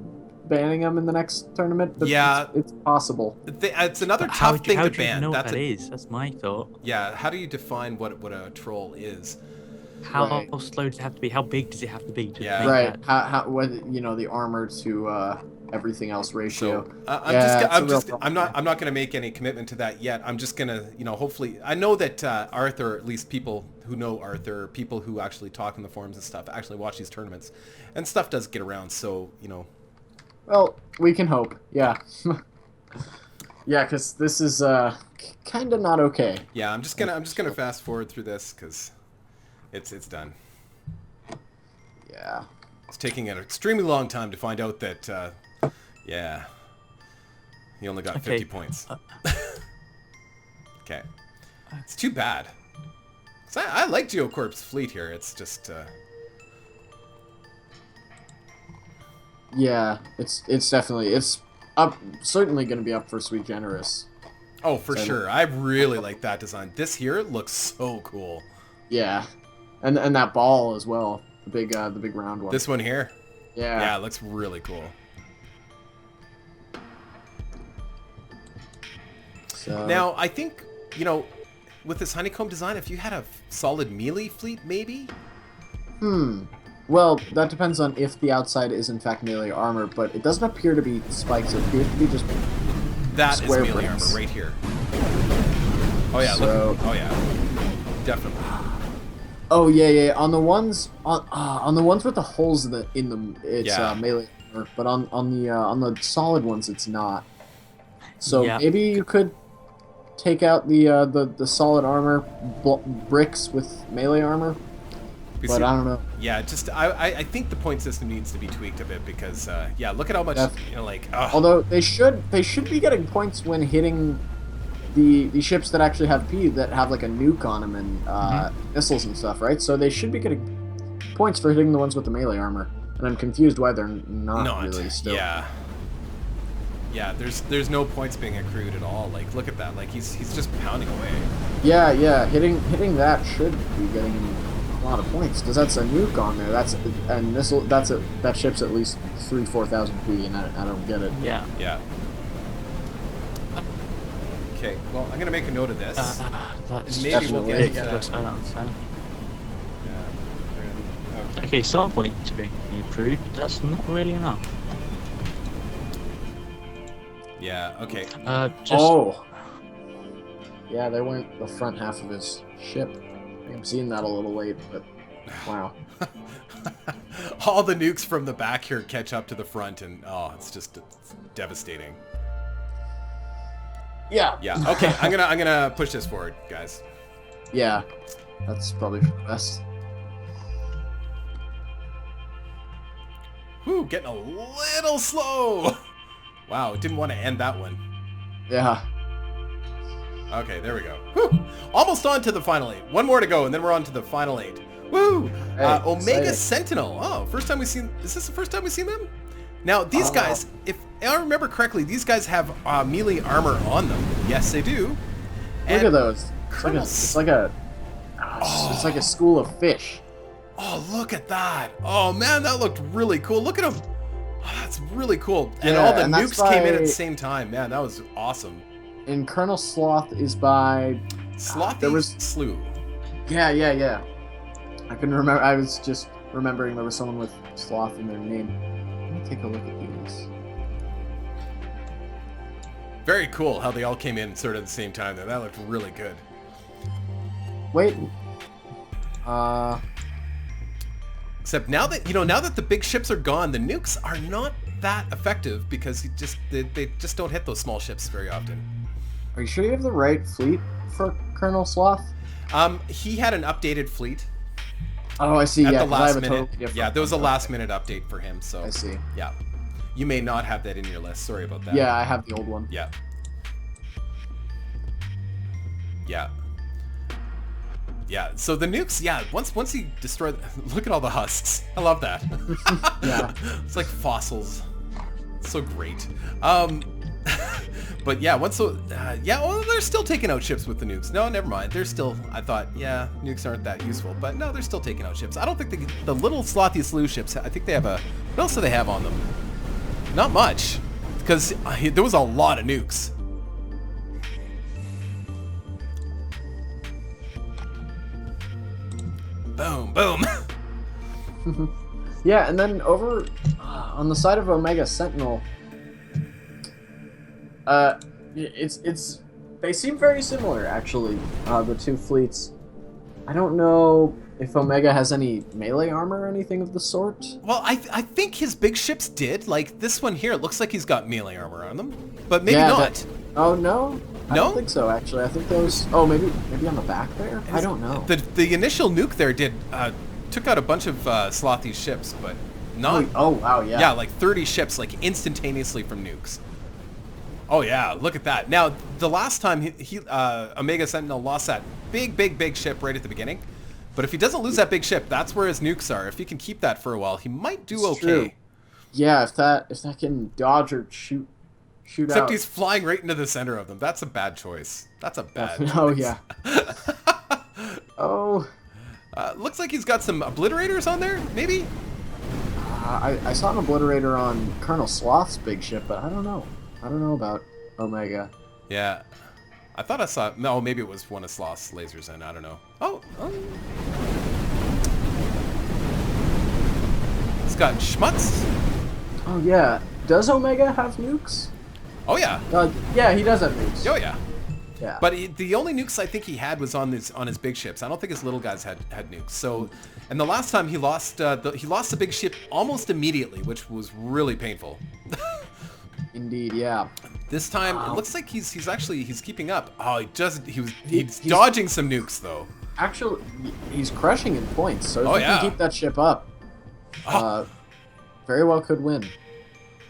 banning them in the next tournament, but yeah, it's possible. It's another tough thing to ban. Know what that is? That's my thought. Yeah, how do you define what a troll is? How slow does it have to be? How big does it have to be? Right. How the armor to everything else ratio. So, I'm not going to make any commitment to that yet. I'm just going to, hopefully, I know that Arthur, at least people who know Arthur, people who actually talk in the forums and stuff, actually watch these tournaments, and stuff does get around. So, Well, we can hope. Yeah. Yeah, because this is kind of not okay. Yeah, I'm just gonna fast forward through this because it's done. Yeah. It's taking an extremely long time to find out that, yeah, he only got 50 points. Okay. It's too bad. 'Cause I like GeoCorp's fleet here. It's just... Yeah, it's definitely... It's up, certainly going to be up for Sui Generis. Oh, for sure. I really like that design. This here looks so cool. Yeah. And that ball as well. The big round one. This one here? Yeah. Yeah, it looks really cool. So... Now, I think, with this honeycomb design, if you had a solid melee fleet, maybe? Well, that depends on if the outside is in fact melee armor, but it doesn't appear to be spikes. It appears to be just that square is melee bricks. armor right here. Oh yeah, So... look. Oh yeah, definitely. Oh yeah. On the ones with the holes in them, it's melee armor, but on the solid ones, it's not. So maybe you could take out the solid armor bricks with melee armor, but I don't know. Yeah, just I think the point system needs to be tweaked a bit because look at how much Although they should be getting points when hitting the ships that actually have that have like a nuke on them and missiles and stuff, right? So they should be getting points for hitting the ones with the melee armor, and I'm confused why they're not really still. Yeah, there's no points being accrued at all. Like, look at that. Like, he's just pounding away. Yeah. Hitting that should be getting a lot of points because that's a nuke on there. That ship's at least 4,000 P, and I don't get it. Yeah. Okay. Well, I'm gonna make a note of this. That's maybe we'll get Okay, some points being improved. That's not really enough. Yeah, okay. Yeah, they went the front half of his ship. I'm seeing that a little late, but wow. All the nukes from the back here catch up to the front, and it's devastating. Yeah. Yeah. Okay, I'm gonna push this forward, guys. Yeah, that's probably for the best. Whew, getting a little slow. Wow, didn't want to end that one. Yeah. Okay, there we go. Whew. Almost on to the final 8. One more to go, and then we're on to the final 8. Woo! Hey, Omega Sentinel. Oh, first time we've seen... Is this the first time we've seen them? Now, these guys, if I remember correctly, these guys have melee armor on them. Yes, they do. Look at those. It's like a school of fish. Oh, look at that. Oh, man, that looked really cool. Look at them. Oh, that's really cool. And all the nukes came in at the same time. Man, that was awesome. And Colonel Sloth is by... Slothy Slew. Yeah. I couldn't remember. I was just remembering there was someone with Sloth in their name. Let me take a look at these. Very cool how they all came in sort of at the same time there. That looked really good. Wait. Except now that the big ships are gone, the nukes are not that effective because they just don't hit those small ships very often. Are you sure you have the right fleet for Colonel Sloth? He had an updated fleet. Oh, I see. At Yeah, the last minute. totally different Yeah, there was a last minute update for him. So I see. Yeah, you may not have that in your list. Sorry about that. Yeah, I have the old one. Yeah, so the nukes, yeah, once he destroyed... Look at all the husks. I love that. Yeah. It's like fossils. So great. But yeah, they're still taking out ships with the nukes. No, never mind. They're still... I thought, yeah, nukes aren't that useful. But no, they're still taking out ships. I don't think the little slothy slew ships, I think they have a... What else do they have on them? Not much. Because there was a lot of nukes. Boom, boom. Yeah, and then over on the side of Omega Sentinel, it's they seem very similar actually. The two fleets. I don't know if Omega has any melee armor or anything of the sort. Well, I think his big ships did. Like this one here, it looks like he's got melee armor on them, but maybe not. Oh no. I No? don't think so, actually. I think those... Oh, maybe on the back there? I don't know. The initial nuke there took out a bunch of slothy ships, but not... Oh, wow, yeah. Yeah, like 30 ships, like instantaneously from nukes. Oh yeah, look at that. Now, the last time Omega Sentinel lost that big ship right at the beginning, but if he doesn't lose that big ship, that's where his nukes are. If he can keep that for a while, he might do okay. True. Yeah, if that can dodge or shoot Except out. he's flying right into the center of them. That's a bad choice. That's a bad choice. Oh, yeah. Oh. Looks like he's got some obliterators on there, maybe? I saw an obliterator on Colonel Sloth's big ship, but I don't know. I don't know about Omega. Yeah. I thought I saw... No, maybe it was one of Sloth's lasers in. I don't know. Oh. It's got Schmutz. Oh, yeah. Does Omega have nukes? Oh, yeah. Yeah, he does have nukes. Oh, yeah. Yeah. But the only nukes I think he had was on his big ships. I don't think his little guys had nukes. So, and the last time he lost the big ship almost immediately, which was really painful. Indeed, yeah. This time it looks like he's keeping up. Oh, he's dodging some nukes though. Actually, he's crushing in points. So if he yeah. can keep that ship up, very well could win.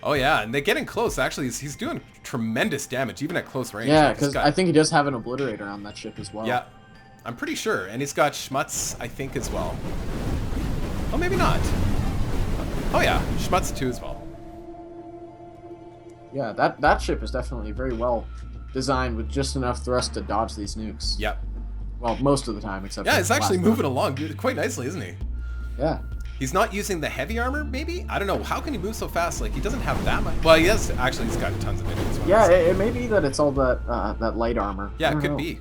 Oh yeah, and they're getting close. Actually, he's doing tremendous damage even at close range. Yeah, because I think he does have an obliterator on that ship as well. Yeah, I'm pretty sure, and he's got Schmutz, I think, as well. Oh, maybe not. Oh yeah, Schmutz too as well. Yeah, that ship is definitely very well designed with just enough thrust to dodge these nukes. Yep. Well, most of the time, except yeah, for it's the actually last moving one. along quite nicely, isn't he? Yeah. He's not using the heavy armor, maybe? I don't know. How can he move so fast? Like, he doesn't have that much. Well, he has. Actually, he's got tons of minions. Yeah, it may be that it's all that light armor. Yeah, it could be.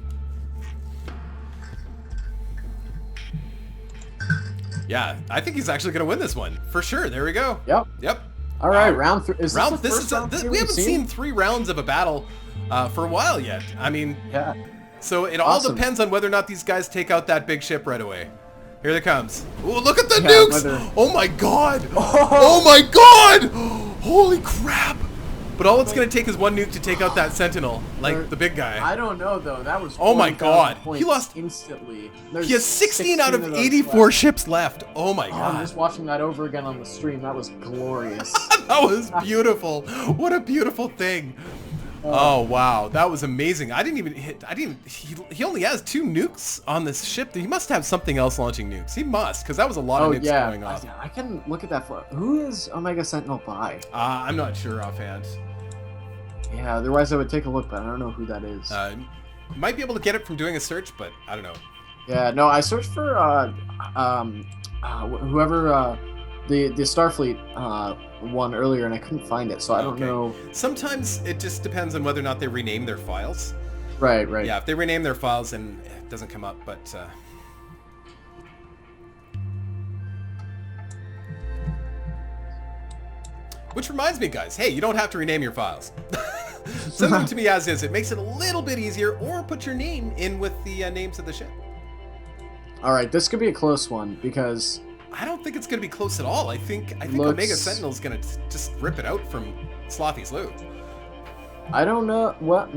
Yeah, I think he's actually going to win this one. For sure. There we go. Yep. All right, round 3. We haven't seen 3 rounds of a battle for a while yet. I mean, yeah. So it all depends on whether or not these guys take out that big ship right away. Here it comes. Oh, look at the nukes! Oh my god! Oh my god! Holy crap! But all it's going to take is one nuke to take out that Sentinel, like the big guy. I don't know, though. That was oh my god. He lost instantly. He has 16 out of 84 ships left. Oh my god. I'm just watching that over again on the stream. That was glorious. That was beautiful. What a beautiful thing. Oh wow, that was amazing. He only has 2 nukes on this ship. He must have something else launching nukes. He must, because that was a lot of nukes going off. I can look at that. Who is Omega Sentinel by? I'm not sure offhand. Yeah, otherwise I would take a look, but I don't know who that is. Might be able to get it from doing a search, but I don't know. Yeah, no, I searched for whoever the Starfleet one earlier, and I couldn't find it, so I don't know. Sometimes it just depends on whether or not they rename their files. Right. Yeah, if they rename their files, then it doesn't come up, but... Which reminds me, guys, hey, you don't have to rename your files. Send them to me as is. It makes it a little bit easier, or put your name in with the names of the ship. All right, this could be a close one, because... I don't think it's going to be close at all. I think Omega Sentinel's going to just rip it out from Slothy Slew. I don't know what.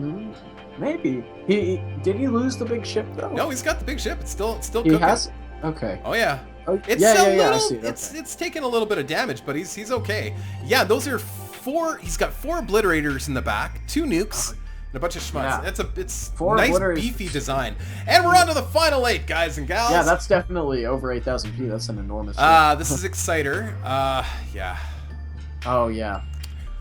Maybe did he lose the big ship though? No, he's got the big ship. It's still he cooking. has. Okay. Oh yeah. It's I see. Okay. It's taking a little bit of damage, but he's okay. Yeah, those are 4. He's got 4 obliterators in the back, 2 nukes, And a bunch of schmutz. Yeah. It's Four nice, obliterates. beefy design. And we're on to the final 8, guys and gals. Yeah, that's definitely over 8,000 P. That's an enormous. This is Exciter. Yeah. Oh yeah.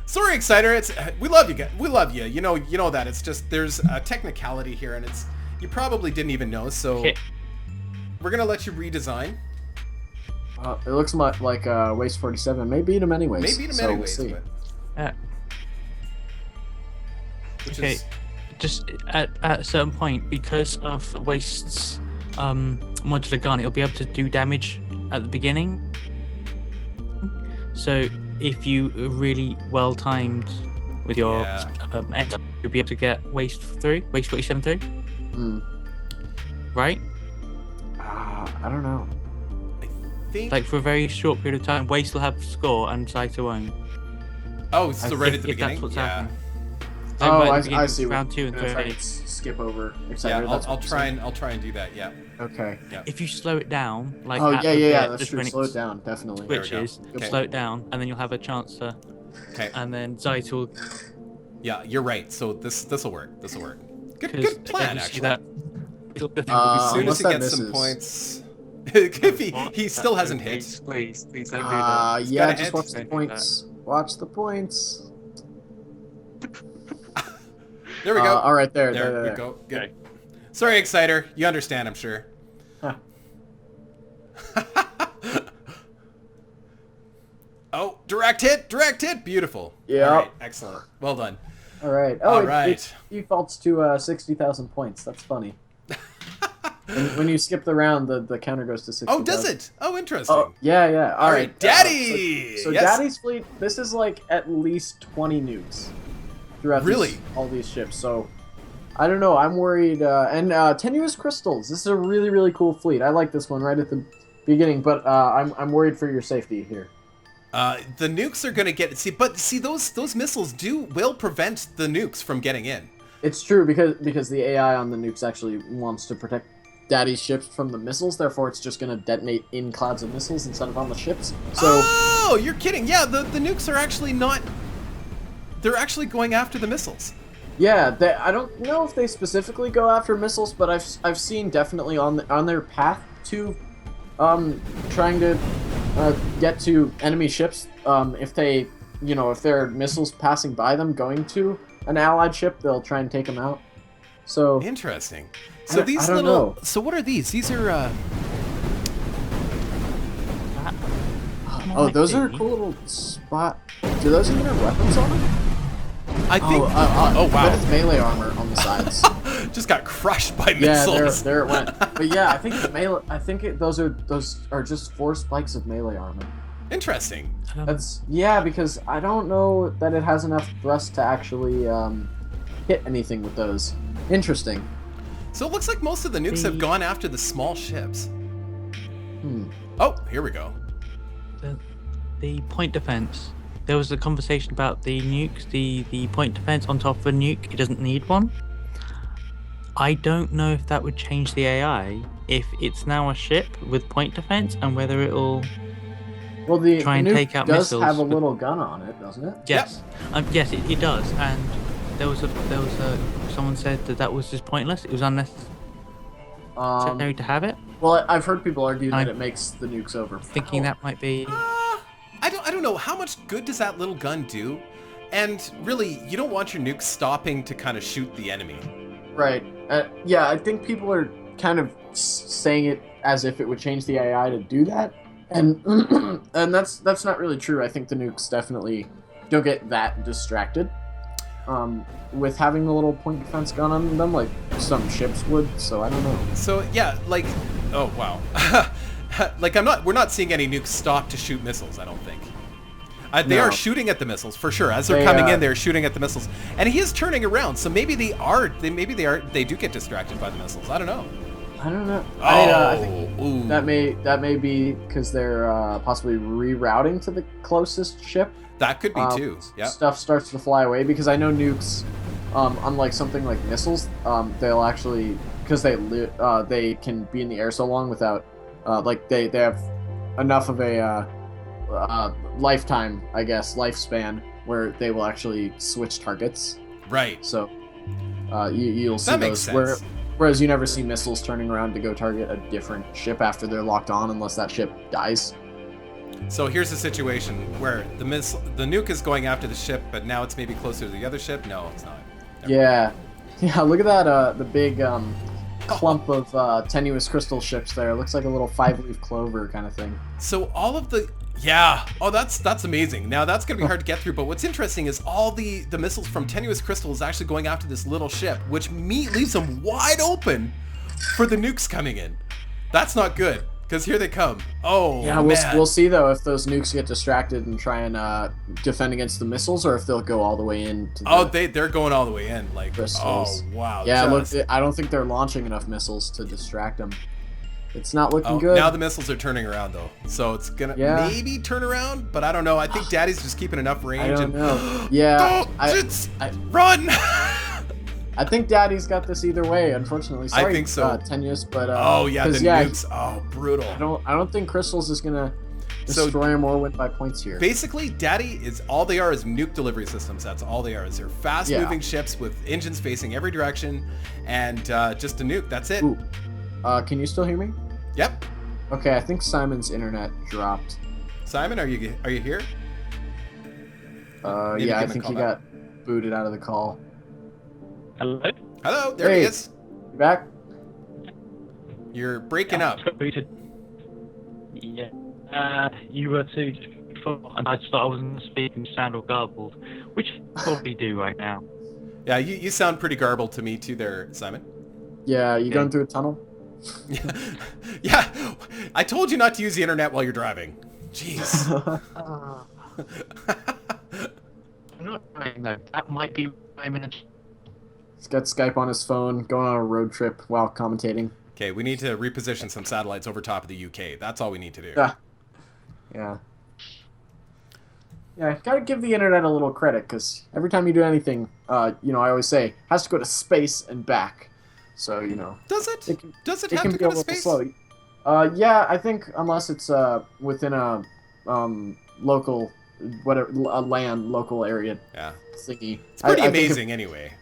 Sorry, Exciter. We love you guys. We love you. You know that. It's just there's a technicality here, and you probably didn't even know. So we're gonna let you redesign. It looks much like Waste 47 may beat him anyways. We'll see. But Okay, just at a certain point, because of Waste's modular gun, it'll be able to do damage at the beginning. So if you are really well timed with your end, you'll be able to get Waste 47 through. Right? I don't know. Like for a very short period of time, Waste will have score and Saito won't. Oh, so right at the beginning? That's what's happening. I see. Round 2 and 3. Skip over. Yeah, I'll try and do that. Yeah. Okay. Yeah. If you slow it down, like that's true. Slow it down, definitely. Switches, you'll slow it down, and then you'll have a chance to. Okay. And then Saito will. Yeah, you're right. So this will work. This will work. Good plan, actually. As soon as he gets some points. If he still hasn't hit. Please don't do that. Yeah, just watch the points. Watch the points. There we go. All right, there we go. Good. Okay. Sorry, Exciter. You understand, I'm sure. Huh. Oh, direct hit. Beautiful. Yeah. All right, excellent. Well done. All right. Oh, all right. It defaults to 60,000 points. That's funny. when you skip the round, the counter goes to 60,000. Oh, does it? Oh, interesting. Oh, yeah. All right. Daddy! So yes. Daddy's fleet, this is like at least 20 nukes throughout all these ships. So, I don't know. I'm worried. And tenuous crystals. This is a really, really cool fleet. I like this one right at the beginning, but I'm worried for your safety here. The nukes are going to get... See, those missiles will prevent the nukes from getting in. It's true, because the AI on the nukes actually wants to protect Daddy's ships from the missiles, therefore it's just going to detonate in clouds of missiles instead of on the ships. So, oh, you're kidding. Yeah, the nukes are actually not... They're actually going after the missiles. Yeah, I don't know if they specifically go after missiles, but I've seen definitely on their path to trying to get to enemy ships. If there are missiles passing by them going to an allied ship, they'll try and take them out. So interesting. So I don't know. So what are these? These are those are a cool little spot. Do those even have weapons on them? I think. Oh wow! That is melee armor on the sides. Just got crushed by missiles. Yeah, there it went. But yeah, I think those are just 4 spikes of melee armor. Interesting. Because I don't know that it has enough thrust to actually hit anything with those. Interesting. So it looks like most of the nukes have gone after the small ships. Oh, here we go. The point defense. There was a conversation about the nukes, the point defense on top of a nuke. It doesn't need one. I don't know if that would change the AI if it's now a ship with point defense and whether it'll try and take out missiles. It does have a little gun on it, doesn't it? Yes. Yep. Yes, it does. And there was someone said that was just pointless. It was unnecessary to have it. Well, I've heard people argue that it makes the nukes over. Thinking that might be. I don't know. How much good does that little gun do? And really, you don't want your nukes stopping to kind of shoot the enemy. Right. Yeah, I think people are kind of saying it as if it would change the AI to do that, and and that's not really true. I think the nukes definitely don't get that distracted with having the little point defense gun on them, like some ships would. So I don't know. So yeah, like, oh wow. Like we're not seeing any nukes stop to shoot missiles, I don't think. They are shooting at the missiles for sure. As they're coming in, they're shooting at the missiles, and he is turning around. So maybe they do get distracted by the missiles. I don't know. I think that may be because they're possibly rerouting to the closest ship. That could be too. Yeah. Stuff starts to fly away because I know nukes, unlike something like missiles, they'll actually because they can be in the air so long without. They have enough of a lifespan where they will actually switch targets. Right. So You'll see That makes those. sense. Whereas you never see missiles turning around to go target a different ship after they're locked on, unless that ship dies. So here's the situation where the nuke is going after the ship, but now it's maybe closer to the other ship. No, it's not. Yeah. Look at that. The big clump of tenuous crystal ships there. It looks like a little 5-leaf clover kind of thing. So all of the that's amazing. Now that's gonna be hard to get through, but what's interesting is all the missiles from tenuous crystal is actually going after this little ship, which leaves them wide open for the nukes coming in. That's not good, because here they come. Oh yeah, man. we'll see though if those nukes get distracted and try and defend against the missiles, or if they'll go all the way in. To They're going all the way in. Like crystals. Oh wow. Yeah, look, I don't think they're launching enough missiles to distract them. It's not looking good. Now the missiles are turning around though, so it's gonna maybe turn around, but I don't know. I think Daddy's just keeping enough range. I don't know. Yeah, run. I think Daddy's got this either way. Unfortunately, sorry, I think so. Tenuous, but the nukes. Oh, brutal. I don't think crystals is gonna destroy him or win by points here. Basically, Daddy is all they are is nuke delivery systems. That's all they are. They're fast-moving ships with engines facing every direction, and just a nuke. That's it. Ooh. Can you still hear me? Yep. Okay, I think Simon's internet dropped. Simon, are you here? Yeah, I think he got booted out of the call. Hello? Hello, there he is. You back? You're breaking up. Got booted. Yeah. You were too before, and I just thought I wasn't speaking sound or garbled, which I probably do right now. Yeah, you sound pretty garbled to me too there, Simon. Yeah, you going through a tunnel? Yeah, I told you not to use the internet while you're driving. Jeez. I'm not trying though. That might be 5 minutes. He's got Skype on his phone, going on a road trip while commentating. Okay, we need to reposition some satellites over top of the UK. That's all we need to do. Yeah, gotta give the internet a little credit, because every time you do anything, I always say, it has to go to space and back. So, Does it? Does it have can to be go a to little space? slow. Yeah, I think unless it's within a local, local area thingy. It's pretty amazing anyway.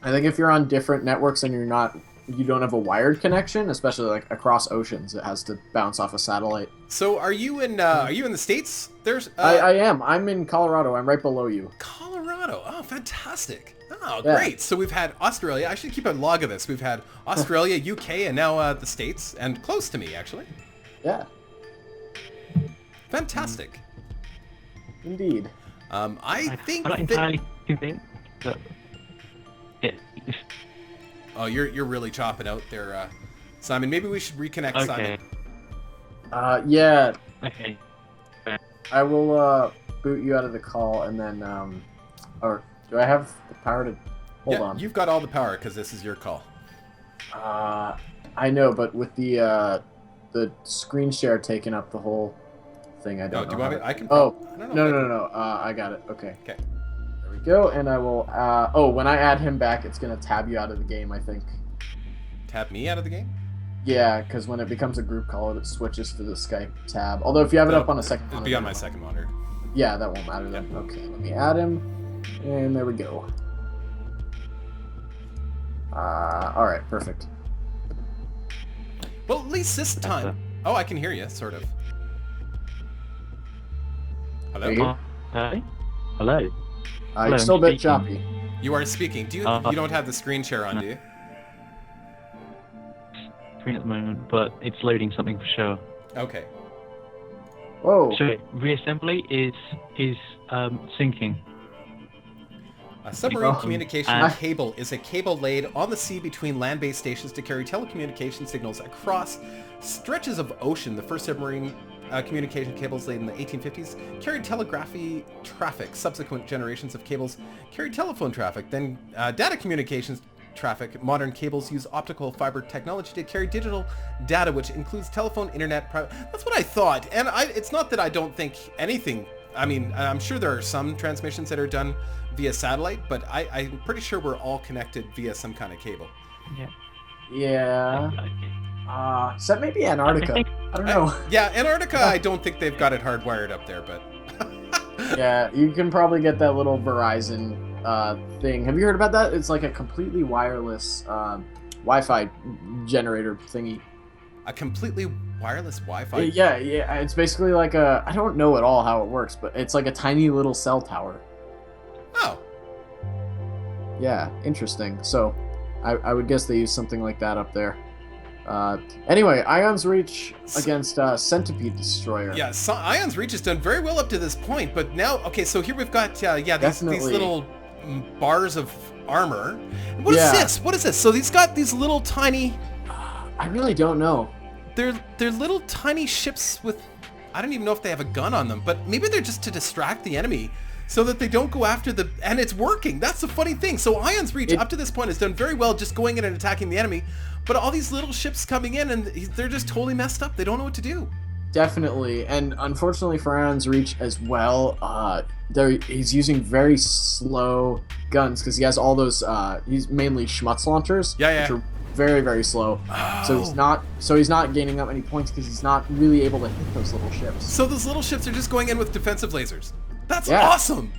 I think if you're on different networks and you don't have a wired connection, especially like across oceans, it has to bounce off a satellite. So are you in the States? I am. I'm in Colorado. I'm right below you. Colorado. Oh, fantastic. Oh, great. So we've had Australia. I should keep a log of this. We've had Australia, UK, and now the States, and close to me, actually. Yeah. Fantastic. Indeed. I think I'm not entirely convinced that Oh, you're really chopping out there, Simon. Maybe we should reconnect, okay. Simon. Yeah. Okay. I will boot you out of the call, and then or do I have the power to hold on? You've got all the power because this is your call. I know, but with the screen share taking up the whole thing, I don't know. Do you want me? I can. Oh, I don't know no. I got it. Okay. Okay. There we go, and I will. When I add him back, it's gonna tab you out of the game, I think. Tab me out of the game? Yeah, because when it becomes a group call, it switches to the Skype tab. Although if you have it up on a second monitor, it'll be on my second monitor. Yeah, that won't matter then. Okay, let me add him, and there we go. All right, perfect. Well, at least this time. Oh, I can hear you, sort of. Hello? Hey? Hello? You're still a bit choppy. You are speaking. Do you? You don't have the screen share on, do you? Screen at the moment, but it's loading something for sure. Okay. Whoa. So Reassembly is syncing. A submarine communication cable is a cable laid on the sea between land-based stations to carry telecommunication signals across stretches of ocean. The first submarine communication cables laid in the 1850s carried telegraphy traffic. Subsequent generations of cables carried telephone traffic. Then data communications traffic. Modern cables use optical fiber technology to carry digital data, which includes telephone, internet. That's what I thought. And it's not that I don't think anything. I mean, I'm sure there are some transmissions that are done via satellite, but I'm pretty sure we're all connected via some kind of cable. Yeah. Yeah. So that may be Antarctica. I don't know. Yeah, Antarctica, I don't think they've got it hardwired up there, but... Yeah, you can probably get that little Verizon thing. Have you heard about that? It's like a completely wireless Wi-Fi generator thingy. A completely wireless Wi-Fi? Yeah. It's basically like I don't know at all how it works, but it's like a tiny little cell tower. Oh. Yeah, interesting. So, I would guess they use something like that up there. Anyway, Ion's Reach against Centipede Destroyer. Yeah, Ion's Reach has done very well up to this point, but now, okay, so here we've got, these little bars of armor. What is this? What is this? So he's got these little tiny... I really don't know. They're little tiny ships with... I don't even know if they have a gun on them, but maybe they're just to distract the enemy so that they don't go after the... And it's working. That's the funny thing. So Ion's Reach, up to this point, has done very well just going in and attacking the enemy, but all these little ships coming in, and they're just totally messed up. They don't know what to do. Definitely, and unfortunately for Ion's Reach as well, he's using very slow guns because he has all those. He's mainly Schmutz launchers, which are very, very slow. Oh. So he's not gaining up many points because he's not really able to hit those little ships. So those little ships are just going in with defensive lasers. That's awesome.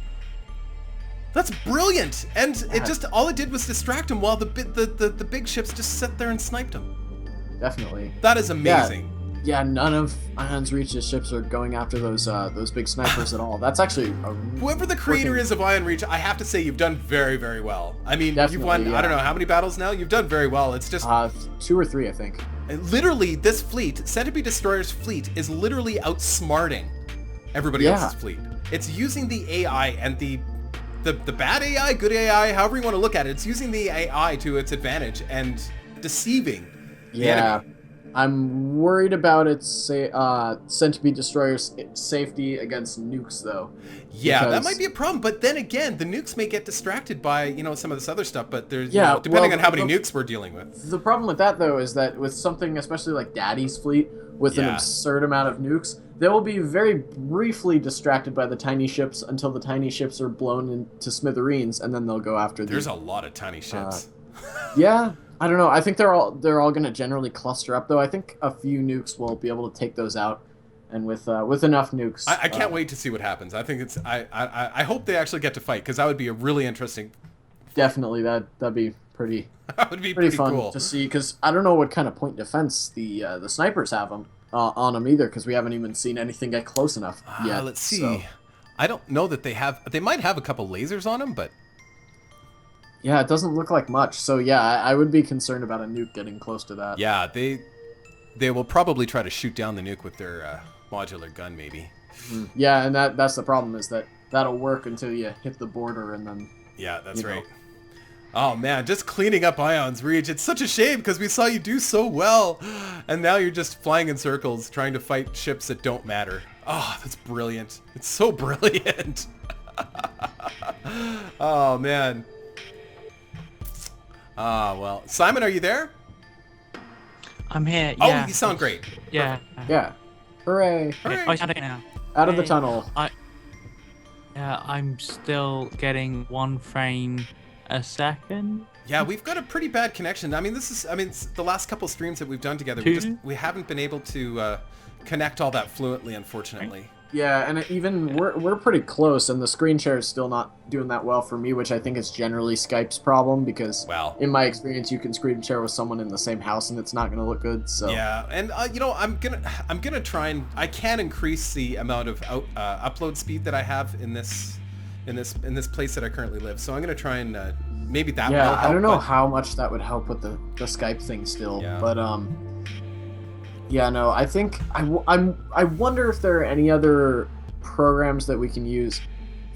That's brilliant. And it just all it did was distract him while the big ships just sat there and sniped him. Definitely. That is amazing. Yeah, none of Ion's Reach's ships are going after those big snipers at all. That's actually whoever the creator is of Ion Reach, I have to say you've done very, very well. I mean, you've won I don't know how many battles now. You've done very well. It's just 2 or 3, I think. Literally, this fleet, Centipede Destroyer's fleet, is literally outsmarting everybody else's fleet. It's using the AI and the bad AI, good AI, however you want to look at it. It's using the AI to its advantage and deceiving the enemy. I'm worried about its Centipede Destroyer's safety against nukes, though. Yeah, that might be a problem. But then again, the nukes may get distracted by some of this other stuff. But there's depending on how many nukes we're dealing with. The problem with that, though, is that with something especially like Daddy's fleet, with an absurd amount of nukes, they will be very briefly distracted by the tiny ships until the tiny ships are blown into smithereens, and then they'll go after. There's a lot of tiny ships. I don't know. I think they're all going to generally cluster up, though. I think a few nukes will be able to take those out, and with enough nukes, I can't wait to see what happens. I think it's I hope they actually get to fight because that would be a really interesting. Definitely, that'd be pretty. That would be pretty fun cool to see because I don't know what kind of point defense the snipers have on them either because we haven't even seen anything get close enough yet. Let's see. So. I don't know that they have. They might have a couple lasers on them, but. Yeah, it doesn't look like much. So yeah, I would be concerned about a nuke getting close to that. Yeah, they will probably try to shoot down the nuke with their modular gun, maybe. Yeah, and that's the problem is that'll work until you hit the border and then. Yeah, that's right. Oh man, just cleaning up Ion's Reach. It's such a shame because we saw you do so well, and now you're just flying in circles trying to fight ships that don't matter. Oh, that's brilliant. It's so brilliant. Oh man. Well, Simon, are you there? I'm here. Yeah. Oh, you sound great. Yeah. Yeah. Hooray! Hooray. I sound okay now. Out of the tunnel. I'm still getting 1 frame a second. Yeah, we've got a pretty bad connection. I mean, it's the last couple streams that we've done together. We haven't been able to connect all that fluently, unfortunately. Yeah, and even we're pretty close, and the screen share is still not doing that well for me, which I think is generally Skype's problem because, in my experience, you can screen share with someone in the same house, and it's not going to look good. So yeah, and I'm gonna try and I can increase the amount of upload speed that I have in this place that I currently live. So I'm gonna try and maybe that will help. I don't know how much that would help with the Skype thing still, but yeah, no, I think I wonder if there are any other programs that we can use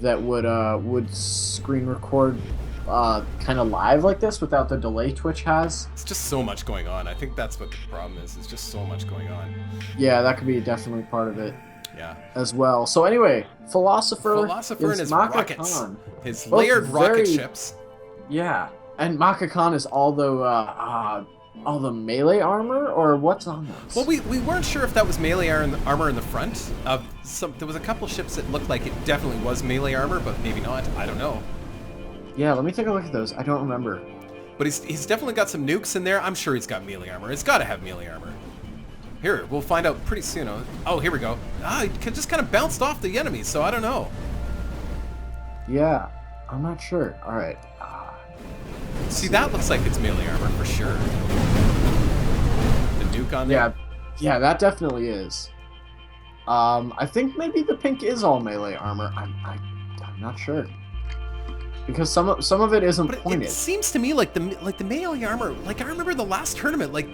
that would screen record kind of live like this without the delay Twitch has. It's just so much going on. I think that's what the problem is. It's just so much going on. Yeah, that could be definitely part of it. Yeah. As well. So anyway, Philosopher and his Maka rockets. Khan. His layered rocket ships. Yeah, and Maka Khan is all the melee armor, or what's on those? Well, we weren't sure if that was melee armor in the front. There was a couple ships that looked like it definitely was melee armor, but maybe not. I don't know. Yeah, let me take a look at those. I don't remember. But he's definitely got some nukes in there. I'm sure he's got melee armor. It's got to have melee armor. Here, we'll find out pretty soon. Oh, here we go. He just kind of bounced off the enemy, so I don't know. Yeah. I'm not sure. All right. See, that looks like it's melee armor for sure. The nuke on there. Yeah, that definitely is. I think maybe the pink is all melee armor. I'm not sure. Because some of it isn't pointed. It seems to me like the melee armor. Like I remember the last tournament, like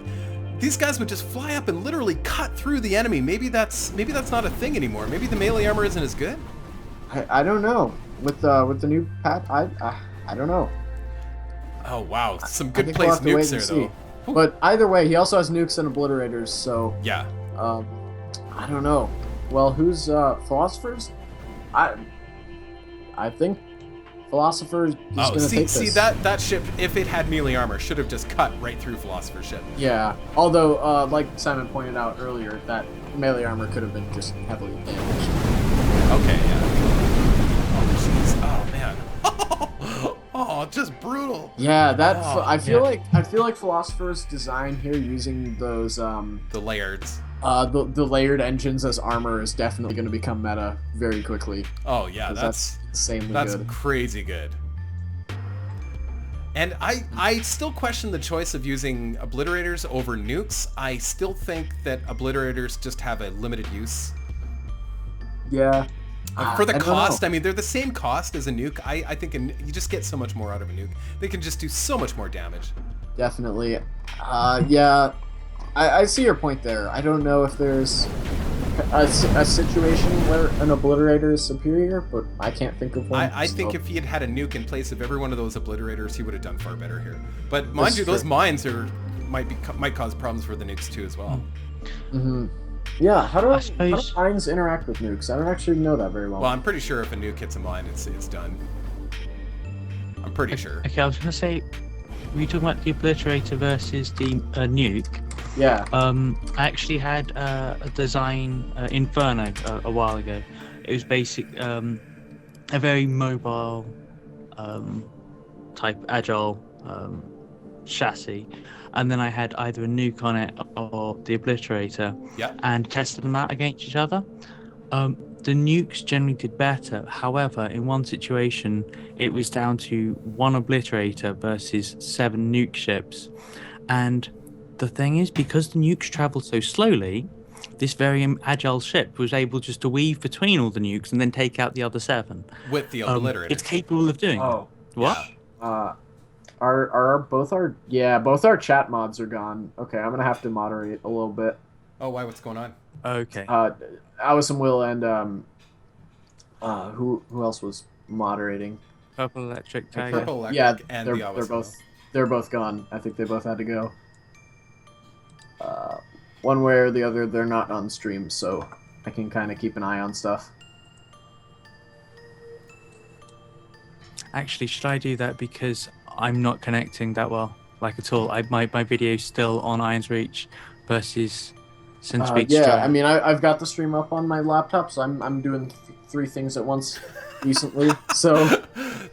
these guys would just fly up and literally cut through the enemy. Maybe that's not a thing anymore. Maybe the melee armor isn't as good. I don't know. With the new pat, I don't know. Oh wow, some good placed nukes there though. But either way, he also has nukes and obliterators. So yeah. I don't know. Well, who's philosophers? I think philosophers is gonna take this. See that ship, if it had melee armor, should have just cut right through philosopher's ship. Yeah. Although, like Simon pointed out earlier, that melee armor could have been just heavily damaged. Okay. Yeah. Oh jeez. Oh man. Oh, just brutal. Yeah. That I feel like philosophers' design here using those the layers. The layered engines as armor is definitely going to become meta very quickly. Oh yeah, that's insanely good. That's crazy good. And I still question the choice of using obliterators over nukes. I still think that obliterators just have a limited use. Yeah. For the cost, I mean, they're the same cost as a nuke. I think you just get so much more out of a nuke. They can just do so much more damage. Definitely. Yeah. I see your point there. I don't know if there's a situation where an obliterator is superior, but I can't think of one. I think if he had a nuke in place of every one of those obliterators, he would have done far better here. But mind you, those mines might cause problems for the nukes too as well. Mm-hmm. Yeah, how do mines interact with nukes? I don't actually know that very well. Well, I'm pretty sure if a nuke hits a mine, it's done. I'm pretty sure. Okay, I was going to say, were you talking about the obliterator versus the nuke? Yeah. I actually had a design Inferno a while ago. It was a very mobile type agile chassis, and then I had either a nuke on it or the obliterator, and tested them out against each other. The nukes generally did better. However, in one situation, it was down to one obliterator versus 7 nuke ships, and the thing is, because the nukes travel so slowly, this very agile ship was able just to weave between all the nukes and then take out the other 7. With the obliterator. It's capable of doing Oh. What? Yeah. Both our chat mods are gone. Okay, I'm gonna have to moderate a little bit. Oh, why? What's going on? Okay. Alice and Will and who else was moderating? Purple Electric Tiger. Purple Electric and they're both gone. I think they both had to go. One way or the other, they're not on stream, so I can kind of keep an eye on stuff. Actually, should I do that because I'm not connecting that well, like at all? My video's still on Iron's Reach versus Centipede. Yeah, I mean, I've got the stream up on my laptop, so I'm doing 3 things at once recently. So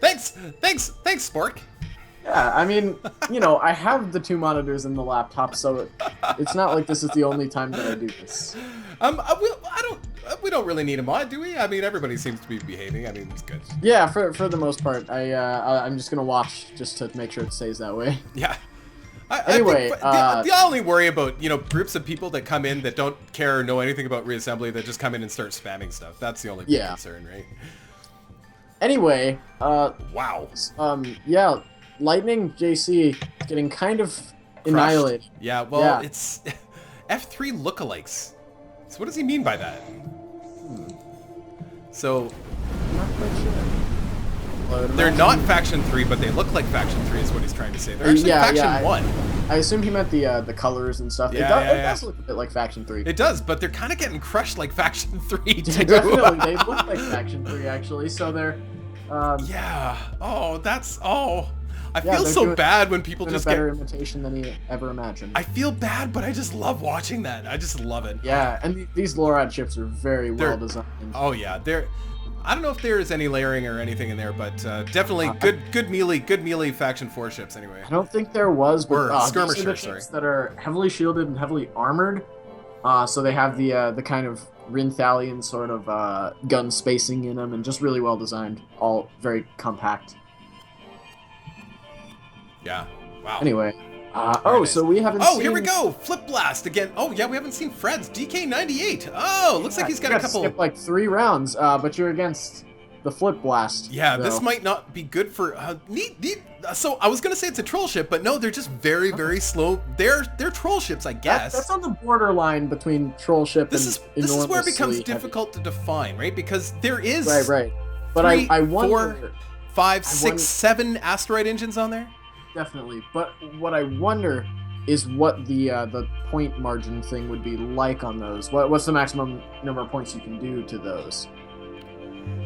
thanks, Spork. Yeah, I mean, I have the 2 monitors in the laptop, so it's not like this is the only time that I do this. We don't really need a mod, do we? I mean, everybody seems to be behaving. I mean, it's good. Yeah, for the most part, I'm just gonna watch just to make sure it stays that way. Yeah. Anyway, I only worry about groups of people that come in that don't care or know anything about Reassembly that just come in and start spamming stuff. That's the only big concern, right? Anyway, wow. Yeah. Lightning JC getting kind of annihilated. Yeah, well, it's F3 lookalikes. So what does he mean by that? So I'm not quite sure. They're not Faction 3, but they look like Faction 3 is what he's trying to say. They're actually Faction 1. I assume he meant the colors and stuff. It does look a bit like Faction 3. It does, but they're kind of getting crushed like Faction 3 too. Definitely, they look like Faction 3 actually. So they're yeah. I feel so bad when people just get a better imitation than he ever imagined. I feel bad, but I just love watching that. I just love it. Yeah, and these LORAD ships are very well designed. Oh yeah, I don't know if there is any layering or anything in there, but definitely good melee Faction 4 ships anyway. I don't think there was, but skirmishers, these are the ships that are heavily shielded and heavily armored. So they have the kind of Rinthalion sort of gun spacing in them, and just really well designed. All very compact. Yeah. Wow. Anyway. Very so nice. we haven't Oh, seen... here we go. Flip Blast again. Oh, yeah, we haven't seen Fred's. DK98. Oh, looks like he's got a couple... skip like 3 rounds, but you're against the Flip Blast. Yeah, though. this might not be good for... So I was going to say it's a troll ship, but no, they're just very, very slow. They're troll ships, I guess. That's on the borderline between troll ship This is where it becomes heavy. difficult to define, right? Because there is... Right. But 3, I wonder... 4, 5, 6, 7 asteroid engines on there? Definitely. But what I wonder is what the point margin thing would be like on those. What's the maximum number of points you can do to those?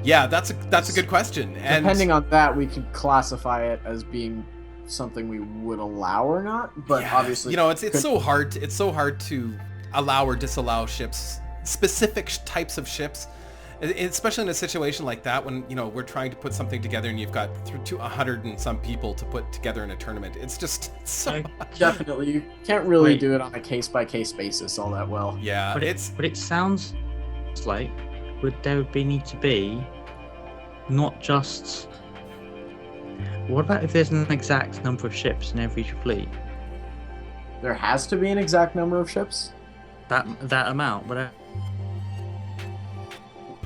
Yeah, that's a good question. And depending on that, we could classify it as being something we would allow or not. But yeah, obviously, it's so hard. It's so hard to allow or disallow ships, specific types of ships, especially in a situation like that when we're trying to put something together and you've got through 100 and some people to put together in a tournament. It's just so much. Definitely, you can't really do it on a case-by-case basis all that well. Yeah, But it sounds like there would need to be not just... What about if there's an exact number of ships in every fleet? There has to be an exact number of ships? That amount, whatever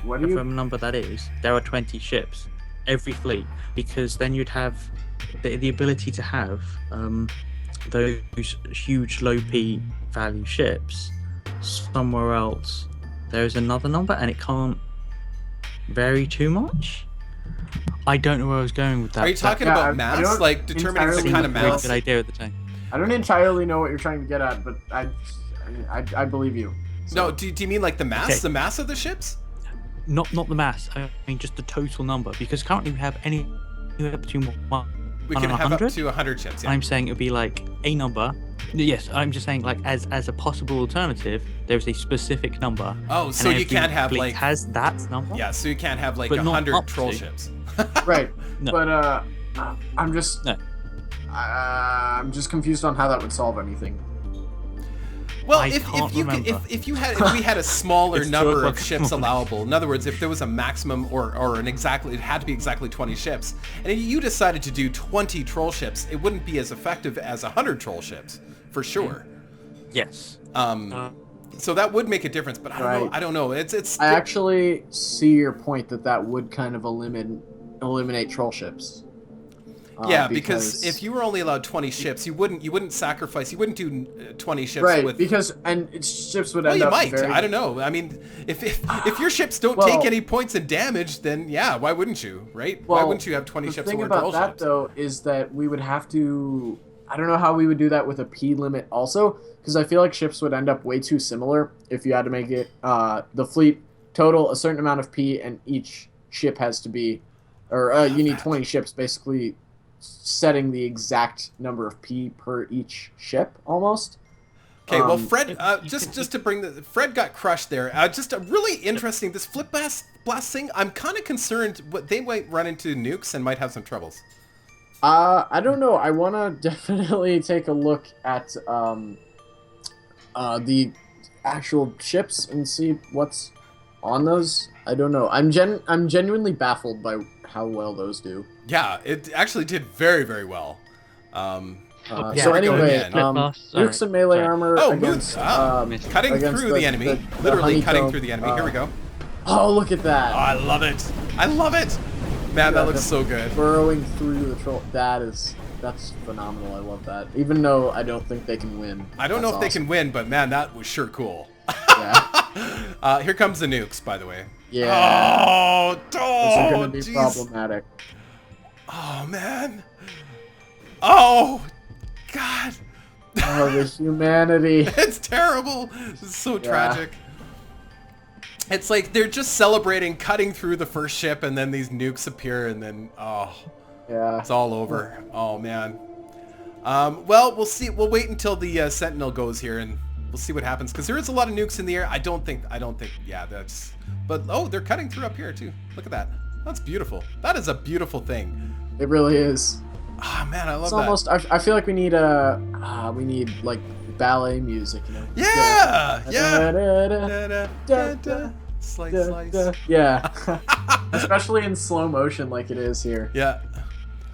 What do you... number that is, there are 20 ships every fleet, because then you'd have the ability to have those huge low P value ships somewhere else. There's another number and it can't vary too much. I don't know where I was going with that. Are you talking about mass, like determining the kind of mass? Good idea at the time. I don't entirely know what you're trying to get at, but I believe you. So. No, do you mean like the mass? Okay. The mass of the ships? Not the mass. I mean just the total number, because currently we have anywhere between We one can and have 100. up to 100 ships. Yeah. I'm saying it would be like a number. Yes, I'm just saying like as a possible alternative, there's a specific number. Oh, so and you every can't have fleet like has that number. yeah, so you can't have like But not 100 up troll to. ships. Right. No. But I'm just No. I'm just confused on how that would solve anything. Well, I if can't we had a smaller It's number 2 of o'clock in the ships morning. allowable, in other words, if there was a maximum or an exactly, it had to be exactly 20 ships, and if you decided to do 20 troll ships, it wouldn't be as effective as 100 troll ships, for sure. Yes. So that would make a difference, but I don't know. It's. I actually see your point that would kind of eliminate troll ships. Yeah, because if you were only allowed 20 ships, you wouldn't do 20 ships right, with... because ships would Well, end you up might. very... I don't know. I mean, if your ships don't Well- take any points in damage, then yeah, why wouldn't you, right? Why Well, wouldn't you have 20 ships The thing over about troll that, ships? though, is that we would have to... I don't know how we would do that with a P limit also, because I feel like ships would end up way too similar if you had to make it the fleet total a certain amount of P, and each ship has to be... Or you need 20 ships, basically setting the exact number of P per each ship, almost. Okay, well, Fred, just to bring Fred got crushed there. Just a really interesting, this flip blast thing, I'm kind of concerned what they might run into nukes and might have some troubles. I don't know. I want to definitely take a look at the actual ships and see what's on those. I don't know. I'm genuinely baffled by how well those do. Yeah, it actually did very, very well. So anyway, nukes and melee armor against cutting against through the enemy, literally cutting through the enemy. Here we go. Oh, look at that! Oh, I love it! I love it! Man, that looks so good. Burrowing through the troll. That's phenomenal. I love that. Even though I don't think they can win. I don't know if they can win, but man, that was sure cool. Yeah. Here comes the nukes, by the way. Yeah. Oh, Those are gonna be geez. problematic. Oh man. Oh, God. Oh, the humanity. It's terrible. It's so tragic. It's like they're just celebrating cutting through the first ship, and then these nukes appear, and then it's all over. Oh man. Well, we'll see. We'll wait until the Sentinel goes here, and we'll see what happens, because there is a lot of nukes in the air. I don't think. Yeah, that's. But they're cutting through up here too. Look at that. That's beautiful. That is a beautiful thing. It really is. Ah, man, I love It's that. almost. I feel like we need like ballet music. You know? Yeah. Da-da-da-da. Slice. Yeah. Especially in slow motion, like it is here. Yeah.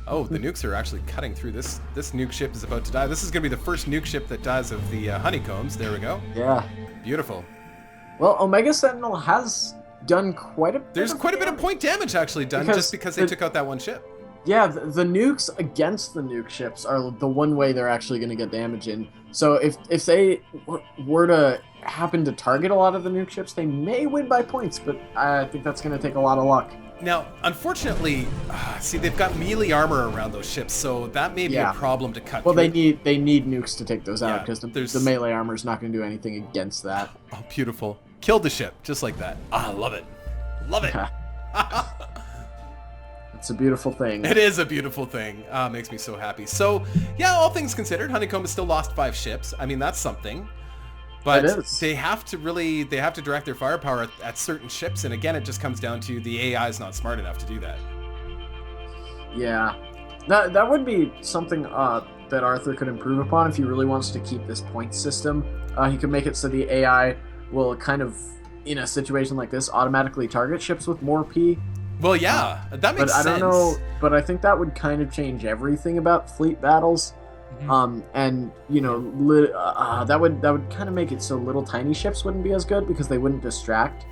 Oh, the nukes are actually cutting through. This nuke ship is about to die. This is going to be the first nuke ship that dies of the honeycombs. There we go. Yeah. Beautiful. Well, Omega Sentinel has done quite a bit. There's quite a bit of point damage actually done just because they took out that one ship. Yeah, the nukes against the nuke ships are the one way they're actually going to get damage in. So if they were to happen to target a lot of the nuke ships, they may win by points, but I think that's going to take a lot of luck. Now, unfortunately, see, they've got melee armor around those ships, so that may be a problem to cut through. Well, they need nukes to take those out, because the melee armor is not going to do anything against that. Oh, beautiful. Killed the ship, just like that. Ah, I love it. Love it. It's a beautiful thing. It is a beautiful thing. Makes me so happy. So, yeah, all things considered, Honeycomb has still lost 5 ships. I mean, that's something. But they have to direct their firepower at certain ships, and again, it just comes down to the AI is not smart enough to do that. Yeah, that would be something that Arthur could improve upon if he really wants to keep this point system. He could make it so the AI will kind of, in a situation like this, automatically target ships with more P. Well, yeah, that makes sense. But I don't know, but I think that would kind of change everything about fleet battles. And you know, that would kind of make it so little tiny ships wouldn't be as good because they wouldn't distract.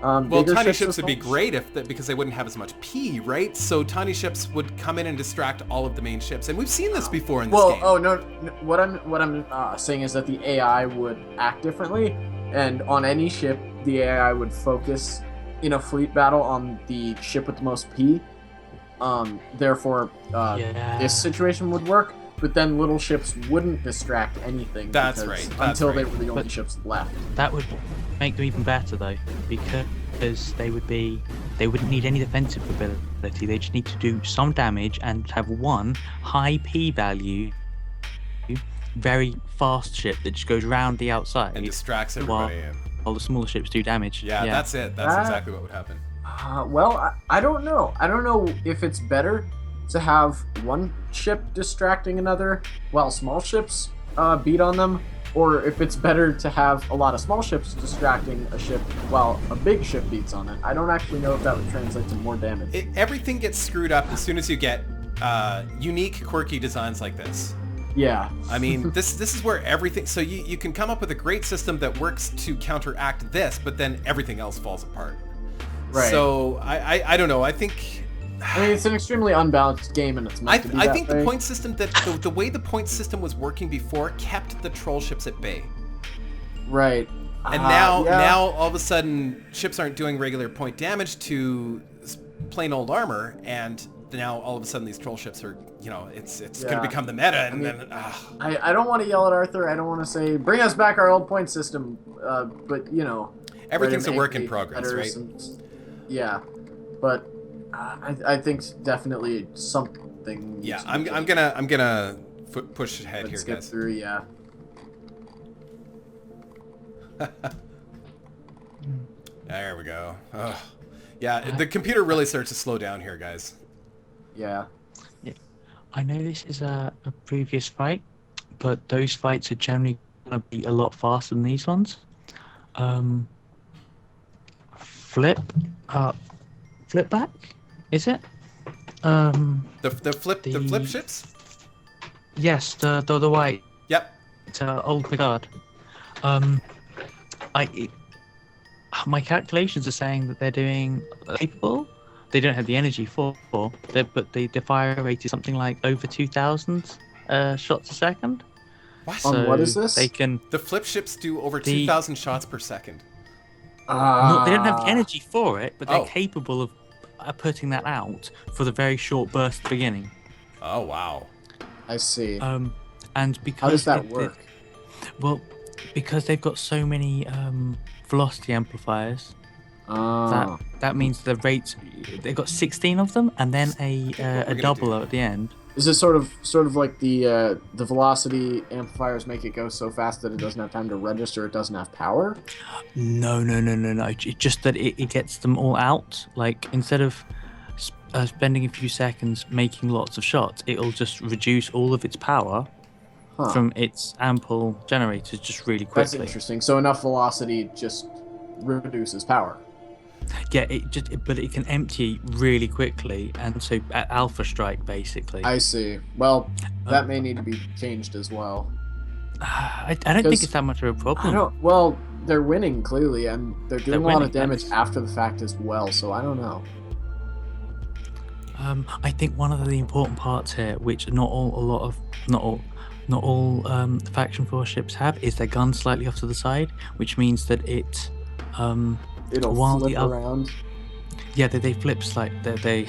Well, tiny ships would be great because they wouldn't have as much P, right? So tiny ships would come in and distract all of the main ships, and we've seen this before in this game. Well, no, what I'm saying is that the AI would act differently, and on any ship, the AI would focus in a fleet battle on the ship with the most P. Therefore, this situation would work. But then little ships wouldn't distract anything. That's right. Until they were the only ships left. That would make them even better though, because they wouldn't need any defensive ability. They just need to do some damage and have one high P value, very fast ship that just goes around the outside and distracts everybody. While the smaller ships do damage. Yeah, that's it. That's exactly what would happen. Well, I don't know. I don't know if it's better to have one ship distracting another while small ships beat on them, or if it's better to have a lot of small ships distracting a ship while a big ship beats on it. I don't actually know if that would translate to more damage. Everything gets screwed up as soon as you get unique, quirky designs like this. Yeah. I mean, this is where everything... So you can come up with a great system that works to counteract this, but then everything else falls apart. Right. So I don't know. I think... I mean, it's an extremely unbalanced game, and it's meant to be that think way. The point system the way the point system was working before kept the troll ships at bay. Right. And now all of a sudden ships aren't doing regular point damage to plain old armor, and now all of a sudden these troll ships are, it's going to become the meta, and I don't want to yell at Arthur. I don't want to say bring us back our old point system, but everything's a work in progress, right? Yeah, but. I think definitely something. Yeah, I'm gonna push ahead here, guys. Let's get through, yeah. There we go. Ugh. Yeah, the computer really starts to slow down here, guys. Yeah. I know this is a previous fight, but those fights are generally gonna be a lot faster than these ones. Flip back. Is it? The flip ships? Yes, the white. Yep. It's old Picard. My calculations are saying that they're doing capable. They don't have the energy for, but the fire rate is something like over 2,000 shots a second. What? So what is this? The flip ships do over 2,000 shots per second. No, they don't have the energy for it, but they're capable of putting that out for the very short burst beginning. Oh wow! I see. And because how does that work? Well, because they've got so many velocity amplifiers. That means the rates. They've got 16 of them, and then a doubler at the end. Is it sort of like the velocity amplifiers make it go so fast that it doesn't have time to register? It doesn't have power. No. It's just that it gets them all out. Like instead of spending a few seconds making lots of shots, it'll just reduce all of its power from its ample generators just really quickly. That's interesting. So enough velocity just reduces power. Yeah, but it can empty really quickly, and so at Alpha Strike, basically. I see. Well, that may need to be changed as well. I don't think it's that much of a problem. Well, they're winning clearly, and they're doing a lot of damage that's... after the fact as well. So I don't know. I think one of the important parts here, which not all faction force ships have, is their gun slightly off to the side, which means that it'll flip around. Yeah, they flip slightly.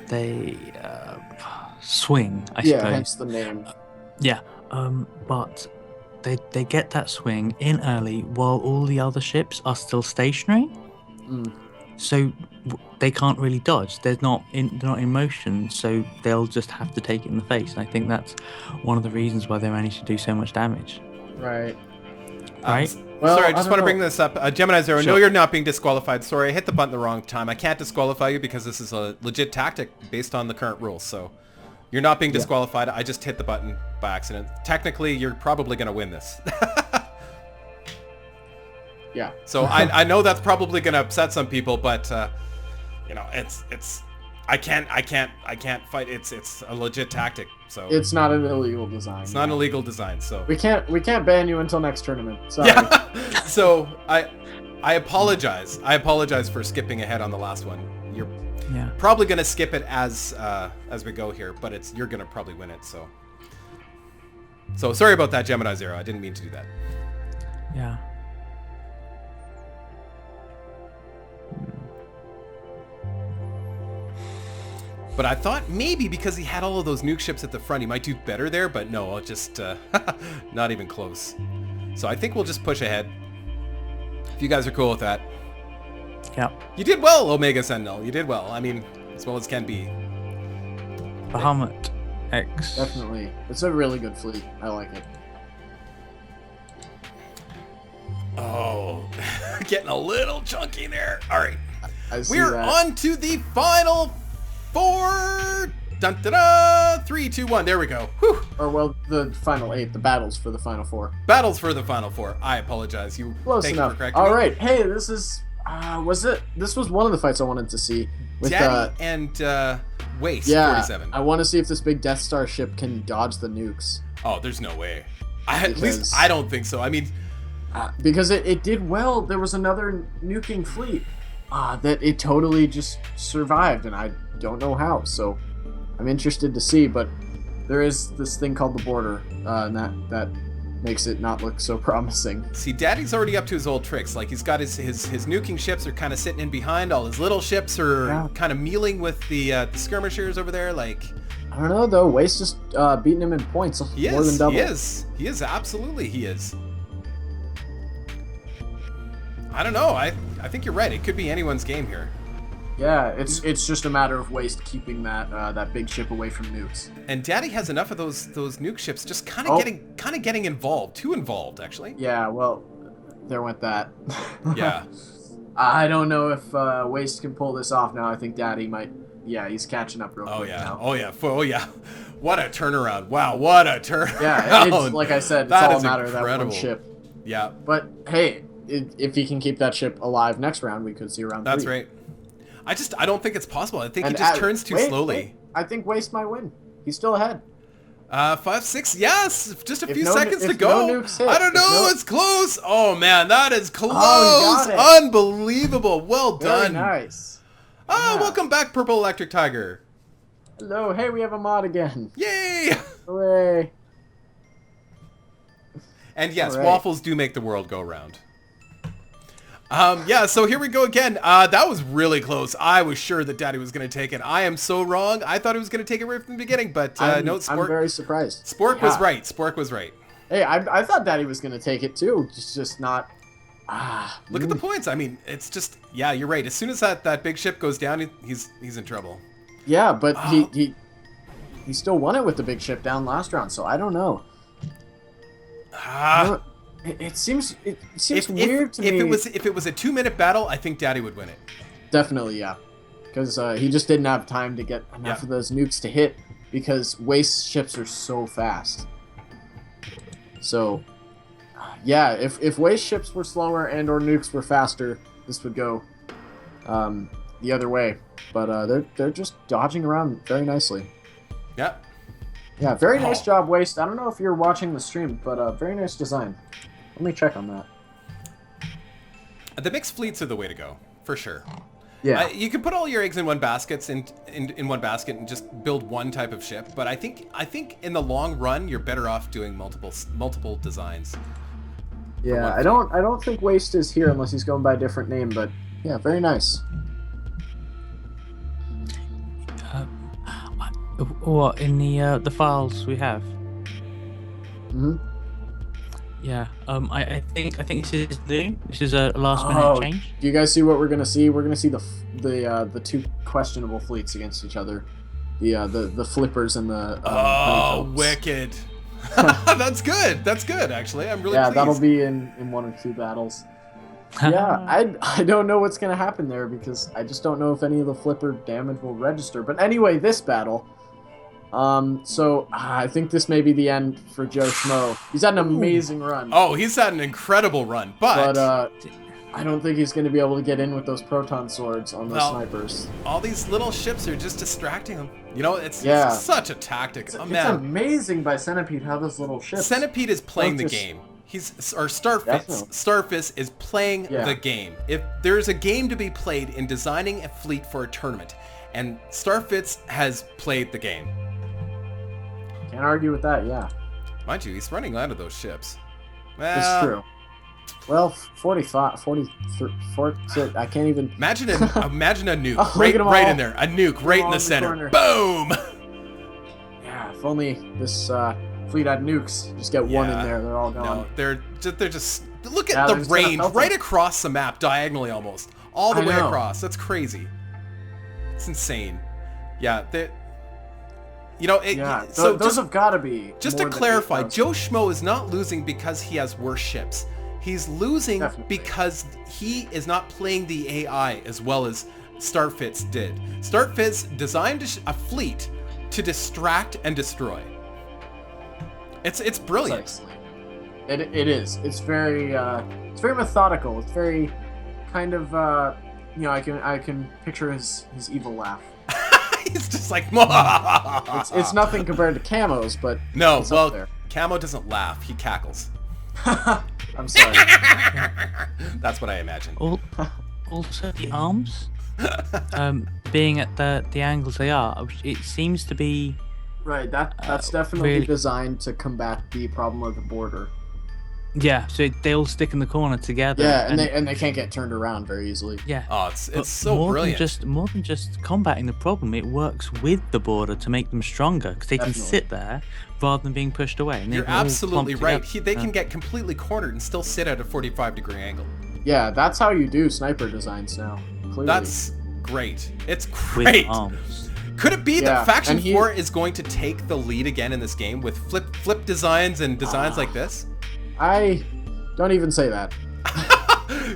They swing. I suppose. Yeah, hence the name. Yeah, but they get that swing in early while all the other ships are still stationary. So they can't really dodge. They're not in motion, so they'll just have to take it in the face. And I think that's one of the reasons why they managed to do so much damage. Right. Right? Well, sorry, I just want to bring this up. Gemini Zero, Sure. no, you're not being disqualified. Sorry, I hit the button the wrong time. I can't disqualify you because this is a legit tactic based on the current rules. So you're not being disqualified. I just hit the button by accident. Technically, you're probably going to win this. Yeah. So I know that's probably going to upset some people, but it's I can't fight. It's a legit tactic. So it's not an illegal design. It's not an illegal design. So we can't ban you until next tournament. Sorry. Yeah. So I apologize. I apologize for skipping ahead on the last one. You're probably going to skip it as we go here, but you're going to probably win it. So sorry about that, Gemini Zero. I didn't mean to do that. Yeah. But I thought maybe because he had all of those nuke ships at the front, he might do better there. But no, I'll just not even close. So I think we'll just push ahead. If you guys are cool with that. Yeah. You did well, Omega Sentinel. You did well. I mean, as well as can be. Bahamut X. Definitely. It's a really good fleet. I like it. Oh, getting a little chunky there. All right. We're on to the final 4. Dun, da, da, 3, 2, 1. There we go. Whew. Or well, the final 8. The battles for the final 4. Battles for the final 4. I apologize. Close thank enough. You for correcting All me. right. Hey, this is this was one of the fights I wanted to see with Daddy and Waste 47. I want to see if this big Death Star ship can dodge the nukes. Oh, there's no way. At least I don't think so. I mean, because it did well. There was another nuking fleet that it totally just survived, and I don't know how. So I'm interested to see, but there is this thing called the border, and that makes it not look so promising. See, Daddy's already up to his old tricks. Like, he's got his nuking ships are kind of sitting in behind. All his little ships are kind of mealing with the skirmishers over there. Like, I don't know though. Waste just beating him in points more than double. He is absolutely he is. I don't know. I think you're right. It could be anyone's game here. Yeah, it's just a matter of Waste keeping that big ship away from nukes. And Daddy has enough of those nuke ships just kind of getting involved, too involved actually. Yeah, well, there went that. Yeah. I don't know if Waste can pull this off now. I think Daddy might. Yeah, he's catching up real quick now. Oh yeah. What a turnaround! Wow, what a turn! Yeah, it's, like I said, it's all a matter of that one ship. Yeah. But hey, if he can keep that ship alive next round, we could see round 3. That's right. I don't think it's possible. I think he just turns too slowly. Wait. I think Waste might win. He's still ahead. 5, 6, yes. Just a few no, seconds to go. No nukes hit, I don't know. It's close. Oh man, that is close. Oh, you got it. Unbelievable. Well done. Very nice. Welcome back, Purple Electric Tiger. Hello. Hey, we have a mod again. Yay! Hooray. And yes, waffles do make the world go round. Yeah, so here we go again. That was really close. I was sure that Daddy was going to take it. I am so wrong. I thought he was going to take it right from the beginning, but no, Spork. I'm very surprised. Spork was right. Spork was right. Hey, I thought Daddy was going to take it too. Just not. Look at the points. I mean, it's just, yeah, you're right. As soon as that big ship goes down, he's in trouble. Yeah, but he still won it with the big ship down last round, so I don't know. It seems weird to me. If it was a 2-minute battle, I think Daddy would win it. Definitely, yeah. Because he just didn't have time to get enough of those nukes to hit, because Waste ships are so fast. So, yeah, if Waste ships were slower and or nukes were faster, this would go the other way. But they're just dodging around very nicely. Yep. Yeah, very nice job, Waste. I don't know if you're watching the stream, but very nice design. Let me check on that. The mixed fleets are the way to go, for sure. Yeah. You can put all your eggs in one basket in one basket and just build one type of ship, but I think in the long run you're better off doing multiple designs. Yeah, I don't think Waste is here unless he's going by a different name, but yeah, very nice. What in the files we have? Mhm. Yeah. I think this is new. This is a last minute change. Do you guys see what we're gonna see? We're gonna see the two questionable fleets against each other. The flippers and the honeycombs. Wicked. That's good. That's good, actually. I'm really pleased. That'll be in one or two battles. Yeah, I don't know what's gonna happen there because I just don't know if any of the flipper damage will register. But anyway, this battle. So I think this may be the end for Joe Schmo. He's had an amazing run. Oh, he's had an incredible run, but I don't think he's going to be able to get in with those proton swords on those snipers. All these little ships are just distracting him. You know, it's such a tactic. It's amazing by Centipede how those little ships. Centipede is playing the game. Starfist is playing the game. If there's a game to be played in designing a fleet for a tournament, and Starfist has played the game. Can't argue with that, yeah. Mind you, he's running out of those ships. It's true. Well, 45, 43, I can't even... Imagine a nuke right in there. A nuke right in the center. Corner. Boom! Yeah, if only this fleet had nukes. Just get one in there, they're all gone. No, they're just... Look at the range right across the map, diagonally almost. All the way across. That's crazy. It's insane. Yeah, so those have got to be. Just to clarify, Joe Schmo is not losing because he has worse ships. He's losing because he is not playing the AI as well as Starfist did. Starfist designed a fleet to distract and destroy. It's brilliant. It is. It's very methodical. It's very kind of I can picture his evil laugh. He's just like, it's nothing compared to Camo's, but no. Well, Camo doesn't laugh; he cackles. I'm sorry. That's what I imagine. Also, the arms, being at the angles they are, it seems to be right. That's definitely really designed to combat the problem of the border. Yeah, so they all stick in the corner together. Yeah, and they can't get turned around very easily. Yeah. Oh, it's so brilliant. More than just combating the problem, it works with the border to make them stronger because they can sit there rather than being pushed away. And you're absolutely right. They can get completely cornered and still sit at a 45-degree angle. Yeah, that's how you do sniper designs now. Clearly. That's great. It's great. With arms. Could it be that Faction 4 is going to take the lead again in this game with flip designs and designs like this? I don't even say that.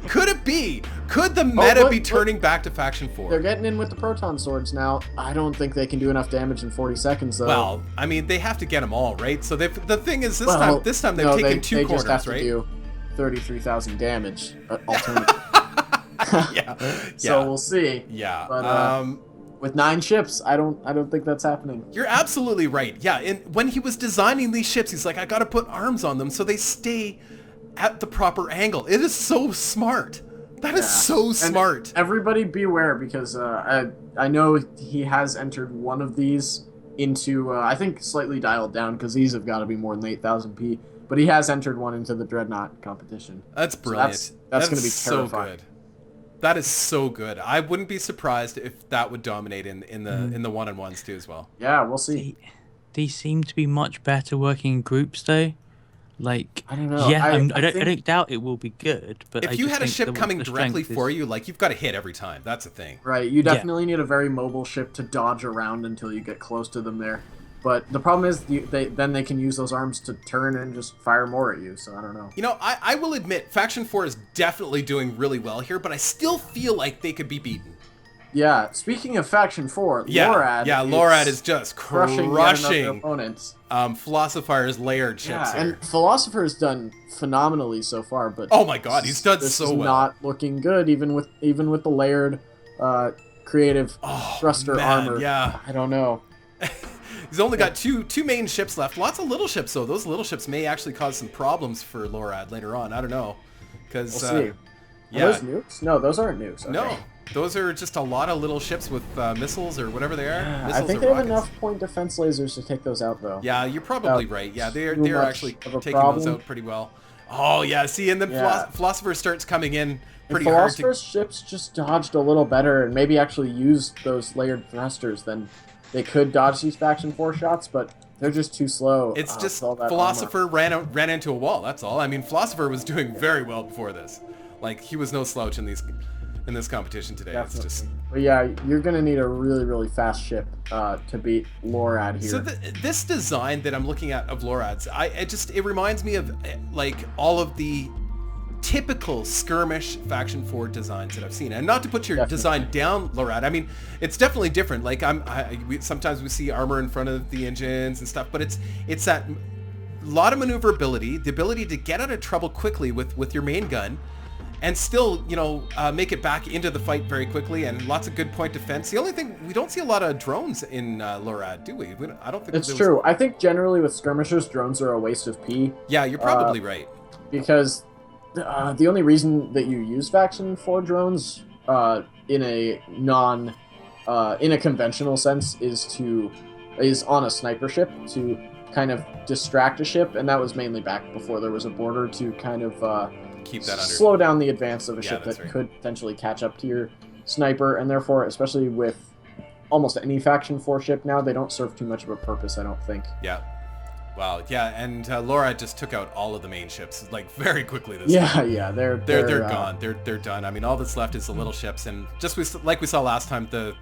Could it be? Could the meta be turning back to Faction 4? They're getting in with the proton swords now. I don't think they can do enough damage in 40 seconds, though. Well, I mean, they have to get them all, right? So the thing is, this time they've taken two corners, just have right? To do 33,000 damage alternative. So we'll see. Yeah. But, with 9 ships, I don't think that's happening. You're absolutely right. Yeah, and when he was designing these ships, he's like, I gotta put arms on them so they stay at the proper angle. It is so smart. That is so smart. And everybody beware because I know he has entered one of these into I think slightly dialed down because these have got to be more than 8,000p. But he has entered one into the Dreadnought competition. That's brilliant. So that's going to be terrifying. So good. That is so good. I wouldn't be surprised if that would dominate in the one-on-ones too as well. Yeah, we'll see. These seem to be much better working in groups though. Like I don't know. Yeah, I don't doubt it will be good. But if you had a ship coming directly for you, like you've got to hit every time. That's the thing. Right. You definitely need a very mobile ship to dodge around until you get close to them there. But the problem is then they can use those arms to turn and just fire more at you, so I don't know. You know, I will admit, Faction 4 is definitely doing really well here, but I still feel like they could be beaten. Yeah, speaking of Faction 4, Lorad is just crushing opponents. Philosopher's layered ships here. And Philosopher's done phenomenally so far, but oh my god, he's done so well. This is not looking good, even with the layered creative thruster man, armor. yeah. I don't know. He's only got two main ships left. Lots of little ships, though. Those little ships may actually cause some problems for Lorad later on. I don't know. Because, We'll see. yeah. Are those nukes? No, those aren't nukes. Okay. No, those are just a lot of little ships with missiles or whatever they are. I Missiles think or they have rockets. enough point defense lasers to take those out, though. Yeah, you're probably right. Yeah, they're too much actually of a taking problem. those out pretty well. Oh, yeah, see, and then Yeah. Philosopher starts coming in If pretty hard to... Philosopher's ships just dodged a little better and maybe actually used those layered thrusters, then they could dodge these Faction 4 shots, but they're just too slow. It's just with all that Philosopher ran into a wall, that's all. I mean, Philosopher was doing very well before this. Like, he was no slouch in this competition today. Definitely. It's just... But yeah, you're going to need a really, really fast ship to beat Lorad here. So this design that I'm looking at of Lorad's, it reminds me of like all of the typical skirmish Faction 4 designs that I've seen. And not to put your Definitely. design down, Lorad. I mean, it's definitely different. Like sometimes we see armor in front of the engines and stuff, but it's that lot of maneuverability, the ability to get out of trouble quickly with your main gun, and still, make it back into the fight very quickly, and lots of good point defense. The only thing, we don't see a lot of drones in Lorad, do we? I don't think It's true. I think generally with skirmishers, drones are a waste of P. Yeah, you're probably right. Because the only reason that you use Faction 4 drones in a in a conventional sense is on a sniper ship to kind of distract a ship, and that was mainly back before there was a border to kind of Keep that under. Slow down the advance of a ship that's that right. could potentially catch up to your sniper, and therefore, especially with almost any Faction 4 ship now, they don't serve too much of a purpose, I don't think. Yeah. Wow. Yeah, and Lorad just took out all of the main ships like very quickly this time. Yeah, they're Gone. They're done. I mean, all that's left is the little ships, and just like we saw last time, the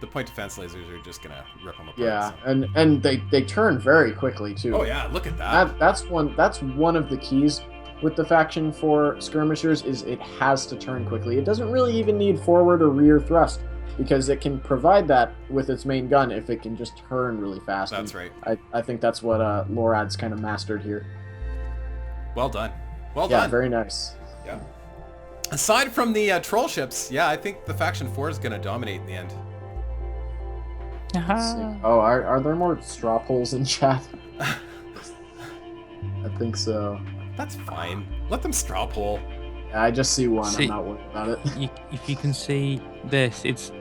point defense lasers are just gonna rip them apart. Yeah, so. and they turn very quickly too. Oh yeah, look at that. That's one of the keys with the Faction 4 skirmishers is it has to turn quickly. It doesn't really even need forward or rear thrust because it can provide that with its main gun if it can just turn really fast. That's and right. I think that's what Lorad's kind of mastered here. Well done. Well Yeah, done. very nice. Yeah. Aside from the troll ships, yeah, I think the Faction 4 is gonna dominate in the end. Let's see. Oh, are there more straw polls in chat? I think so. That's fine. Let them straw poll. Yeah, I just see one. See- I'm not worried about it. If you can see this, it's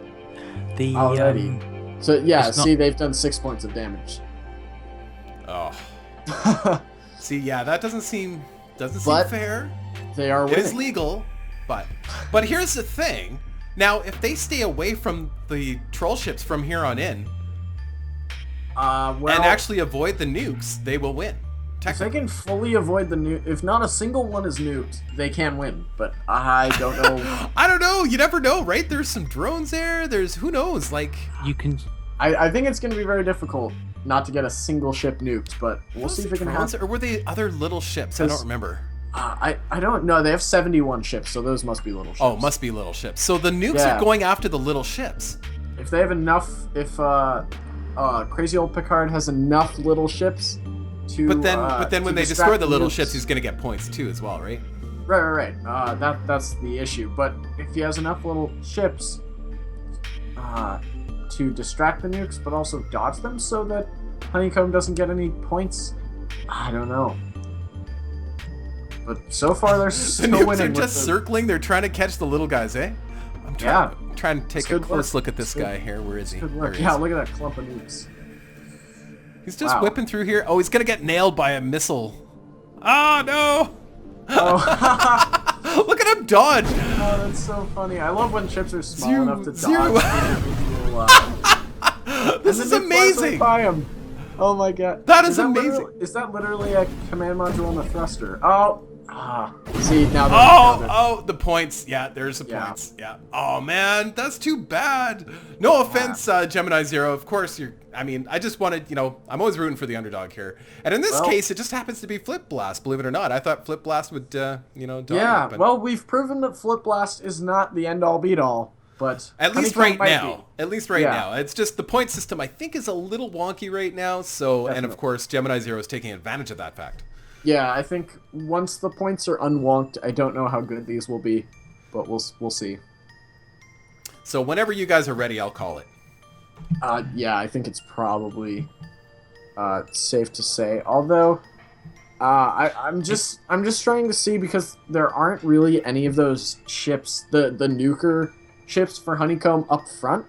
the Already. So yeah, It's not- see, they've done 6 points of damage. Oh. See, yeah, that doesn't seem But- fair. They are It is winning. legal, but here's the thing. Now, if they stay away from the troll ships from here on in Well, and actually avoid the nukes, they will win. if they Technically. can fully avoid the nuke, if not a single one is nuked, they can win. But I don't know. I don't know. You never know, right? There's some drones there. There's who knows. Like you can I think it's going to be very difficult not to get a single ship nuked. But we'll was see it if it can drones, happen. or were they other little ships? I don't remember. I don't know. They have 71 ships, so those must be little ships. Oh, must be little ships. So the nukes Yeah. are going after the little ships. If they have enough, if Crazy Old Picard has enough little ships to. But then to when they distract destroy the little nukes- ships, he's gonna get points too, as well, right? Right. That's the issue. But if he has enough little ships to distract the nukes, but also dodge them so that Honeycomb doesn't get any points, I don't know. But so far they're The still nukes winning. are with just the- circling. They're trying to catch the little guys, eh? I'm trying to take a good close work. look at this It's guy here. Where is he? Good There work. he Yeah, is. look at that clump of nukes. He's just Wow. whipping through here. Oh, he's gonna get nailed by a missile. Oh no! Oh, Look at him dodge. oh, that's so funny. I love when ships are small Zero- enough to zero. dodge individual, This and is then they fly right amazing. by 'em. Oh my god. That is amazing. Is that literally a command module on the thruster? Oh. See, now Oh, the points. Yeah, there's the Yeah. points. Yeah. Oh man, that's too bad. No offense, Gemini Zero. Of course I just wanted, I'm always rooting for the underdog here. And in this Well- case, it just happens to be Flip Blast, believe it or not. I thought Flip Blast would, dominate. Yeah, but well, we've proven that Flip Blast is not the end-all be-all, but at least Honeycomb right might now. be. At least right Yeah. now. It's just the point system, I think, is a little wonky right now. So, and of Definitely. course, Gemini Zero is taking advantage of that fact. Yeah, I think once the points are unwonked, I don't know how good these will be, but we'll see. So whenever you guys are ready, I'll call it. Yeah, I think it's probably safe to say. Although, I'm just trying to see, because there aren't really any of those ships, the nuker ships for Honeycomb up front.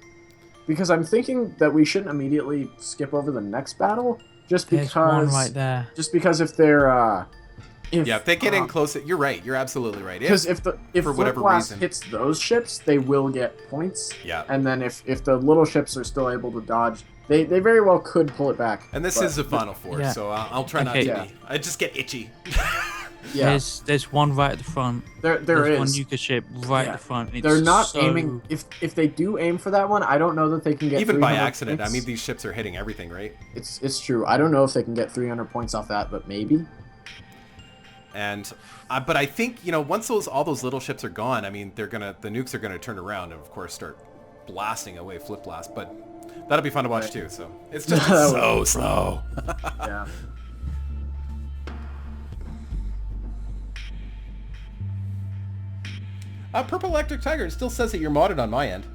Because I'm thinking that we shouldn't immediately skip over the next battle, just because. There's one right there. Just because if they're if they get in close, you're right. You're absolutely right. Because if for whatever Blast reason hits those ships, they will get points. Yeah. And then if the little ships are still able to dodge, they very well could pull it back. And this is the final four, so I'll try not to be. I just get itchy. Yeah. There's one right at the front. There's one nuka ship right at the front. It's They're not aiming. If they do aim for that one, I don't know that they can get even by 300 accident. points. I mean, these ships are hitting everything, right? It's true. I don't know if they can get 300 points off that, but maybe. And but I think, once all those little ships are gone, I mean, the nukes are gonna turn around and of course start blasting away Flip Blast. But that'll be fun to watch too. So it's just so slow. Yeah. Purple Electric Tiger, it still says that you're modded on my end.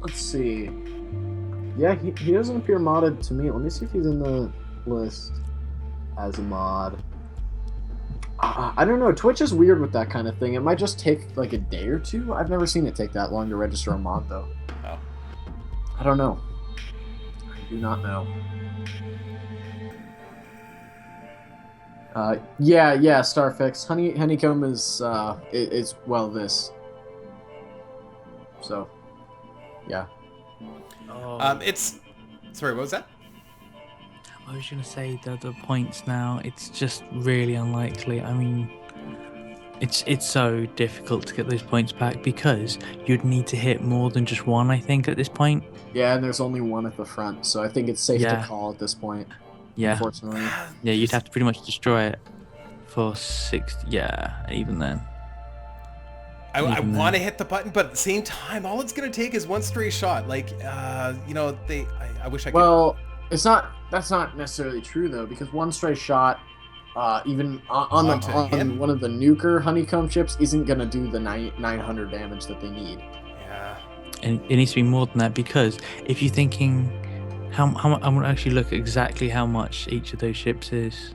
Let's see. Yeah, he doesn't appear modded to me. Let me see if he's in the list as a mod. I don't know. Twitch is weird with that kind of thing. It might just take like a day or two. I've never seen it take that long to register a mod, though. Oh. I don't know. I do not know. Yeah, Starfix. Honeycomb is well this. So, yeah. It's sorry, what was that? I was gonna say the points now. It's just really unlikely. I mean, it's so difficult to get those points back because you'd need to hit more than just one. I think at this point. Yeah, and there's only one at the front, so I think it's safe to call at this point. Yeah. Unfortunately. Yeah, you'd have to pretty much destroy it for 60. Yeah, even then. I want to hit the button, but at the same time, all it's gonna take is one stray shot. Like, I wish I could. Well, that's not necessarily true though, because one stray shot, even on one of the nuker Honeycomb ships, isn't gonna do the 900 damage that they need. Yeah. And it needs to be more than that, because if you're thinking, I'm gonna actually look at exactly how much each of those ships is,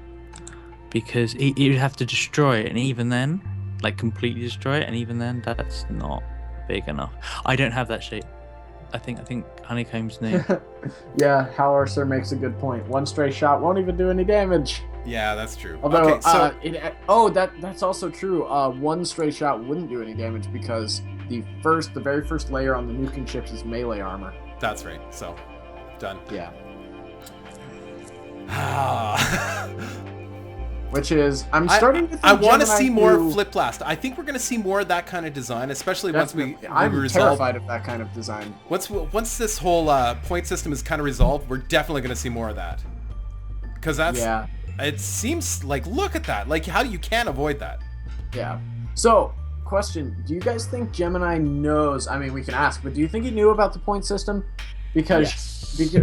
because you'd have to destroy it, and even then, like completely destroy it, and even then, that's not big enough. I don't have that shape. I think Honeycomb's new. Yeah, Howler Sir makes a good point. One stray shot won't even do any damage. Yeah, that's true. Although, okay, so that's also true. One stray shot wouldn't do any damage because the very first layer on the nuking ships is melee armor. That's right. So, done. Yeah. Which is, I'm starting to think I want to see more Flip Blast. I think we're going to see more of that kind of design, especially once we resolve. I'm terrified of that kind of design. Once this whole point system is kind of resolved, we're definitely going to see more of that. Because it seems like, look at that. Like, you can't avoid that. Yeah. So, question, do you guys think Gemini knows, I mean, we can ask, but do you think he knew about the point system? Because it's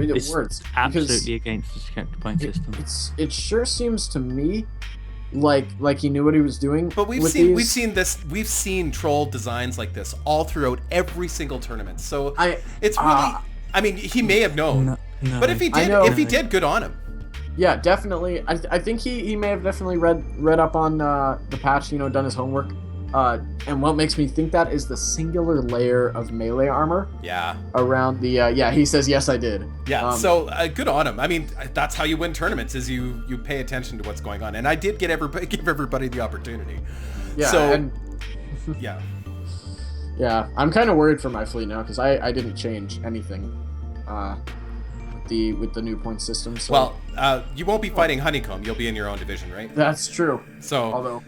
absolutely against the point system. It sure seems to me like he knew what he was doing. But we've seen troll designs like this all throughout every single tournament. So it's really, I mean, he may have known. No. But if he did, good on him. Yeah, definitely. I think he may have definitely read up on the patch, done his homework. And what makes me think that is the singular layer of melee armor. Yeah. Around the he says yes, I did. Yeah. So good on him. I mean, that's how you win tournaments, is you pay attention to what's going on. And I did give everybody the opportunity. Yeah. So yeah. Yeah, I'm kind of worried for my fleet now because I didn't change anything with the new point system. So. Well, you won't be fighting Honeycomb. You'll be in your own division, right? That's true. So although.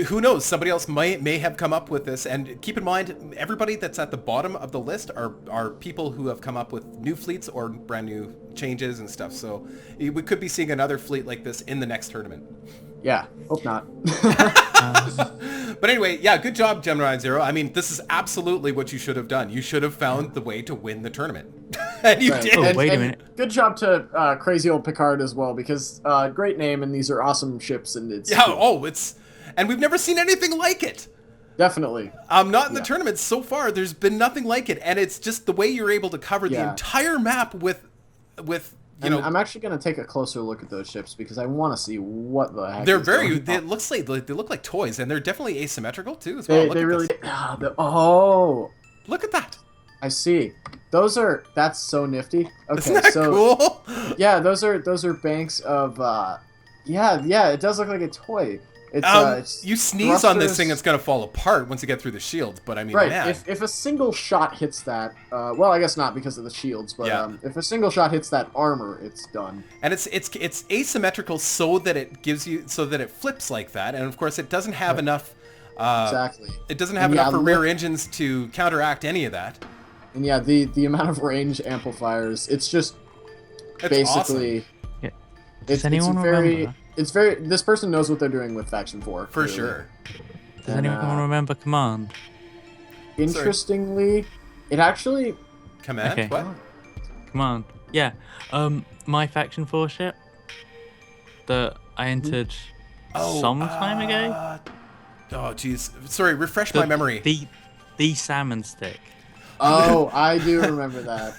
Who knows? Somebody else may have come up with this, and keep in mind, everybody that's at the bottom of the list are people who have come up with new fleets or brand new changes and stuff. So we could be seeing another fleet like this in the next tournament. Yeah, hope not. But anyway, yeah, good job, Gemini Zero. I mean, this is absolutely what you should have done. You should have found the way to win the tournament, and you did. Oh, wait a minute. Good job to crazy old Picard as well, because great name, and these are awesome ships, and it's and we've never seen anything like it. Definitely. Not in the tournament so far. There's been nothing like it, and it's just the way you're able to cover the entire map with you know. I'm actually gonna take a closer look at those ships because I want to see what the heck. They're very. They look like toys, and they're definitely asymmetrical too as well. They really. Oh. Look at that. I see. That's so nifty. Okay, Isn't that cool? Yeah, those are banks of. Yeah, it does look like a toy. It's you sneeze on this thing, it's gonna fall apart once you get through the shields. But I mean, right. man. If a single shot hits that, well, I guess not because of the shields, but if a single shot hits that armor, it's done. And it's asymmetrical so that it flips like that, and of course it doesn't have enough. Exactly. It doesn't have enough for rear engines to counteract any of that. And yeah, the amount of range amplifiers, it's basically. Awesome. Yeah. Does anyone remember? This person knows what they're doing with Faction 4. For sure. Does anyone remember Command? Interestingly, it actually... Command? Okay. What? Command. Yeah. My Faction 4 ship that I entered some time ago. Oh, jeez. Sorry, refresh my memory. The salmon stick. Oh, I do remember that.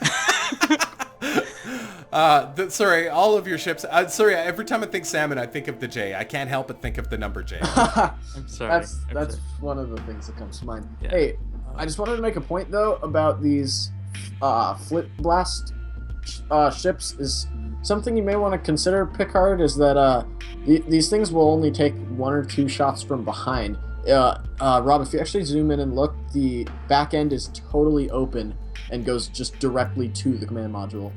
Sorry, all of your ships. Sorry, every time I think salmon, I think of the J. I can't help but think of the number J. I'm sorry. That's one of the things that comes to mind. Yeah. Hey, I just wanted to make a point though about these flip blast ships. Is something you may want to consider, Picard, is that these things will only take 1 or 2 shots from behind. Rob, if you actually zoom in and look, the back end is totally open and goes just directly to the command module.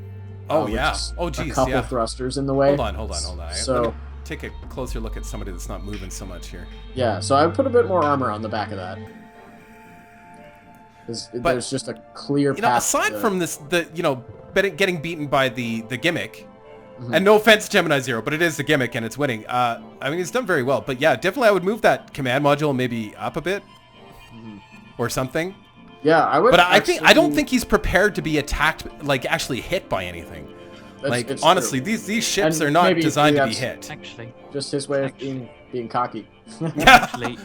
Oh yeah. Oh geez. A couple thrusters in the way. Hold on. So let me take a closer look at somebody that's not moving so much here. Yeah. So I would put a bit more armor on the back of that. There's just a clear path. Aside from this, getting beaten by the gimmick, and no offense, Gemini Zero, but it is the gimmick and it's winning. I mean, it's done very well. But yeah, definitely I would move that command module maybe up a bit, or something. Yeah, I would. But I don't think he's prepared to be attacked, like actually hit by anything. Like honestly, true. these ships are not designed to be hit. Actually, just his way of being cocky. Actually,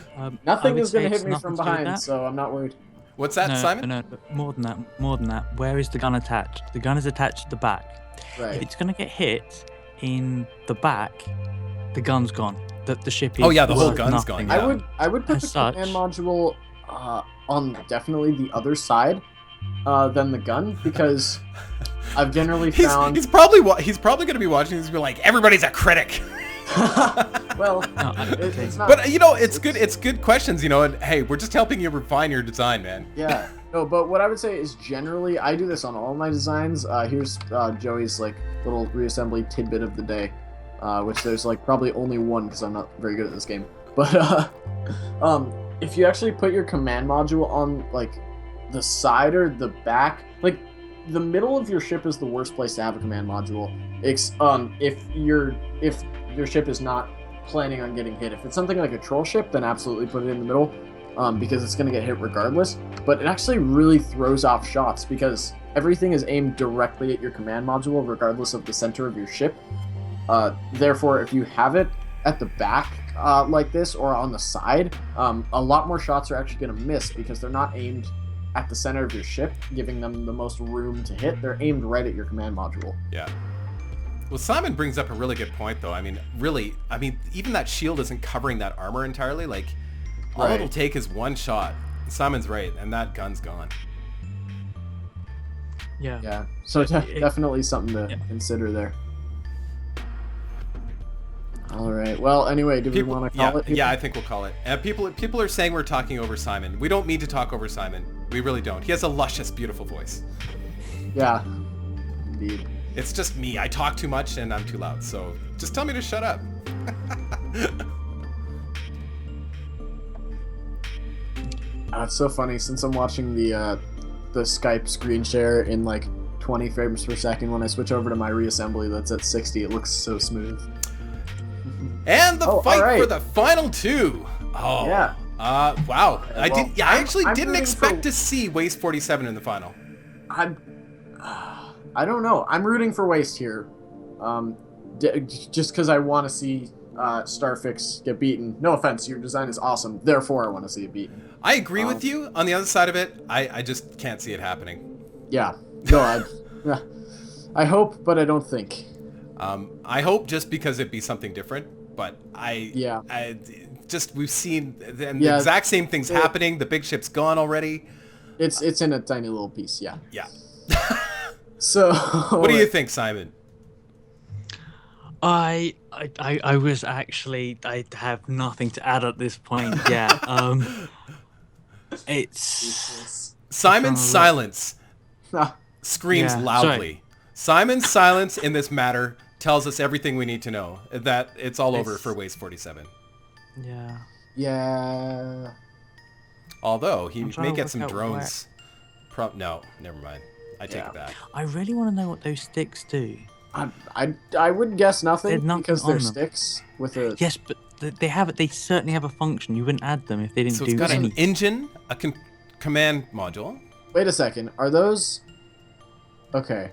nothing is going to hit me from behind, so I'm not worried. What's that, Simon? No, more than that. Where is the gun attached? The gun is attached to the back. Right. If it's going to get hit in the back, the gun's gone. The ship is. Oh yeah, the whole gun's gone. Yeah. I would put the command module on definitely the other side than the gun, because I've generally found he's probably going to be watching this and be like, everybody's a critic. Well, No, it's not. But it's good. It's good questions, and hey, we're just helping you refine your design, man. Yeah. No, but what I would say is generally I do this on all my designs. Here's Joey's like little reassembly tidbit of the day, which there's like probably only one because I'm not very good at this game. But if you actually put your command module on like the side or the back, like the middle of your ship is the worst place to have a command module. If your ship is not planning on getting hit. If it's something like a troll ship, then absolutely put it in the middle, because it's going to get hit regardless. But it actually really throws off shots because everything is aimed directly at your command module regardless of the center of your ship. Therefore, if you have it at the back like this or on the side, a lot more shots are actually going to miss because they're not aimed at the center of your ship, giving them the most room to hit. They're aimed right at your command module. Yeah. Well, Simon brings up a really good point, though. I mean, even that shield isn't covering that armor entirely. Like, all it'll take is one shot. Simon's right, and that gun's gone. Yeah. Yeah. So definitely something to consider there. All right. Well, anyway, do we want to call it? Yeah, I think we'll call it. People are saying we're talking over Simon. We don't mean to talk over Simon. We really don't. He has a luscious, beautiful voice. Yeah. Indeed. It's just me. I talk too much and I'm too loud. So just tell me to shut up. It's so funny since I'm watching the Skype screen share in like 20 frames per second. When I switch over to my reassembly that's at 60, it looks so smooth. And the fight for the final two. Oh yeah. Wow. Well, I actually didn't rooting expect to see Waste 47 in the final. I don't know. I'm rooting for Waste here, just because I want to see Starfix get beaten. No offense, your design is awesome. Therefore, I want to see it beaten. I agree with you. On the other side of it, I just can't see it happening. Yeah. No, I hope, but I don't think. I hope just because it'd be something different, but we've seen the exact same things happening. The big ship's gone already. It's in a tiny little piece, yeah. Yeah. So what do you think, Simon? I was actually, I have nothing to add at this point. Yeah. It's Simon's silence screams loudly. Sorry. Simon's silence in this matter tells us everything we need to know. That it's all over for Waste 47. Yeah. Yeah. Although he may get some drones. No, never mind. I take it back. I really want to know what those sticks do. I would guess nothing because they're on them. sticks with a... Yes, but they certainly have a function. You wouldn't add them if they didn't do anything. So it's got an engine, a command module. Wait a second. Are those... Okay.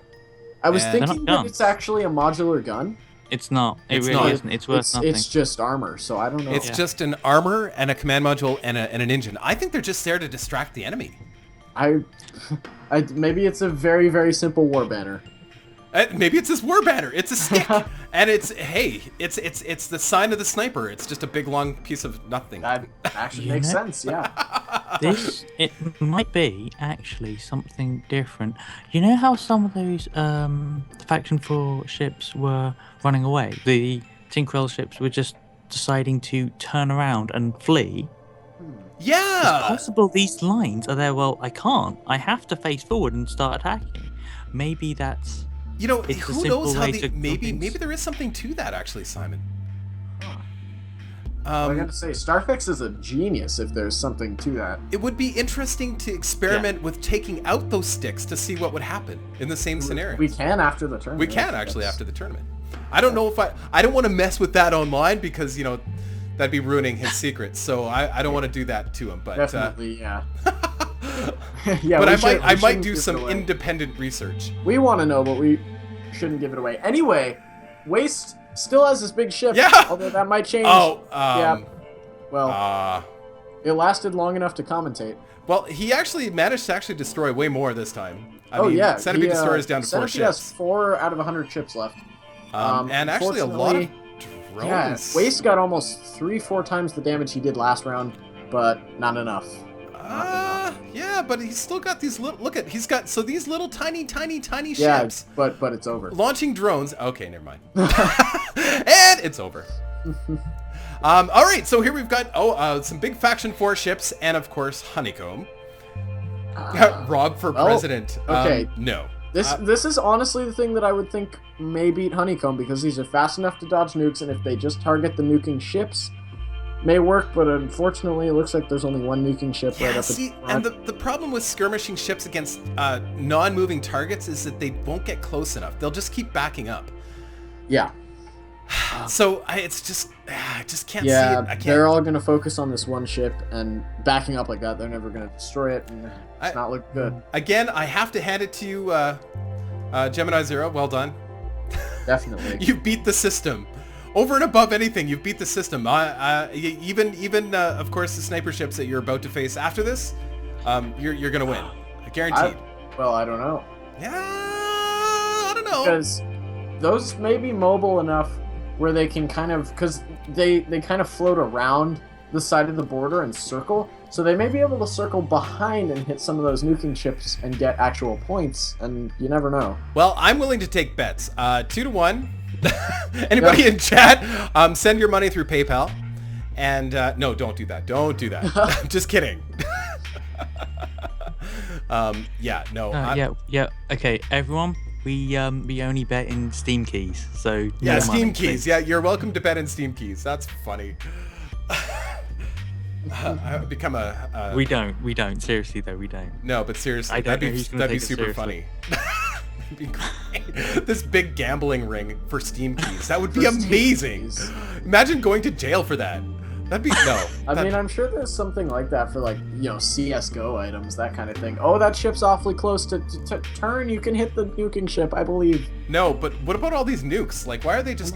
I was thinking that it's actually a modular gun. It's not. It really not. isn't. It's worth nothing. It's just armor, so I don't know. It's just an armor and a command module and an engine. I think they're just there to distract the enemy. Maybe it's a very, very simple war banner. Maybe it's this war banner. It's a stick, and it's the sign of the sniper. It's just a big long piece of nothing. That actually makes sense. Yeah. It might be actually something different. You know how some of those Faction 4 ships were running away? The Tinkerell ships were just deciding to turn around and flee. Yeah. It's possible these lines are there. Well, I can't. I have to face forward and start attacking. Maybe that's. You know, who knows how maybe there is something to that actually, Simon. I gotta say, Starfix is a genius if there's something to that. It would be interesting to experiment with taking out those sticks to see what would happen in the same scenario. We can after the tournament. We can actually after the tournament. I don't know if I don't want to mess with that online because, you know, that'd be ruining his secrets. So I don't want to do that to him. But definitely, yeah. Yeah, but I might do some independent research. We want to know, but we shouldn't give it away. Anyway, Waste still has this big ship. Yeah. Although that might change. Oh. Yeah. Well, it lasted long enough to commentate. Well, he actually managed to destroy way more this time. I mean, yeah. Centipede Destroyer is down to 4 ships. Centipede has 4 out of 100 ships left. And actually a lot of drones. Yeah, Waste got almost 3-4 times the damage he did last round, but not enough. Yeah, but he's still got these little. He's got these little tiny ships. Yeah, but it's over. Launching drones. Okay, never mind. And it's over. All right, so here we've got some big Faction 4 ships, and of course Honeycomb. Rog for president. Okay. No. This is honestly the thing that I would think may beat Honeycomb because these are fast enough to dodge nukes, and if they just target the nuking ships, may work. But unfortunately, it looks like there's only one nuking ship right up. See, and the problem with skirmishing ships against non-moving targets is that they won't get close enough. They'll just keep backing up. Yeah. So I just can't see it. I can't. They're all gonna focus on this one ship, and backing up like that, they're never gonna destroy it, and it's not look good. Again, I have to hand it to you, Gemini Zero. Well done. Definitely. You beat the system. Over and above anything, you've beat the system. Even of course, the sniper ships that you're about to face after this, you're gonna win. Guaranteed. I don't know. Yeah, I don't know. Because those may be mobile enough where they can kind of, because they kind of float around the side of the border and circle, so they may be able to circle behind and hit some of those nuking ships and get actual points, and you never know. Well, I'm willing to take bets. 2-1. Anybody in chat, send your money through PayPal. And no, don't do that. Don't do that. I'm just kidding. Okay, everyone. We only bet in Steam keys, so yeah, Steam keys. Yeah, you're welcome to bet in Steam keys. That's funny. I've become a. We don't. Seriously though, we don't. No, but seriously, that'd be super funny. That'd be great. This big gambling ring for Steam keys. That would be amazing. Imagine going to jail for that. That'd be I mean, I'm sure there's something like that for CS:GO items, that kind of thing. Oh, that ship's awfully close to turn. You can hit the nuking ship, I believe. No, but what about all these nukes? Like, why are they just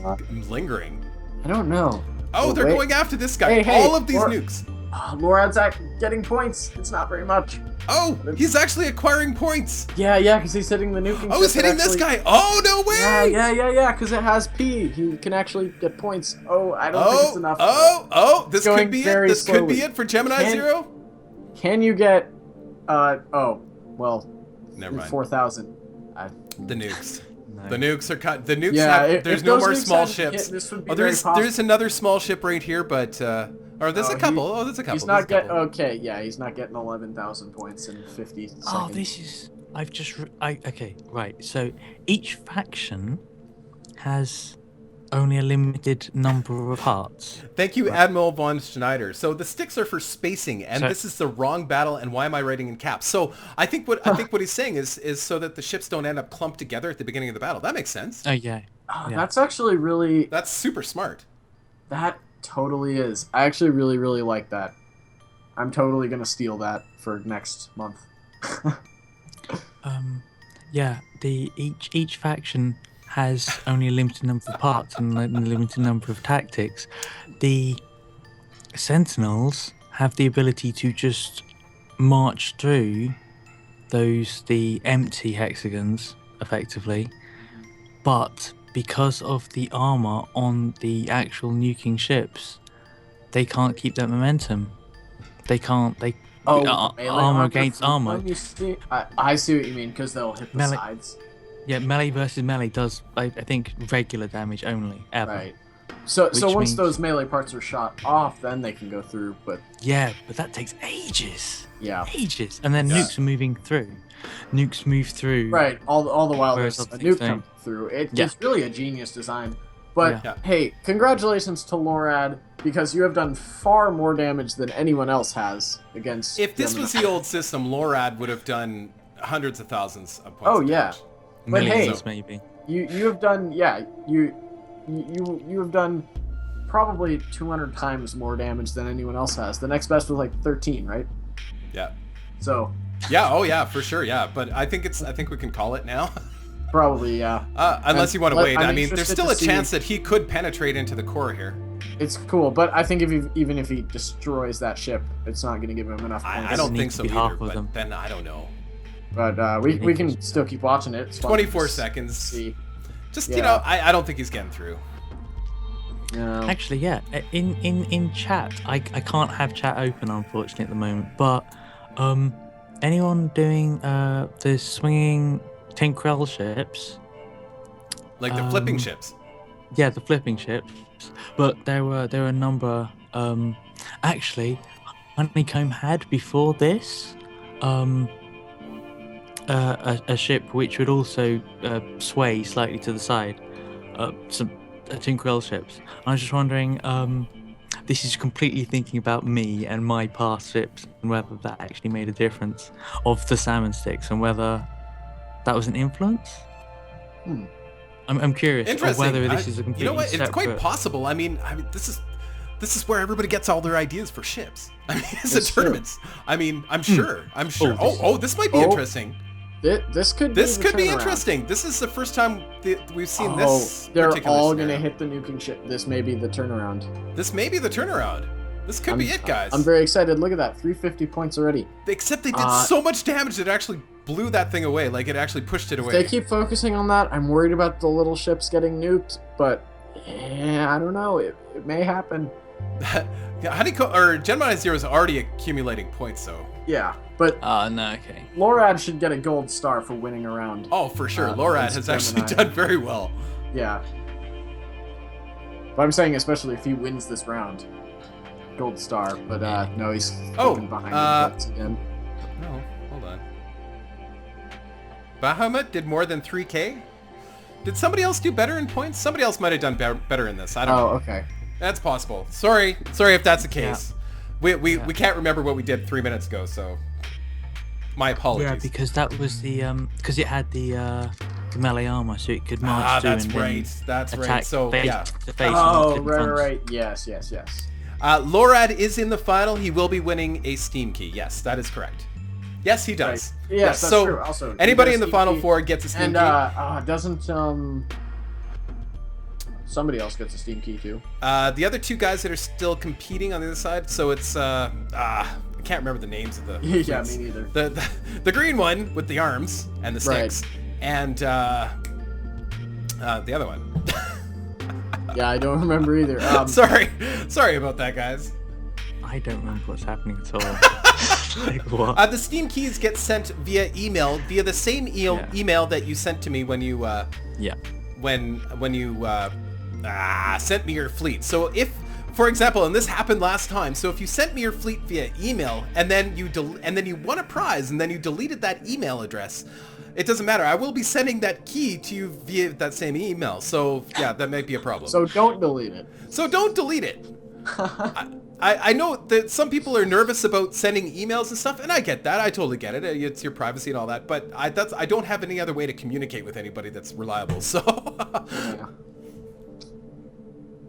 lingering? I don't know. Oh, they're going after this guy. Hey, all of these nukes. Lorad's getting points. It's not very much. Oh, he's actually acquiring points. Yeah, because he's hitting the nuking. Oh, he's hitting this guy. Oh, no way. Yeah, because it has P. He can actually get points. Oh, I don't think it's enough. This could be it. This could be it for Gemini Zero. Can you get, well, never mind. 4,000. The nukes. No. The nukes are cut. The nukes yeah, have, there's no more small ships. This would be there's another small ship right here, but or there's a couple. There's a couple. He's not getting he's not getting 11,000 points in 50 seconds. Oh, this is okay, right. So each faction has only a limited number of hearts. Thank you, Admiral von Schneider. So the sticks are for spacing, and this is the wrong battle. And why am I writing in caps? So I think what he's saying is so that the ships don't end up clumped together at the beginning of the battle. That makes sense. Oh yeah. That's actually really. That's super smart. That totally is. I actually really, really like that. I'm totally gonna steal that for next month. Yeah. Each faction has only a limited number of parts and a limited number of tactics. The Sentinels have the ability to just march through the empty hexagons, effectively. But because of the armor on the actual nuking ships, they can't keep that momentum. They can't. Armor against armor. I see what you mean, because they'll hit the sides. Yeah, melee versus melee does, I think, regular damage only, ever. Right. So once those melee parts are shot off, then they can go through, but... Yeah, but that takes ages. Yeah. Ages. And then nukes are moving through. Nukes move through. Right, all the while there's a nuke come through. It's really a genius design. But, hey, congratulations to Lorad, because you have done far more damage than anyone else has against... If this was the old system, Lorad would have done hundreds of thousands of points of damage. But millions, maybe. You have done you have done probably 200 times more damage than anyone else has. The next best was like 13, right? Yeah. So. Yeah. Oh yeah, for sure. Yeah, but I think we can call it now. Probably, yeah. Unless you want to wait. I mean, there's still a chance that he could penetrate into the core here. It's cool, but I think even if he destroys that ship, it's not going to give him enough points. I don't think so either. But then I don't know. But we can still keep watching it. It's 24 seconds. See. Just I don't think he's getting through. No. Actually, yeah. In chat, I can't have chat open unfortunately at the moment. But anyone doing the swinging Tinkrell ships? Like the flipping ships. Yeah, the flipping ships. But there were a number. Actually, Honeycomb had before this. A ship which would also sway slightly to the side, some Tinkerell ships. I was just wondering, this is completely thinking about me and my past ships, and whether that actually made a difference of the salmon sticks, and whether that was an influence. I'm curious of whether this is a completely You know what? It's separate... quite possible. I mean, this is where everybody gets all their ideas for ships. I mean, it's a tournaments. I mean, I'm sure. This might be interesting. This could be interesting. This is the first time we've seen this. They're all going to hit the nuking ship. This may be the turnaround. This could be it, guys. I'm very excited. Look at that. 350 points already. Except they did so much damage that it actually blew that thing away. Like, it actually pushed it away. If they keep focusing on that, I'm worried about the little ships getting nuked. But, I don't know. It may happen. Gemini Zero is already accumulating points, though. Yeah, but no, okay. Lorad should get a gold star for winning a round. Oh, for sure. Lorad has actually done very well. Yeah. But I'm saying especially if he wins this round. Gold star, but no, he's behind the again. No, hold on. Bahamut did more than 3K? Did somebody else do better in points? Somebody else might have done better in this. I don't know. Oh, okay. That's possible. Sorry if that's the case. Yeah. We can't remember what we did 3 minutes ago, so my apologies. Yeah, because that was the because it had the melee armor, so it could march through and that's attack right. So face yeah. to face. Right. Yes. Lorad is in the final. He will be winning a Steam key. Yes, that is correct. Yes, he does. Right. Yes, that's true. Also, anybody in the final four gets a Steam key. Doesn't somebody else gets a Steam key too. The other two guys that are still competing on the other side, so it's I can't remember the names of the Yeah, me neither. The green one with the arms and the sticks, and the other one. Yeah, I don't remember either. Sorry about that, guys. I don't remember what's happening at all. Like what? The Steam keys get sent via email, via the same email that you sent to me when you when you sent me your fleet. So if, for example, and this happened last time, so if you sent me your fleet via email and then you won a prize and then you deleted that email address, it doesn't matter. I will be sending that key to you via that same email. So yeah, that might be a problem. So don't delete it. So don't delete it. I know that some people are nervous about sending emails and stuff, and I get that. I totally get it. It's your privacy and all that. But I don't have any other way to communicate with anybody that's reliable. So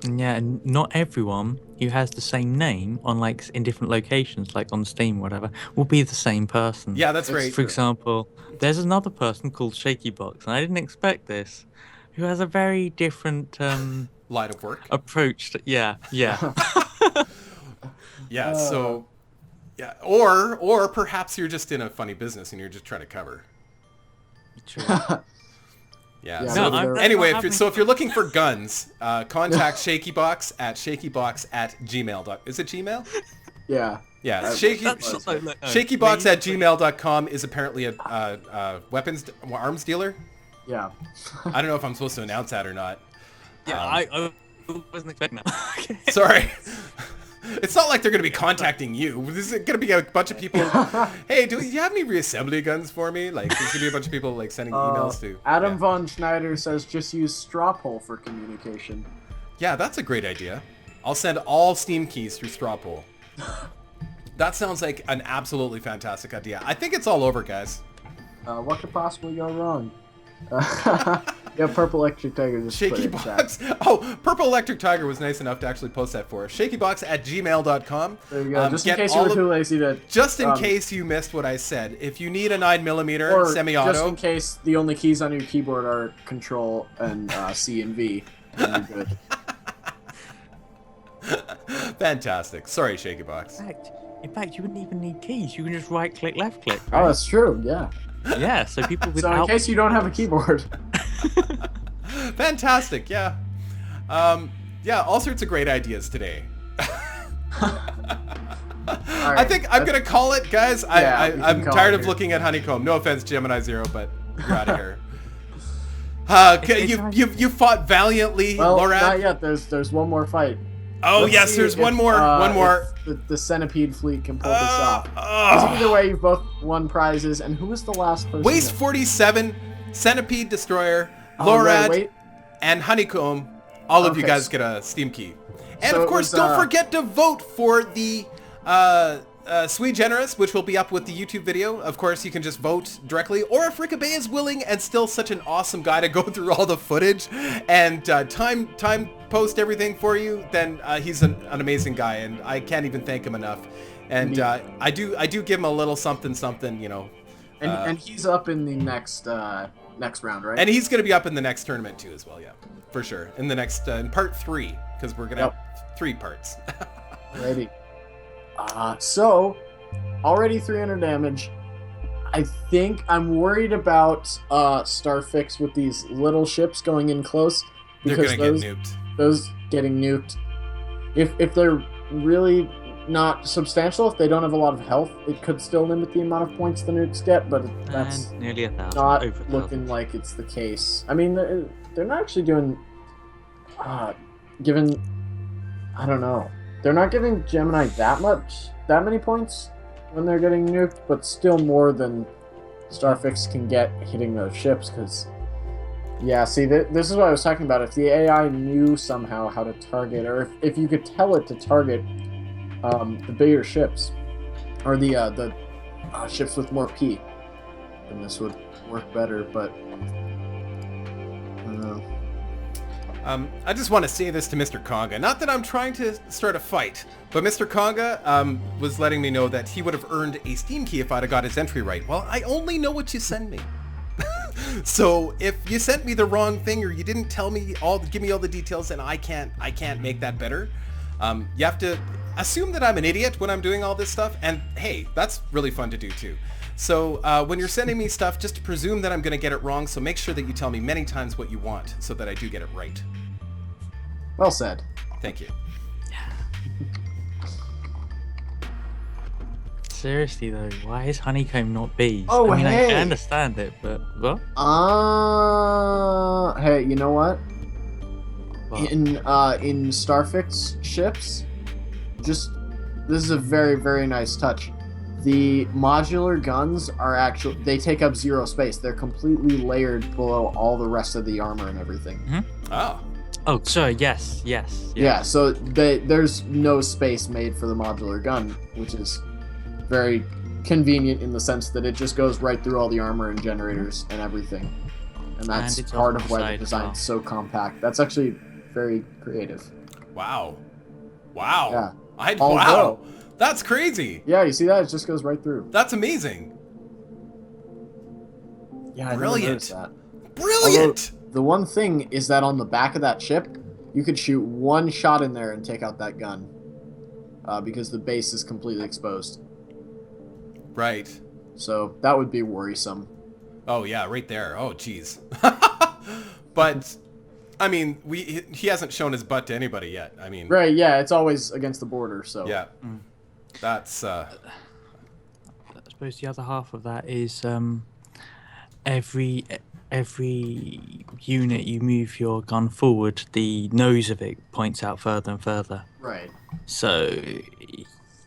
Yeah, and not everyone who has the same name on like in different locations, like on Steam, or whatever, will be the same person. yeah, that's right. For example, there's another person called ShakeyBox, and I didn't expect this, who has a very different Line of work. approach. Yeah. Yeah. So yeah, or perhaps you're just in a funny business and you're just trying to cover. True. Yeah. Yeah, So no, anyway, if you're looking for guns, contact ShakeyBox at shakybox@gmail.com. Is it Gmail? Yeah. Yeah. Shakybox ShakeyBox@gmail.com is apparently a arms dealer. Yeah. I don't know if I'm supposed to announce that or not. Yeah, I wasn't expecting that. Okay. Sorry. It's not like they're going to be contacting you. This is going to be a bunch of people. Hey, do you have any reassembly guns for me? Like, there's going to be a bunch of people like sending emails to. Adam von Schneider says just use straw poll for communication. Yeah, that's a great idea. I'll send all Steam keys through straw poll. That sounds like an absolutely fantastic idea. I think it's all over, guys. What could possibly go wrong? Yeah, Purple Electric Tiger just put it in chat. ShakeyBox. Oh, Purple Electric Tiger was nice enough to actually post that for us. ShakeyBox@gmail.com. There you go. Just in case you were too lazy to. Just in case you missed what I said. If you need a 9mm Or semi-auto. just in case the only keys on your keyboard are Control and C and V, then you're good. Fantastic. Sorry, ShakeyBox. In fact, you wouldn't even need keys. You can just right-click, left-click. Oh, that's true. Yeah. Yeah, so people So without... in case you don't have a keyboard. Fantastic. Yeah. Yeah, all sorts of great ideas today. I think I'm going to call it, guys. I'm tired of looking at Honeycomb. No offense, Gemini Zero, but you're out of here. You fought valiantly, Well, Laura. not yet. There's one more fight. Oh, Let's yes, see there's if, one more. One more. The Centipede fleet can pull this off. 'Cause either way, you've both won prizes. And who was the last person? Waste 47, Centipede Destroyer, Oh, Lorad, wait. and Honeycomb. All of you Okay, guys get a Steam key. And so of it course, was, don't forget to vote for the Sui Generis, which will be up with the YouTube video. Of course, you can just vote directly. Or if Rickabay is willing and still such an awesome guy to go through all the footage and time post everything for you, then he's an amazing guy, and I can't even thank him enough. And I do give him a little something, you know. And he's up in the next round, right? And he's going to be up in the next tournament too, as well. Yeah, for sure. In the next in part 3, because we're going to have 3 parts. Ready. So already 300 damage. I think I'm worried about Starfix with these little ships going in close. They're Because going to get nuked. those getting nuked. If they're really not substantial, if they don't have a lot of health, it could still limit the amount of points the nukes get, but that's And nearly 1,000. not over 1,000. looking like it's the case. I mean, they're not actually doing, given, I don't know, they're not giving Gemini that many points when they're getting nuked, but still more than Starfix can get hitting those ships, because, yeah, see, this is what I was talking about. If the AI knew somehow how to target, or if you could tell it to target the bigger ships, or the ships with more P, then this would work better, but I don't know. I just want to say this to Mr. Conga. Not that I'm trying to start a fight, but Mr. Conga was letting me know that he would have earned a Steam key if I'd have got his entry right. Well, I only know what you send me. So if you sent me the wrong thing or you didn't give me all the details, then I can't make that better. You have to assume that I'm an idiot when I'm doing all this stuff, and hey, that's really fun to do too. So when you're sending me stuff, just presume that I'm going to get it wrong, so make sure that you tell me many times what you want so that I do get it right. Well said. Thank you. Seriously though, why is honeycomb not bees? Oh, I mean, hey. I can understand it, but what? Hey, you know what? What? In Starfix ships, this is a very, very nice touch. The modular guns they take up 0 space. They're completely layered below all the rest of the armor and everything. Oh. Oh, sorry. Yes. Yeah, so there's no space made for the modular gun, which is very convenient in the sense that it just goes right through all the armor and generators and everything. And that's it's part off of the why side the as well. design's so compact. That's actually very creative. Wow. Yeah. Wow. Although- That's crazy. Yeah, you see that? It just goes right through. That's amazing. Yeah, I Brilliant. never noticed that. Brilliant. Although, the one thing is that on the back of that ship, you could shoot one shot in there and take out that gun. Because the base is completely exposed. Right. So that would be worrisome. Oh yeah, right there. Oh jeez. But I mean, he hasn't shown his butt to anybody yet. I mean, Right, yeah, it's always against the border, so. yeah. That's I suppose the other half of that is every unit you move your gun forward, the nose of it points out further and further. Right. So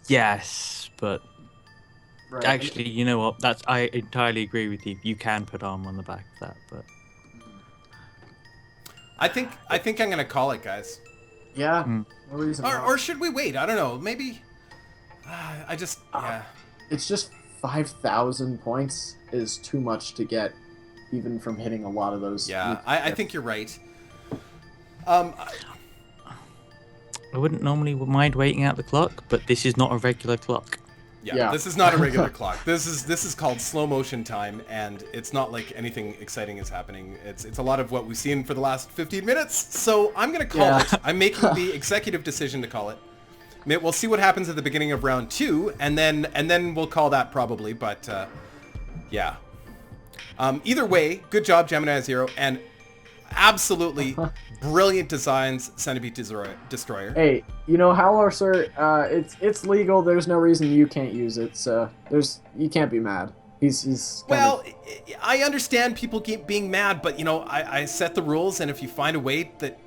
yes, but Right. actually, you know what? I entirely agree with you. You can put armor on the back of that, but I think I'm gonna call it, guys. Yeah. No reason not. Or should we wait? I don't know. Maybe. Yeah. It's just 5,000 points is too much to get, even from hitting a lot of those. Yeah. I think you're right. I wouldn't normally mind waiting out the clock, but this is not a regular clock. Yeah. This is not a regular clock. This is called slow motion time, and it's not like anything exciting is happening. It's a lot of what we've seen for the last 15 minutes. So I'm gonna call it. I'm making the executive decision to call it. We'll see what happens at the beginning of round 2, and then we'll call that probably. But yeah. Either way, good job, Gemini Zero, and absolutely brilliant designs, Centipede Destroyer. Hey, you know, Howler, sir, it's legal. There's no reason you can't use it. So you can't be mad. He's Well, I understand people keep being mad, but you know, I set the rules, and if you find a way that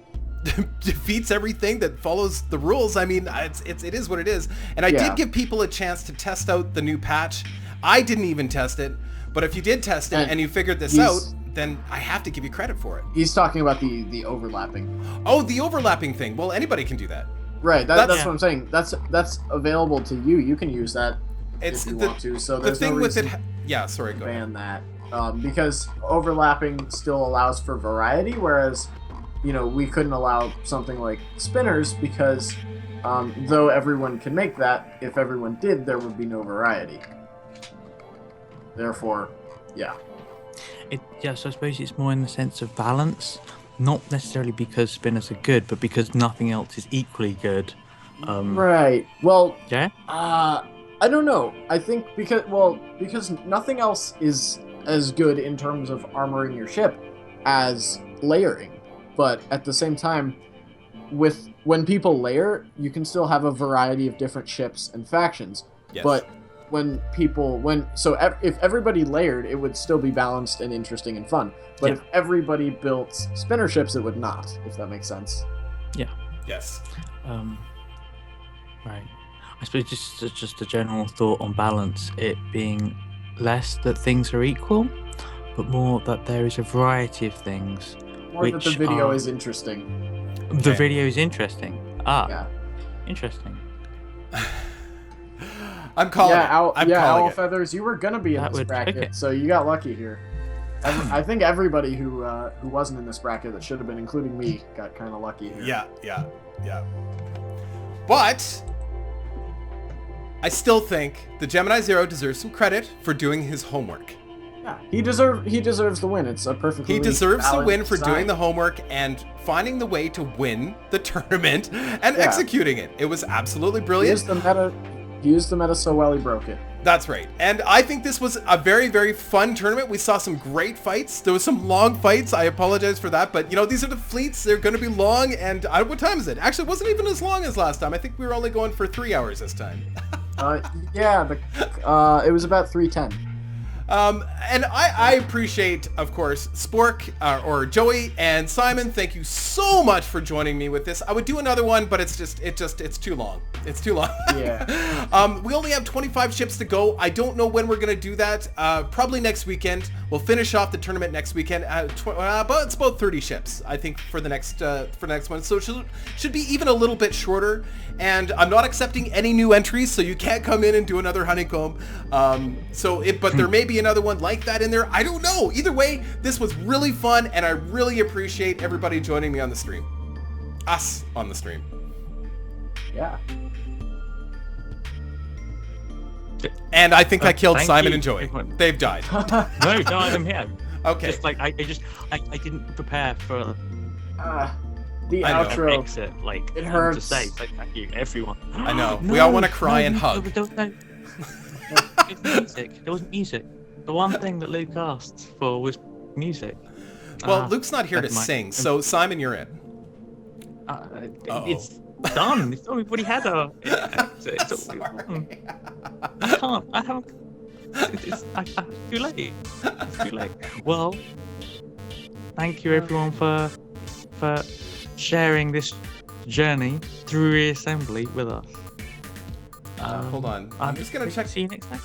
defeats everything that follows the rules, I mean, it is what it is. And I did give people a chance to test out the new patch. I didn't even test it, but if you did test it and you figured this out, then I have to give you credit for it. He's talking about the overlapping. Oh, the overlapping thing. Well, anybody can do that. Right. That's what I'm saying. That's available to you. You can use that if you want to. So there's the thing no with reason it. Yeah. Sorry. to Go ban ahead. that because overlapping still allows for variety, whereas we couldn't allow something like spinners because though everyone can make that, if everyone did, there would be no variety. Therefore, yeah. So I suppose it's more in the sense of balance, not necessarily because spinners are good, but because nothing else is equally good. Right. Well. Yeah. I don't know. I think because nothing else is as good in terms of armoring your ship as layering. But at the same time, when people layer, you can still have a variety of different ships and factions. Yes. But if everybody layered, it would still be balanced and interesting and fun. But if everybody built spinner ships, it would not, if that makes sense. Yeah. Yes. Right. I suppose just a general thought on balance, it being less that things are equal, but more that there is a variety of things. More that the video is interesting. The video is interesting. Yeah. Interesting. I'm calling it. I'm calling Owl it. Feathers, you were gonna be in That this would bracket, pick it. so you got lucky here. I think everybody who wasn't in this bracket that should have been, including me, got kind of lucky here. Yeah. But I still think the Gemini Zero deserves some credit for doing his homework. Yeah, he deserves the win. It's a perfectly He deserves the valid win for design. doing the homework and finding the way to win the tournament and executing it. It was absolutely He brilliant. used the meta so well he broke it. That's right. And I think this was a very, very fun tournament. We saw some great fights. There was some long fights. I apologize for that. But, you know, these are the fleets. They're going to be long. And what time is it? Actually, it wasn't even as long as last time. I think we were only going for 3 hours this time. It was about 3:10. And I appreciate, of course, Spork or Joey and Simon. Thank you so much for joining me with this. I would do another one, but it's too long. It's too long. Yeah. We only have 25 ships to go. I don't know when we're gonna do that. Probably next weekend. We'll finish off the tournament next weekend. But it's about 30 ships, I think, for the next one. So it should be even a little bit shorter. And I'm not accepting any new entries, so you can't come in and do another honeycomb. But there may be another one like that in there. I don't know. Either way, this was really fun, and I really appreciate everybody joining me on the stream. Us on the stream. Yeah. And I think I killed Thank Simon you, and Joey. everyone. They've died. No, I'm here. Okay. Just like I didn't prepare for The I know. outro. exit. Like It to hurts. say. So thank you, everyone. I know. We all want to cry and hug. There was music. There was music. The one thing that Luke asked for was music. Well, Luke's not here to never mind. sing, so Simon, you're in. It's done. It's already had a. It's already I can't. I haven't. It's too late. It's too late. Well, thank you everyone for sharing this journey through Reassembly with us. Hold on. I'm just gonna check. See you next time.